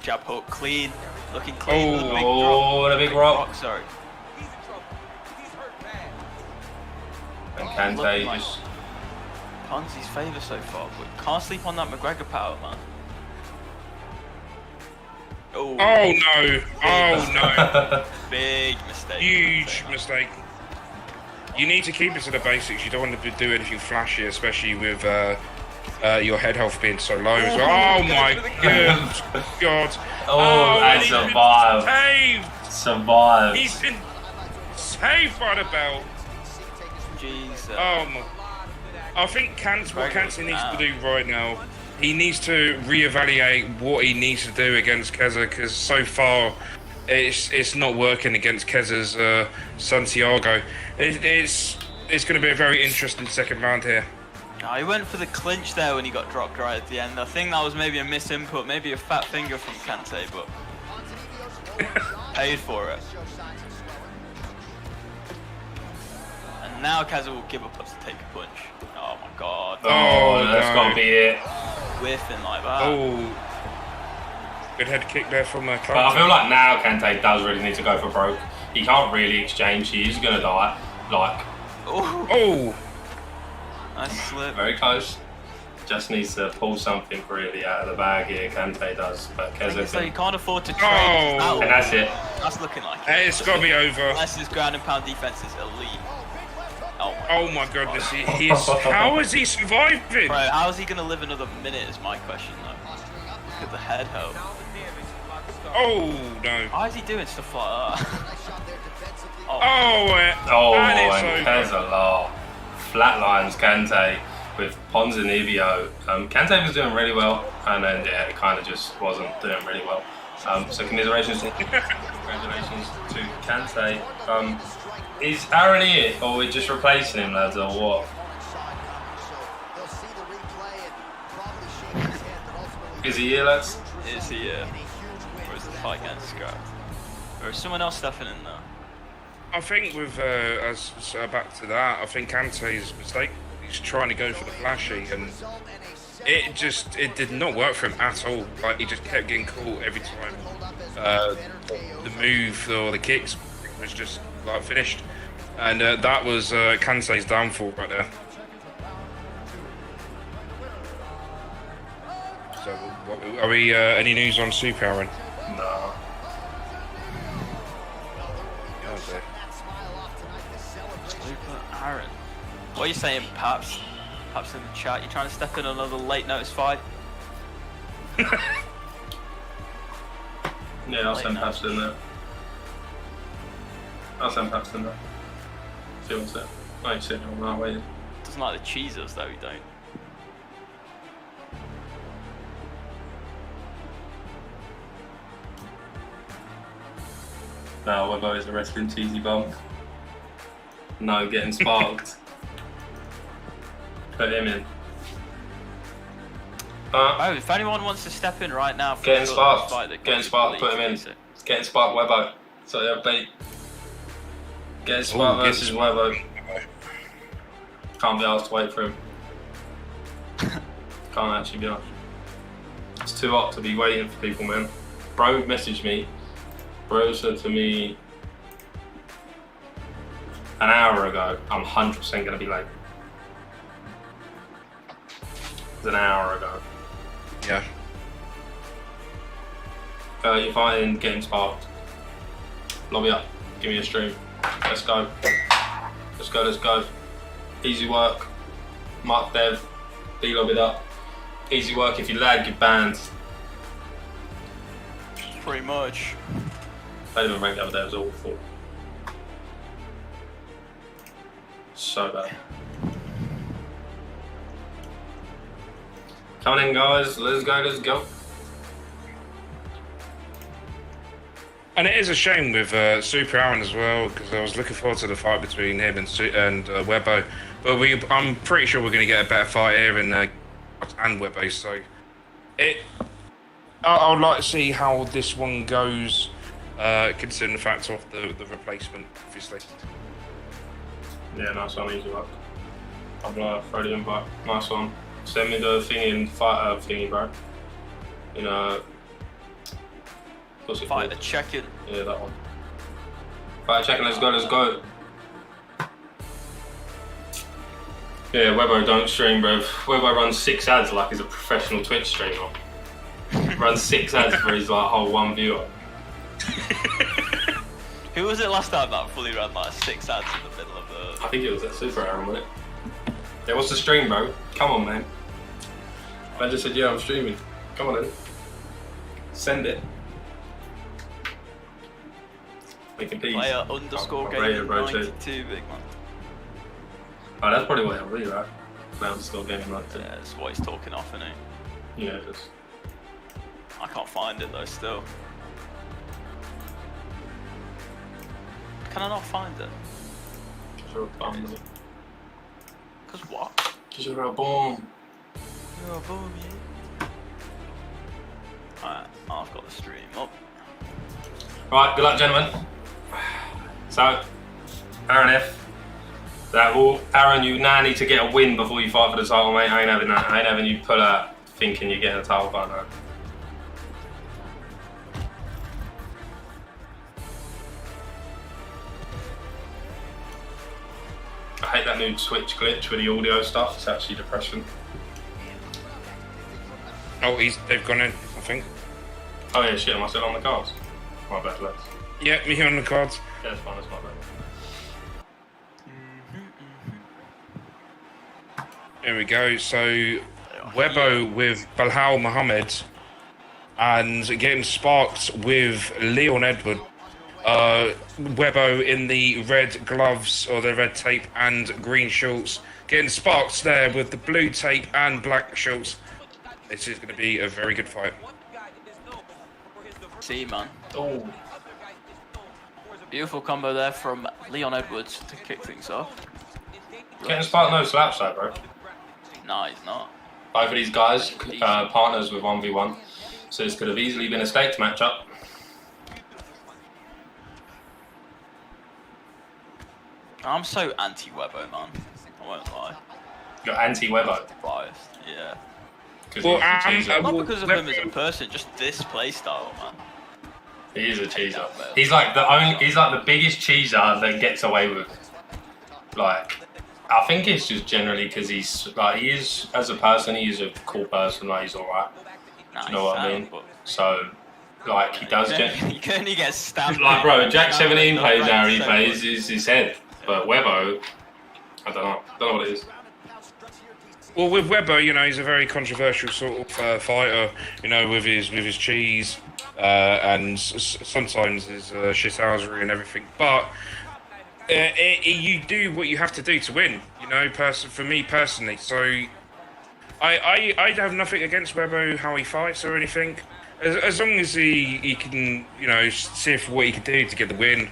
Jab hook, clean, looking clean. And a big rock. Sorry. And Kante just. Ponzi's favour so far, but can't sleep on that McGregor power, man. Oh no! Oh no! Big mistake. Huge mistake. You need to keep it to the basics. You don't want to do anything flashy, especially with your head health being so low as well. Oh my god. Oh, and he's been survived. saved. Survived. He's been saved by the belt. Jesus. I think what Cancer needs to do right now, he needs to reevaluate what he needs to do against Keza, because so far it's not working against Keza's Santiago. It's going to be a very interesting second round here. No, he went for the clinch there when he got dropped right at the end. I think that was maybe a misinput, maybe a fat finger from Kante, but paid for it. And now Keza will give up to take a punch. Oh my god. Oh, that's got to be it. Whiffing like that. Oh. Good head kick there from But I feel like now Kante does really need to go for broke. He can't really exchange. He is going to die. Like, oh. Nice slip. very close. Just needs to pull something really out of the bag here. Kante does, but Keza So you can. can't afford to trade. Oh. And that's it. That's looking like it. It's got to be over. Unless his ground and pound defense is elite. Oh my goodness, he is. How is he surviving? Bro, how is he going to live another minute is my question though. Look at the head health. Oh no. Why is he doing stuff like that? Oh, And Keza flatlines Kante with Ponzinibbio. Kante was doing really well, and then it kind of just wasn't doing really well. So congratulations to Kante. Is Aaron here, or we're just replacing him, lads, or what? Is he here, lads? Is he or is the fight getting scrapped? Or is someone else stepping in there? I think with back to that, I think Kante's mistake. He's trying to go for the flashy, and it did not work for him at all. Like, he just kept getting caught every time. The move or the kicks was just like finished, and that was Kante's downfall right there. So, are we any news on Super Aaron? No. Aaron. What are you saying, Paps? Paps in the chat, you trying to step in another late notice fight? Yeah, I'll send Paps in there. I'll send Paps in there. See what's there. I ain't sitting on that waiting. Doesn't like the cheeses though, you don't. No, Webbo is a wrestling cheesy bum. No, getting sparked. Put him in. Oh, if anyone wants to step in right now for Getting a sparked. fight, Getting sparked, put him in. Getting sparked, Webbo. So yeah, bait. Getting sparked versus Webbo. Can't be asked to wait for him. Can't actually be asked. It's too hot to be waiting for people, man. Bro messaged me. Bro said to me an hour ago, I'm 100% going to be late. It was an hour ago. Yeah. You're fighting, getting sparked. Lobby up. Give me a stream. Let's go. Let's go, let's go. Easy work. Mark Dev. Be lobbied up. Easy work. If you lag, you're banned. Pretty much. I didn't even rank the other day, it was awful. So bad. Coming in, guys. Let's go, let's go. And it is a shame with Super Aaron as well, because I was looking forward to the fight between him and Webbo. But I'm pretty sure we're going to get a better fight here and Webbo. So I would like to see how this one goes, considering the fact of the replacement, obviously. Yeah, nice one, easy work. I'll throw the invite. Nice one. Send me the thing in fight thingy, bro. You know. What's it Fight called? the check-in. Yeah, that one. Fight check-in, let's go, let's go. Yeah, Webbo don't stream, bro. Webbo runs 6 ads like he's a professional Twitch streamer. Runs 6 ads for his like whole one viewer. Who was it last time that fully ran like 6 ads in the middle of the... I think it was that Super Aaron, wasn't it? Yeah, what's the stream, bro? Come on, man. I just said, yeah, I'm streaming. Come on then. Send it. Making peace. Player underscore I'm ready, gaming bro, 92, big man. Oh, that's probably what he'll read, right? Player underscore gaming 92. Yeah, that's what he's talking off, isn't he? Yeah, just. I can't find it though still. Can I not find it? You're a bum, mate. Cause what? Because you're a bomb. You're a bum, yeah. Alright, I've got the stream up. Right, good luck, gentlemen. So, Aaron F. Aaron, you now need to get a win before you fight for the title, mate. I ain't having that. I ain't having you pull out thinking you're getting a title fight now. I hate that new Twitch glitch with the audio stuff. It's actually depressing. Oh, they've gone in, I think. Oh yeah, shit, am I still on the cards? My bad, lads. Yeah, me on the cards. Yeah, it's fine, it's my bad. There we go. So, Webbo with Balhal Mohammed and getting sparked with Leon Edward. Webbo in the red gloves or the red tape and green shorts. Getting sparked there with the blue tape and black shorts. This is going to be a very good fight. See, man. Oh. Beautiful combo there from Leon Edwards to kick things off. Getting sparked, no slaps though, bro. No, he's not. Both of these guys, partners with 1v1. So this could have easily been a staked matchup. I'm so anti-Webbo, man. I won't lie. You're anti-Webbo. Biased, yeah. Well, Not because of him as a person, just this playstyle, man. He is a cheeser. He's like the biggest cheeser that gets away with. Like, I think it's just generally because he is, as a person, he is a cool person, like he's alright. Nah, Do you know what I mean? but So, like, he does you can only get stabbed. like, bro, Jack 17 plays how he plays his head. But Webbo, I don't know what it is. Well, with Webbo, you know, he's a very controversial sort of fighter. You know, with his cheese and sometimes his shithousery and everything. But you do what you have to do to win. You know, for me personally. So I have nothing against Webbo, how he fights or anything. As long as he can, you know, see for what he can do to get the win.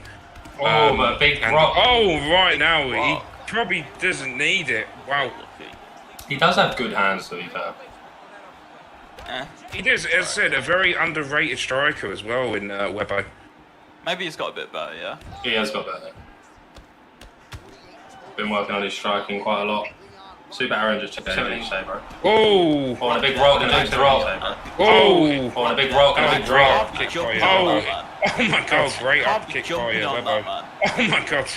Oh, but big rock. Oh, right now he probably doesn't need it. Wow. He does have good hands, to be fair. He does, as I said, a very underrated striker as well in Webbo. Maybe he's got a bit better, yeah. He has got better. Been working on his striking quite a lot. Super Aaron just checked 17 say, bro. Oh! Oh, and a big rock and a big drop. Oh! Oh, and a big rock and a big drop. Oh my god, great up kick for you, Webbo. Oh my god.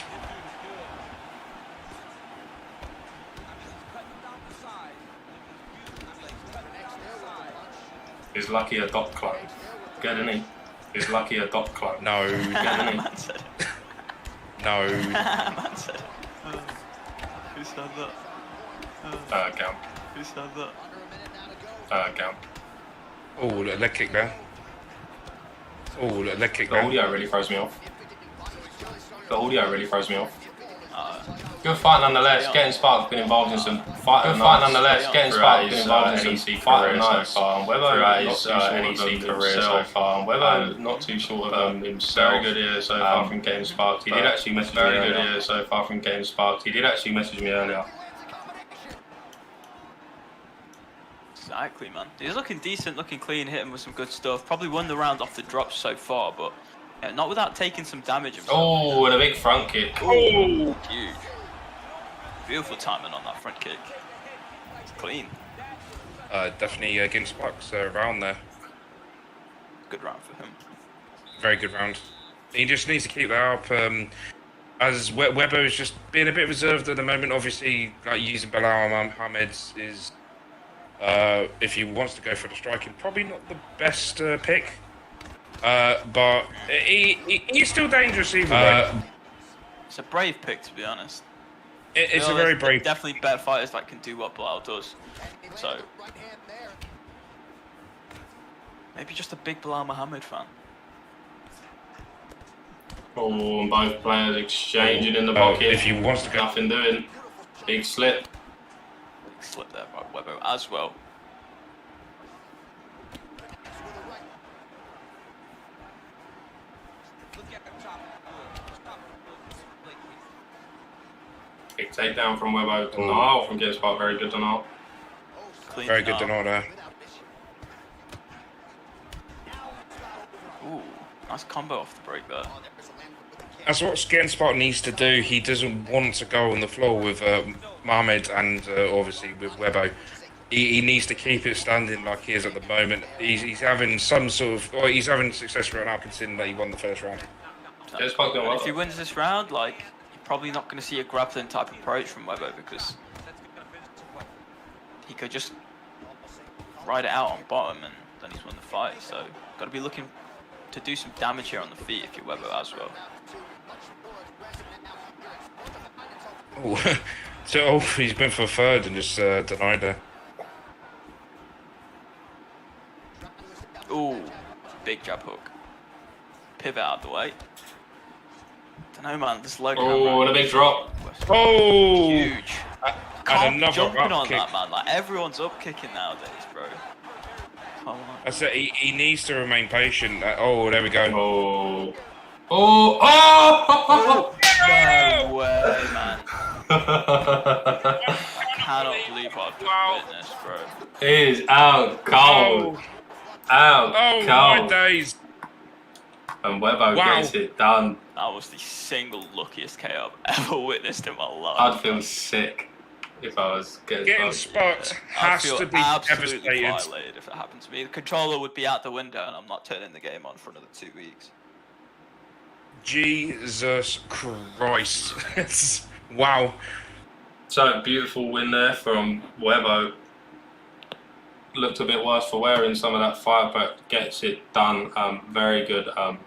He's lucky a dot clone. Get in he? He's lucky a dot clone. No. Get in he? Man said it. No. Man said it. Who said that? Gamp. Who said that? Gamp. Oh, leg kick there. Oh, leg kick The there. audio really throws me off. The audio really throws me off. Good fight nonetheless. Getting sparked, been involved in some fight. Good fight nonetheless. Getting sparked, been involved in some fight so far. And Webbo his NEC career so far. And Webbo not too short of himself. Very good here so far from getting sparked. He did actually message me earlier. Very good here so far from getting sparked. He did actually message me earlier. Exactly, man. He's looking decent, looking clean, hitting with some good stuff. Probably won the round off the drops so far, but yeah, not without taking some damage himself. Oh, and a big front kick. Oh, huge. Beautiful timing on that front kick. It's clean. Definitely getting sparks around there. Good round for him. Very good round. He just needs to keep that up. As Webbo is just being a bit reserved at the moment. Obviously, like using Bilal Mohammed is, if he wants to go for the striking, probably not the best pick. But he's still dangerous either way. It's a brave pick, to be honest. It's a very brave. Definitely better fighters that can do what Bilal does. So Maybe just a big Bilal Muhammad fan. Oh, and both players exchanging in the pocket. If he wants to go. Nothing doing. Big slip. Big slip there by Webber as well. Big takedown from Webbo. Denial from Get Spot. Very good denial. Clean Very good denial there. Ooh, nice combo off the break there. That's what Getting Spot needs to do. He doesn't want to go on the floor with Mohamed and obviously with Webbo. He needs to keep it standing like he is at the moment. He's having some sort of, or he's having success right now considering that he won the first round. Get Spot going well. If he wins this round, like, you're probably not going to see a grappling type approach from Webbo because he could just ride it out on bottom and then he's won the fight. So, got to be looking to do some damage here on the feet if you're Webbo as well. Oh, so he's been for a third and just denied her. Ooh, big jab hook. Pivot out of the way. Don't know, man. This low Oh, and a big drop. Oh! Huge. And Can't be another jumping up on kick. that, man. Like, everyone's up kicking nowadays, bro. Come on. I said he needs to remain patient. Oh, there we go. Oh. Oh. Oh. No way, man. I cannot believe what I've just witnessed, bro. It is out cold. Out Oh, my cold. days. And Webbo gets it done. That was the single luckiest KO I've ever witnessed in my life. I'd feel sick if I was Getting Spot I'd has feel to be absolutely devastated. violated if it happened to me. The controller would be out the window and I'm not turning the game on for another 2 weeks. Jesus Christ. Wow. So, beautiful win there from Webbo. Looked a bit worse for wear in some of that fight, but gets it done. Very good. A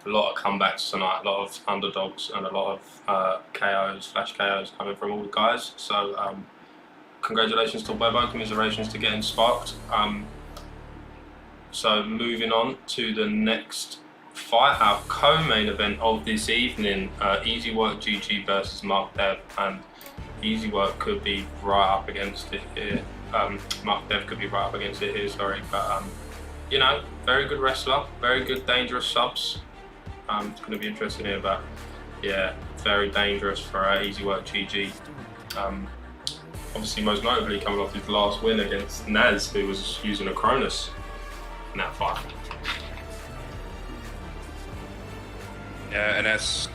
lot of comebacks tonight, a lot of underdogs, and a lot of KOs, flash KOs coming from all the guys. So, congratulations to Webbo, commiserations to Getting Sparked. So, moving on to the next fight, our co-main event of this evening, Easy Work GG versus Mark Dev, and Easy Work could be right up against it here. Mark Dev could be right up against it here, sorry, but you know, very good wrestler, very good dangerous subs. It's going to be interesting here, but yeah, very dangerous for Easy Work GG. Obviously, most notably coming off his last win against Naz, who was using a Cronus in that fight. Yeah, and that's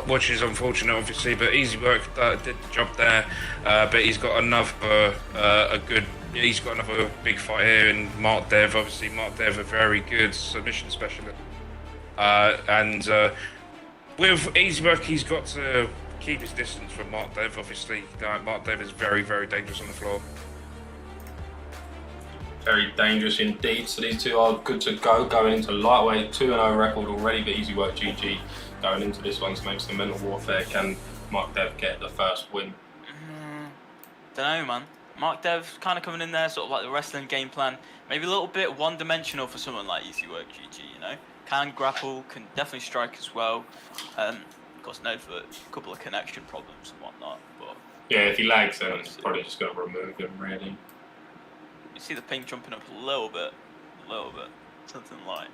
which is unfortunate, obviously. But Easy Work did the job there. But he's got another he's got another big fight here in Mark Dev. Obviously, Mark Dev a very good submission specialist. And with Easy Work, he's got to keep his distance from Mark Dev. Obviously, Mark Dev is very, very dangerous on the floor. Very dangerous indeed. So these two are good to go going into lightweight. 2-0 record already, but Easy Work GG going into this one to make some mental warfare. Can Mark Dev get the first win? Don't know, man. Mark Dev kind of coming in there, sort of like the wrestling game plan. Maybe a little bit one-dimensional for someone like Easy Work GG, you know? Can grapple, can definitely strike as well. Of course, known for a couple of connection problems and whatnot. But Yeah, if he lags, then it's probably just going to remove him, really. you see the ping jumping up a little bit. Something like.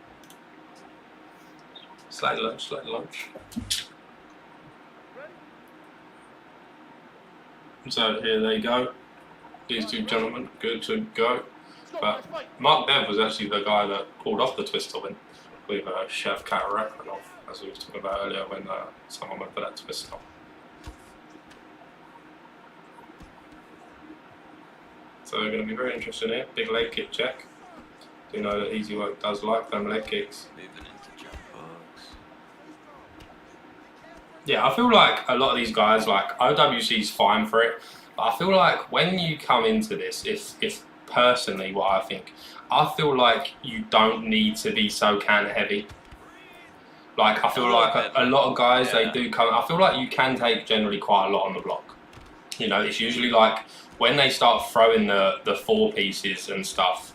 Slight lunge. So here they go. These two gentlemen, good to go. But Mark Dev was actually the guy that pulled off the twister win with Chef Karakramanov, as we were talking about earlier when someone went for that twister. So they're going to be very interesting here. Big leg kick check. Do know that Easy Work does like them leg kicks. Moving into jump hooks. Yeah, I feel like a lot of these guys, like OWC's fine for it, but I feel like when you come into this, if personally what I feel like you don't need to be so can heavy. Like I feel like a lot of guys, they do come, I feel like you can take generally quite a lot on the block. You know, it's usually like when they start throwing the four pieces and stuff,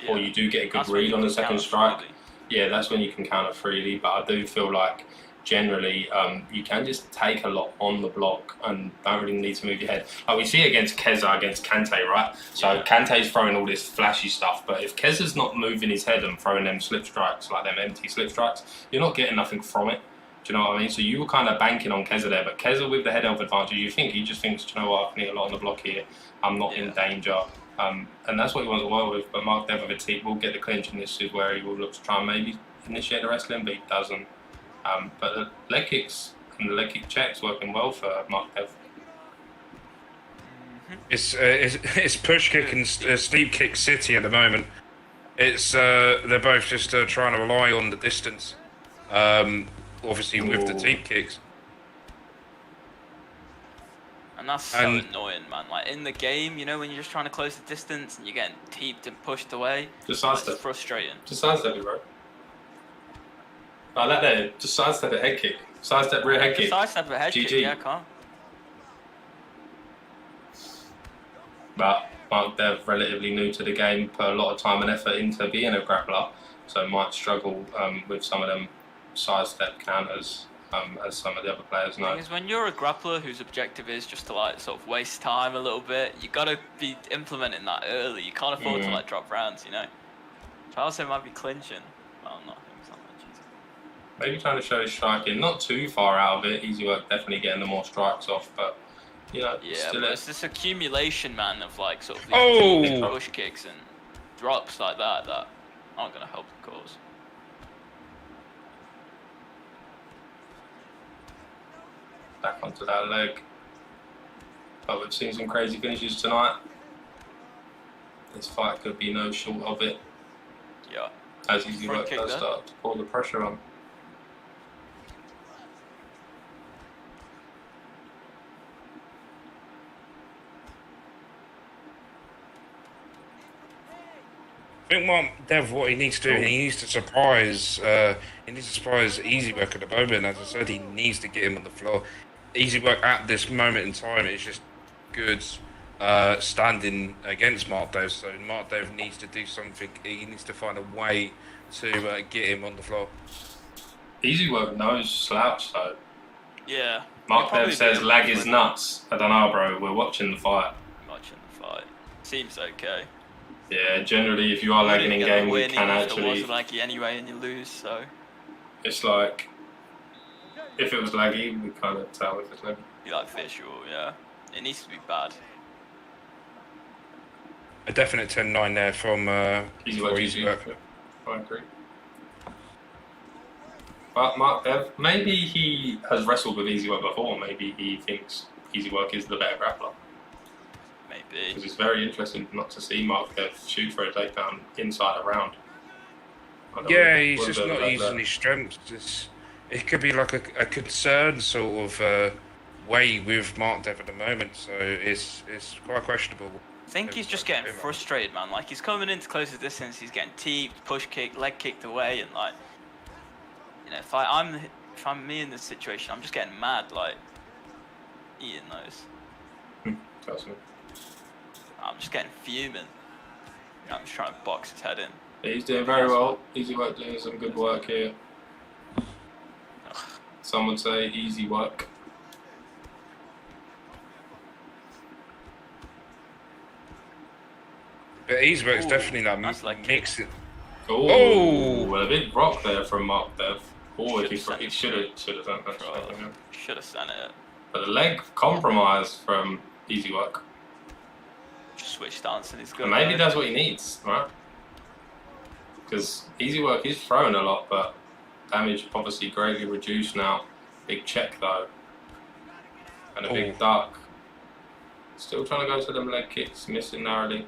or you do get a good That's when read you on the can second counter strike, freely. yeah, that's when you can counter freely. But I do feel like generally you can just take a lot on the block and don't really need to move your head. Like we see against Keza, against Kante, right? So Kante's throwing all this flashy stuff, but if Keza's not moving his head and throwing them slip strikes, like them empty slip strikes, you're not getting nothing from it. Do you know what I mean? So you were kind of banking on Keza there, but Keza with the head elf advantage, he just thinks, do you know what, I can hit a lot on the block here. I'm not in danger. And that's what he wants to work with. But Mark Dev with a team will get the clinch, and this is where he will look to try and maybe initiate the wrestling, but he doesn't. But the leg kicks and the leg kick checks working well for Mark Dev. It's push kick and steep kick city at the moment. It's they're both just trying to rely on the distance. Obviously with the deep kicks. And that's so annoying, man. Like in the game, you know, when you're just trying to close the distance and you're getting teeped and pushed away. Just sidestep. It's frustrating. Just sidestep it, bro. I like that. Just sidestep a head kick. Sidestep rear head kick. Sidestep a head kick, yeah, can't. But Mark Dev, relatively new to the game, put a lot of time and effort into being a grappler, so might struggle with some of them sidestep counters, as some of the other players know. The thing is, when you're a grappler whose objective is just to like sort of waste time a little bit, you gotta be implementing that early. You can't afford to like drop rounds, you know. Charles might be clinching. Well, not him. It's not much easier. Maybe trying to show his striking, not too far out of it. Easy work, definitely getting the more strikes off, but you know, but it's this accumulation, man, of like sort of these push kicks and drops like that aren't gonna help the cause. Back onto that leg. But we've seen some crazy finishes tonight. This fight could be no short of it. Yeah. As Easy Work does start to pull the pressure on. I think Dev, what he needs to do, he needs to surprise Easy Work at the moment. As I said, he needs to get him on the floor. Easy Work at this moment in time is just good standing against Mark Dev. So Mark Dev needs to do something. He needs to find a way to get him on the floor. Easy Work knows slouch though. Yeah. Mark Dev says lag is nuts. I don't know, bro. We're watching the fight. Watching the fight. Seems okay. Yeah, generally, if you are lagging in game, we can actually. It was laggy anyway, and you lose. So it's like if it was laggy, we kind of tell if it's laggy. You like visual, yeah. It needs to be bad. A definite 10-9 there from Easy Work. I agree. But Mark Dev, maybe he has wrestled with Easy Work before. Maybe he thinks Easy Work is the better grappler. Maybe. Because it's very interesting not to see Mark Dev shoot for a takedown inside a round. Yeah, he's just not using his strengths. It could be like a concerned sort of way with Mark Dev at the moment, so it's quite questionable. I think he's just getting frustrated, man. Like, he's coming in to close the distance, he's getting teeped, push kicked, leg kicked away, and like, you know, if I'm me in this situation, I'm just getting mad, like, eating those. I'm just getting fuming. I'm just trying to box his head in. Yeah, he's doing very well. Easy Work doing some good work here. Some would say easy work. But Easy Work's definitely that mix it. Oh, well, a big rock there from Mark Dev. Oh, he should have done that. Should have sent it. But the leg compromise from Easy Work. Just switch stance and he's good. And maybe that's what he needs, right? Because Easy Work is throwing a lot, but damage obviously greatly reduced now. Big check though. And a big duck. Still trying to go to them leg kicks, missing narrowly.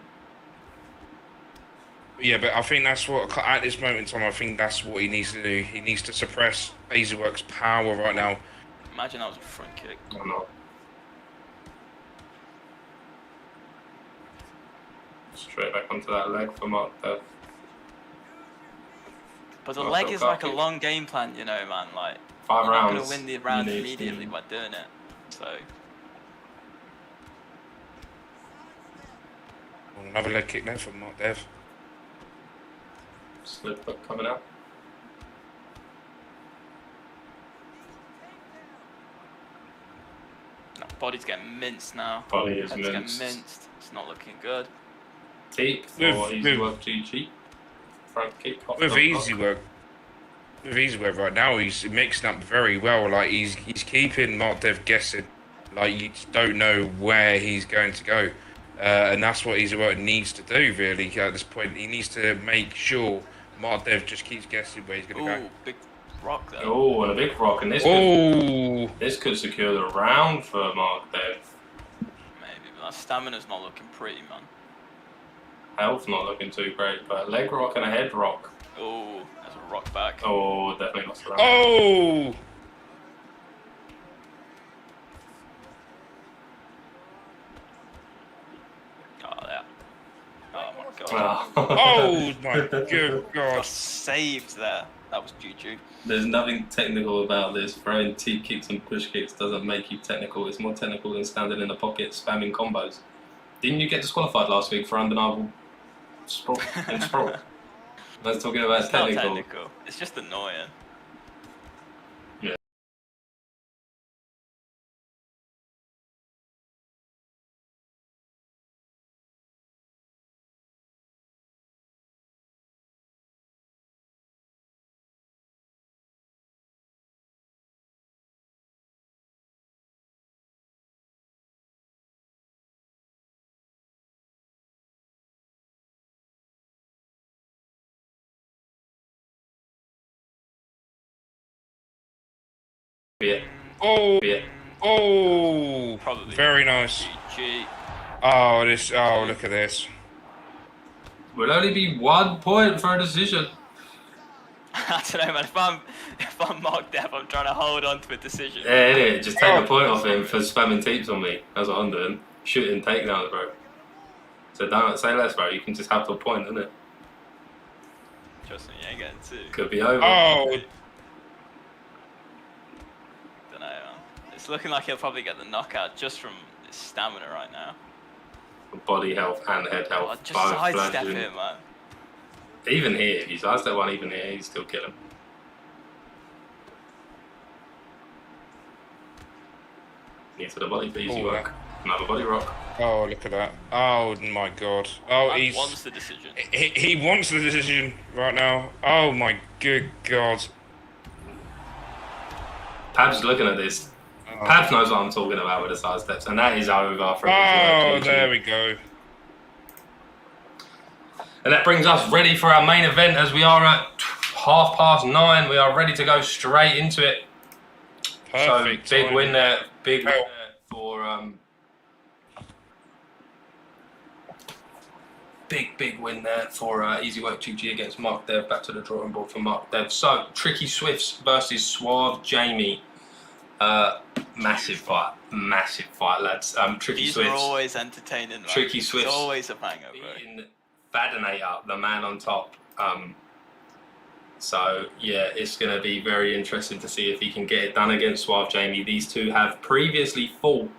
Yeah, but I think that's what, at this moment in time, I think that's what he needs to do. He needs to suppress Easy Work's power right now. Imagine that was a front kick. I know. Straight back onto that leg for Mark Dev. But the leg is like a long game plan, you know, man. Like, 5 rounds. You're not going to win the round immediately by doing it. So. Another leg kick there from Mark Dev. Slip hook coming out. No, body's getting minced now. Body is Head's minced. getting minced. It's not looking good. Deep or easy work GG. Front kick. With easy work. With easy work right now, he's mixing up very well. Like he's keeping Mark Dev guessing. Like you just don't know where he's going to go, and that's what easy work needs to do. Really, at this point, he needs to make sure Mark Dev just keeps guessing where he's going to go. Big rock there. Oh, and a big rock, and this could secure the round for Mark Dev. Maybe, but that stamina's not looking pretty, man. Health not looking too great, but a leg rock and a head rock. Oh, there's a rock back. Oh, definitely lost the round. Oh! Oh, yeah. Oh my god. Ah. Oh my good Got god! saved there. That was GG. There's nothing technical about this. Throwing T kicks and push kicks doesn't make you technical. It's more technical than standing in the pocket spamming combos. Didn't you get disqualified last week for undeniable sprawl and sprawl? Let's talking about It's not technical. technical. It's just annoying. Yeah. Oh! Yeah. Oh! Probably. Very nice. GG. Oh, this. Oh, look at this. Will only be 1 point for a decision. I don't know, man. If I'm Mark Dev, I'm trying to hold on to a decision. Yeah, innit? Just take a point off him for spamming teeps on me. That's what I'm doing. Shooting takedowns, bro. So don't say less, bro. You can just have to a point, innit? Trust me, you ain't getting two. Could be over. Oh! Don't know, man. It's looking like he'll probably get the knockout just from his stamina right now. Body health and head health. Oh, just both sidestep flashing. it, man. Even here, if you sidestep one, even here, he's still killing. Knee to the body for easy work. Another body rock. Oh, look at that. Oh my god. Oh, Man he's. wants the decision. He wants the decision right now. Oh my good god. Pab's looking at this. Pabs knows what I'm talking about with the side steps, and that is over for Oh, there we go. And that brings us ready for our main event as we are at 9:30. We are ready to go straight into it. Perfect. So big win there. Big win Oh. there for big win there for Easy Work GG against Mark Dev. Back to the drawing board for Mark Dev. So Tricky Swifts versus Suave Jamie. Massive fight, lads. Tricky These Swifts. are always entertaining, man. Tricky Swifts. It's always a hangover. Beating Badinator, the man on top. So yeah, it's going to be very interesting to see if he can get it done against Suave Jamie. These two have previously fought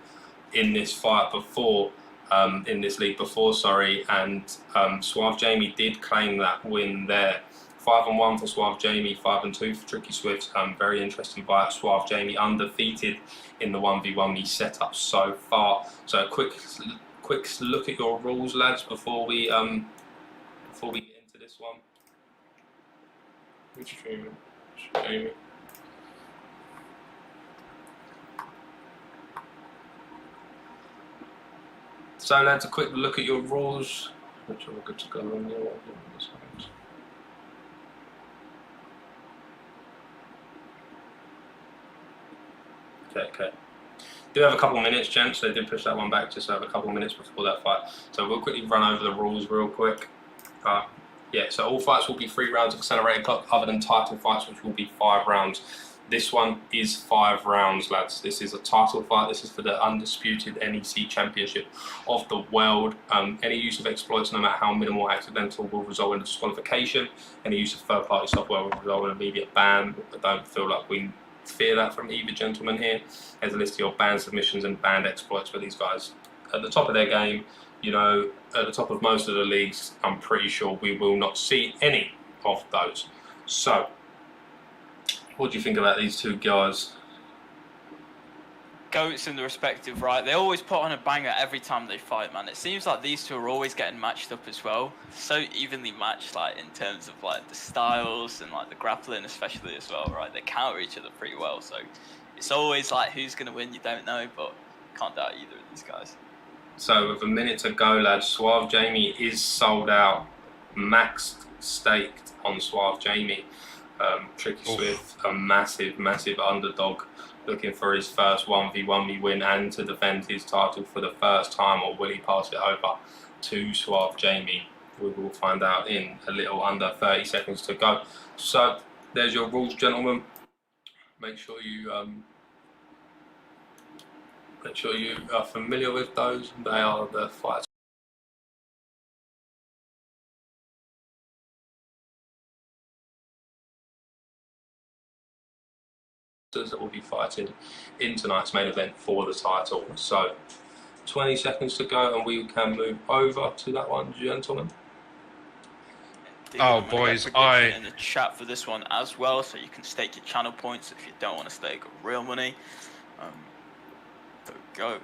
in this fight before, in this league before, sorry, and Suave Jamie did claim that win there. 5-1 for Suave Jamie, 5-2 for Tricky Swift. Very interesting fight. Suave Jamie undefeated in the 1v1 set up so far. So quick look at your rules, lads, before we get into this one. Which Jamie? So lads, a quick look at your rules. Which are good to go on there. Okay. Do have a couple minutes, gents. They did push that one back just to have a couple minutes before that fight. So we'll quickly run over the rules real quick. Yeah, so all fights will be 3 rounds of accelerated clock, other than title fights, which will be 5 rounds. This one is 5 rounds, lads. This is a title fight. This is for the undisputed NEC Championship of the world. Any use of exploits, no matter how minimal or accidental, will result in disqualification. Any use of third-party software will result in immediate ban. I don't feel like we fear that from either gentleman here. There's a list of your banned submissions and banned exploits for these guys at the top of their game. you know, at the top of most of the leagues, I'm pretty sure we will not see any of those. So, what do you think about these two guys? Goats in the respective right. They always put on a banger every time they fight, man. It seems like these two are always getting matched up as well. So evenly matched, like in terms of like the styles and like the grappling, especially as well, right? They counter each other pretty well. So it's always like who's gonna win, you don't know, but can't doubt either of these guys. So with a minute to go, lads, Suave Jamie is sold out, maxed, staked on Suave Jamie. Tricky Swift, a massive, massive underdog, looking for his first 1v1 win and to defend his title for the first time, or will he pass it over to Suave Jamie? We will find out in a little under 30 seconds to go. So there's your rules, gentlemen. Make sure you are familiar with those. They are the fights that will be fighting in tonight's main event for the title. So 20 seconds to go and we can move over to that one, gentlemen. Oh, boys, in the chat for this one as well, so you can stake your channel points if you don't want to stake real money. So go.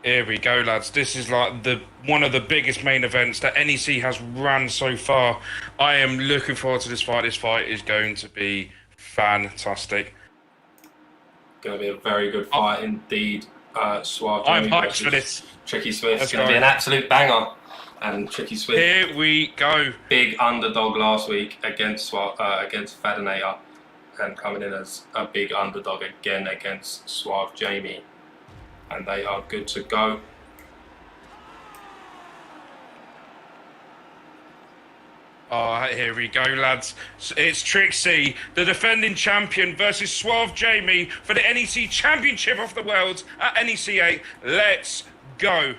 Here we go, lads. This is like one of the biggest main events that NEC has run so far. I am looking forward to this fight. This fight is going to be fantastic. Going to be a very good fight indeed. Suave I'm Jamie hyped for this. Tricky Swift. It's Let's going to go. be an absolute banger. And Tricky Swift, Here we go. big underdog last week against Fadinator, and coming in as a big underdog again against Suave Jamie. And they are good to go. Oh, here we go, lads. It's Trixie, the defending champion, versus Suave Jamie for the NEC Championship of the World at NEC 8. Let's go.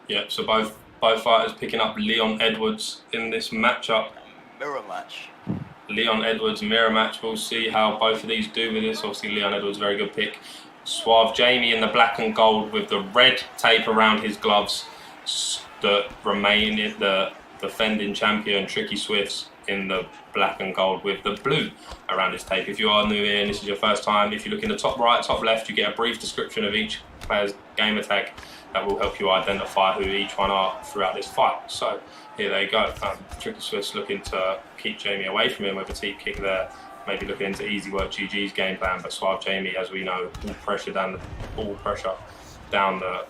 Yep, so both fighters picking up Leon Edwards in this matchup. Mirror match. Leon Edwards mirror match. We'll see how both of these do with this. Obviously, Leon Edwards, very good pick. Suave Jamie in the black and gold with the red tape around his gloves. The remaining, the defending champion Tricky Swifts in the black and gold with the blue around his tape. If you are new here and this is your first time, if you look in the top right, top left, you get a brief description of each player's gamer tag that will help you identify who each one are throughout this fight. So here they go. Tricky Swifts looking to keep Jamie away from him with a teep kick there. Maybe looking into easy work GG's game plan, but Suave Jamie, as we know, all pressure down the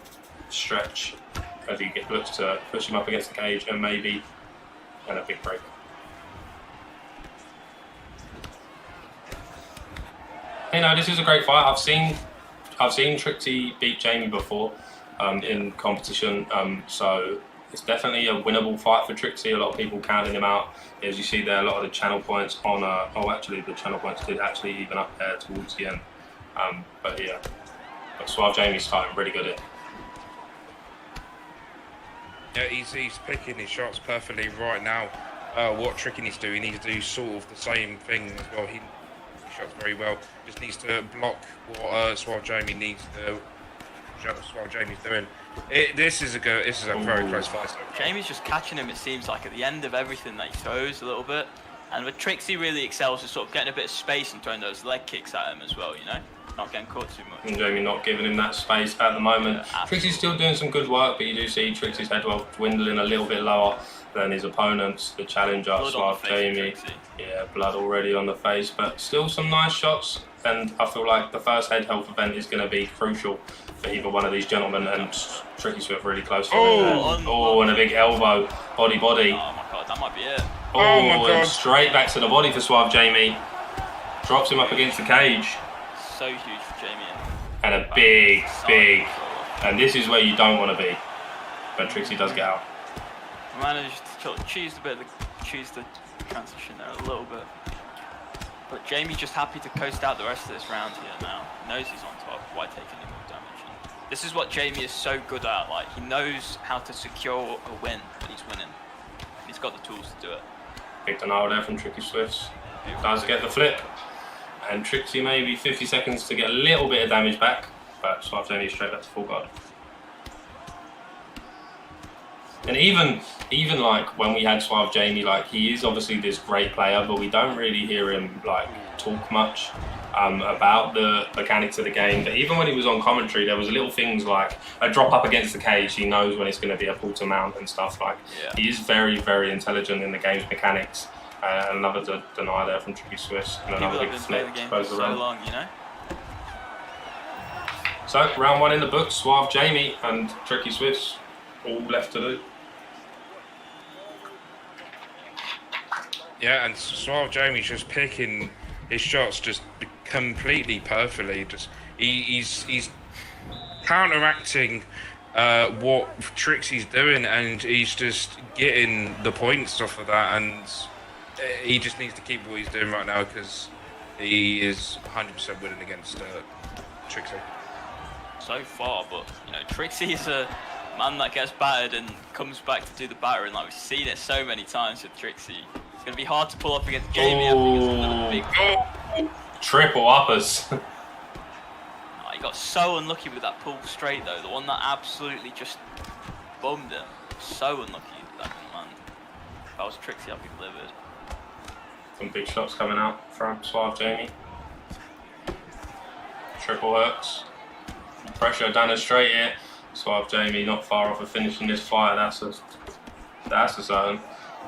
stretch as he looks to push him up against the cage and a big break. You know, this is a great fight. I've seen Trixie beat Jamie before in competition, so it's definitely a winnable fight for Trixie. A lot of people counting him out. As you see there, a lot of the channel points on actually the channel points did actually even up there towards the end. But Suave Jamie's starting really good here. Yeah, he's picking his shots perfectly right now. What Tricky needs to do, he needs to do sort of the same thing as well. He shots very well. Just needs to block what Suave Jamie needs to. Suave Jamie's doing. This is a very close fight. Jamie's just catching him, it seems like, at the end of everything that he throws a little bit. And with Trixie really excels at sort of getting a bit of space and throwing those leg kicks at him as well, you know? Not getting caught too much. And Jamie not giving him that space at the moment. Yeah, Trixie's still doing some good work, but you do see Trixie's head well dwindling a little bit lower than his opponents, the challenger, Suave Jamie. Yeah, blood already on the face, but still some nice shots. And I feel like the first head health event is going to be crucial for either one of these gentlemen, and Tricky Swift really close for him. And a big elbow, body. Oh my god, that might be it. Oh my god. And straight back to the body for Suave Jamie. Drops him up against the cage. So huge for Jamie. And a big, and this is where you don't want to be. But Trixie does get out. Managed to choose the transition there a little bit. But Jamie's just happy to coast out the rest of this round here now. He knows he's on top, why take any more damage? And this is what Jamie is so good at, like, he knows how to secure a win when he's winning. He's got the tools to do it. Big denial there from Tricky Swifts. Does get the flip. And Trixie maybe 50 seconds to get a little bit of damage back, but Suave Jamie straight back to full guard. And even like when we had Suave Jamie, like he is obviously this great player, but we don't really hear him like talk much about the mechanics of the game. But even when he was on commentary, there was little things like a drop up against the cage. He knows when it's going to be a pull to mount and stuff. Like he is very, very intelligent in the game's mechanics. Another deny there from Tricky Swiss, and another big flip goes around. So long, you know. So round 1 in the books, Suave Jamie and Tricky Swiss, all left to do. Yeah, and Suave Jamie's just picking his shots just completely perfectly. Just he's counteracting what Trixie's doing, and he's just getting the points off of that. And he just needs to keep what he's doing right now because he is 100% winning against Trixie. So far, but you know, Trixie is a man that gets battered and comes back to do the battering. Like we've seen it so many times with Trixie. It's gonna be hard to pull up against Jamie. I think it's another big. Triple uppers. Oh, he got so unlucky with that pull straight though. The one that absolutely just bummed him. So unlucky that man. If I was Trixie, I'd be livid. Some big shots coming out from Suave Jamie. Triple hooks. Pressure down the straight here. Suave Jamie not far off of finishing this fight. That's a certain.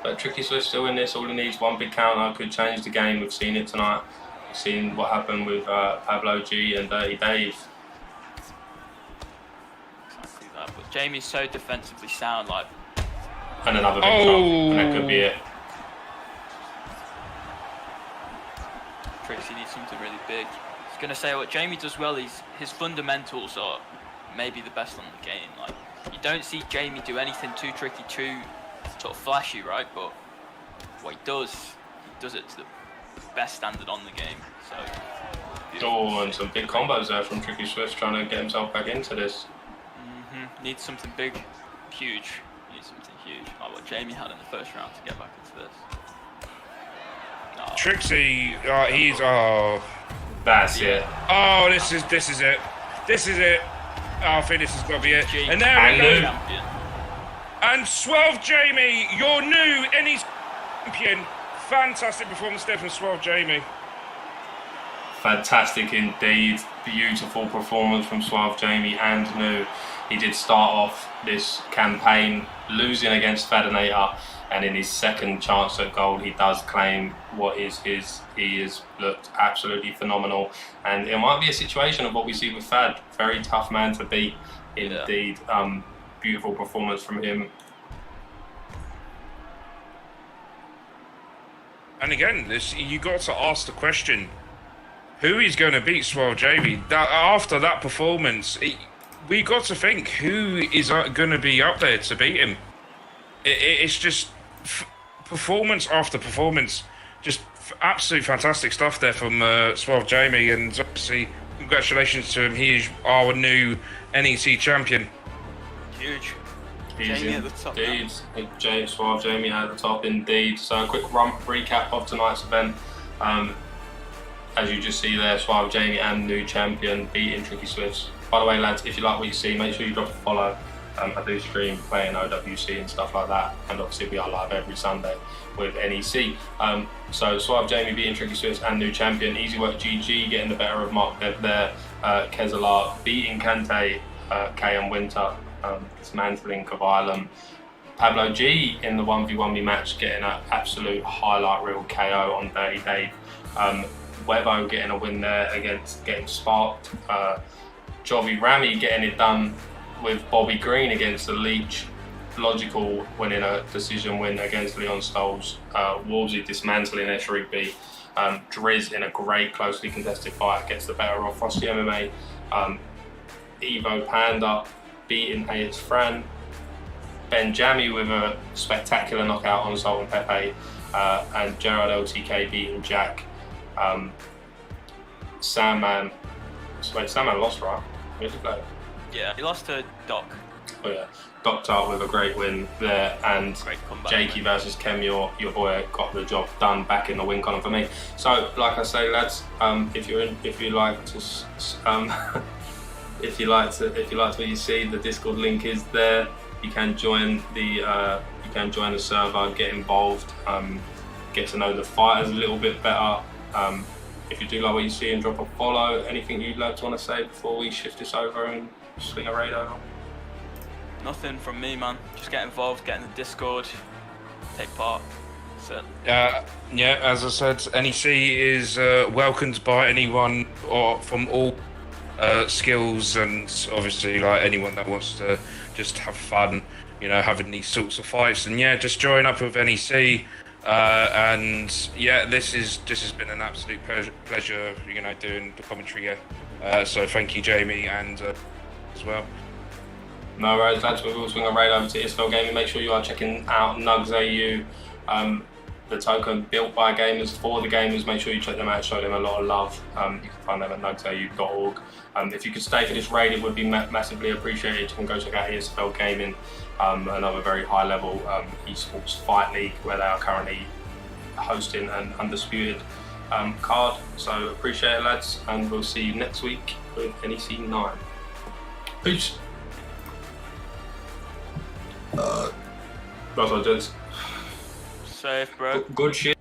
But Tricky Swiss still in this. All he needs one big counter could change the game. We've seen it tonight. We've seen what happened with Pablo G and Dirty Dave. Exactly that. But Jamie's so defensively sound, like. And another big shot, and that could be it. Trixie needs something really big. I was gonna say what Jamie does well is his fundamentals are maybe the best on the game. Like you don't see Jamie do anything too tricky, too sort of flashy, right? But what he does it to the best standard on the game. So. Oh, and some big combos there from Tricky Swiss trying to get himself back into this. Needs something big, huge. Needs something huge, like what Jamie had in the first round to get back into this. Oh. Trixie, he's That's it. Oh, this is it. This is it. Oh, I think this has got to be it. And there we go. Champion. And Suave Jamie, your new NEC champion. Fantastic performance there from Suave Jamie. Fantastic indeed. Beautiful performance from Suave Jamie and Nu. He did start off this campaign losing against Fadinator, and in his second chance at gold, he does claim what is his. He has looked absolutely phenomenal, and it might be a situation of what we see with Fad. Very tough man to beat, indeed. Beautiful performance from him. And again, you got to ask the question: who is going to beat Suave Jamie? After that performance, we got to think who is going to be up there to beat him. It's just performance after performance, just absolute fantastic stuff there from Suave Jamie, and obviously congratulations to him. He is our new NEC champion. Huge. Jamie at the top. Indeed, Suave Jamie at the top indeed. So a quick recap of tonight's event. As you just see there, Suave Jamie and new champion beating Tricky Swiss. By the way, lads, if you like what you see, make sure you drop a follow. I do stream playing OWC and stuff like that, and obviously we are live every Sunday with NEC. So Suave Jamie beating Tricky Swiss and new champion. Easy Work GG getting the better of Mark Dev there. Kezalar beating Kante, KM Winter, dismantling Kavilum. Pablo G in the 1v1 match getting an absolute highlight reel KO on Dirty Dave. Webo getting a win there against getting sparked. Jovi Ramy getting it done with Bobby Green against the Leech. Logical winning a decision win against Leon Stoles. Wolvesy dismantling Esh Rigby. Driz in a great closely contested fight gets the better of Frosty MMA. Evo Panda beating Ayatz Fran. Ben Jammy with a spectacular knockout on Sultan Pepe. And Gerard LTK beating Jack. Sandman lost, right? Where did he play? Yeah, he lost to Doc. Oh yeah, Doc Tart with a great win there, and Great comeback. Jakey versus Kem, your boy got the job done back in the win column for me. So, like I say, lads, if you like what you see, the Discord link is there. you can join the server, get involved, get to know the fighters a little bit better. If you do like what you see, and drop a follow. Anything you'd like to want to say before we shift this over and swing a raid over? Nothing from me, man. Just get involved, get in the Discord, take part. That's it. Yeah, as I said, NEC is welcomed by anyone or from all skills, and obviously like anyone that wants to just have fun, you know, having these sorts of fights. And yeah, just join up with NEC. And yeah, this has been an absolute pleasure, you know, doing the commentary here. So thank you, Jamie, and as well. No worries, lads. We will swing a raid over to ESPORTS Gaming. Make sure you are checking out NUGS AU, the token built by gamers for the gamers. Make sure you check them out, show them a lot of love. You can find them at nugsau.org. If you could stay for this raid, it would be massively appreciated. You can go check out ESPORTS Gaming, another very high level esports fight league where they are currently hosting an undisputed card. So appreciate it, lads, and we'll see you next week with NEC 9. Peace. That's what it is. Safe, bro. Good shit.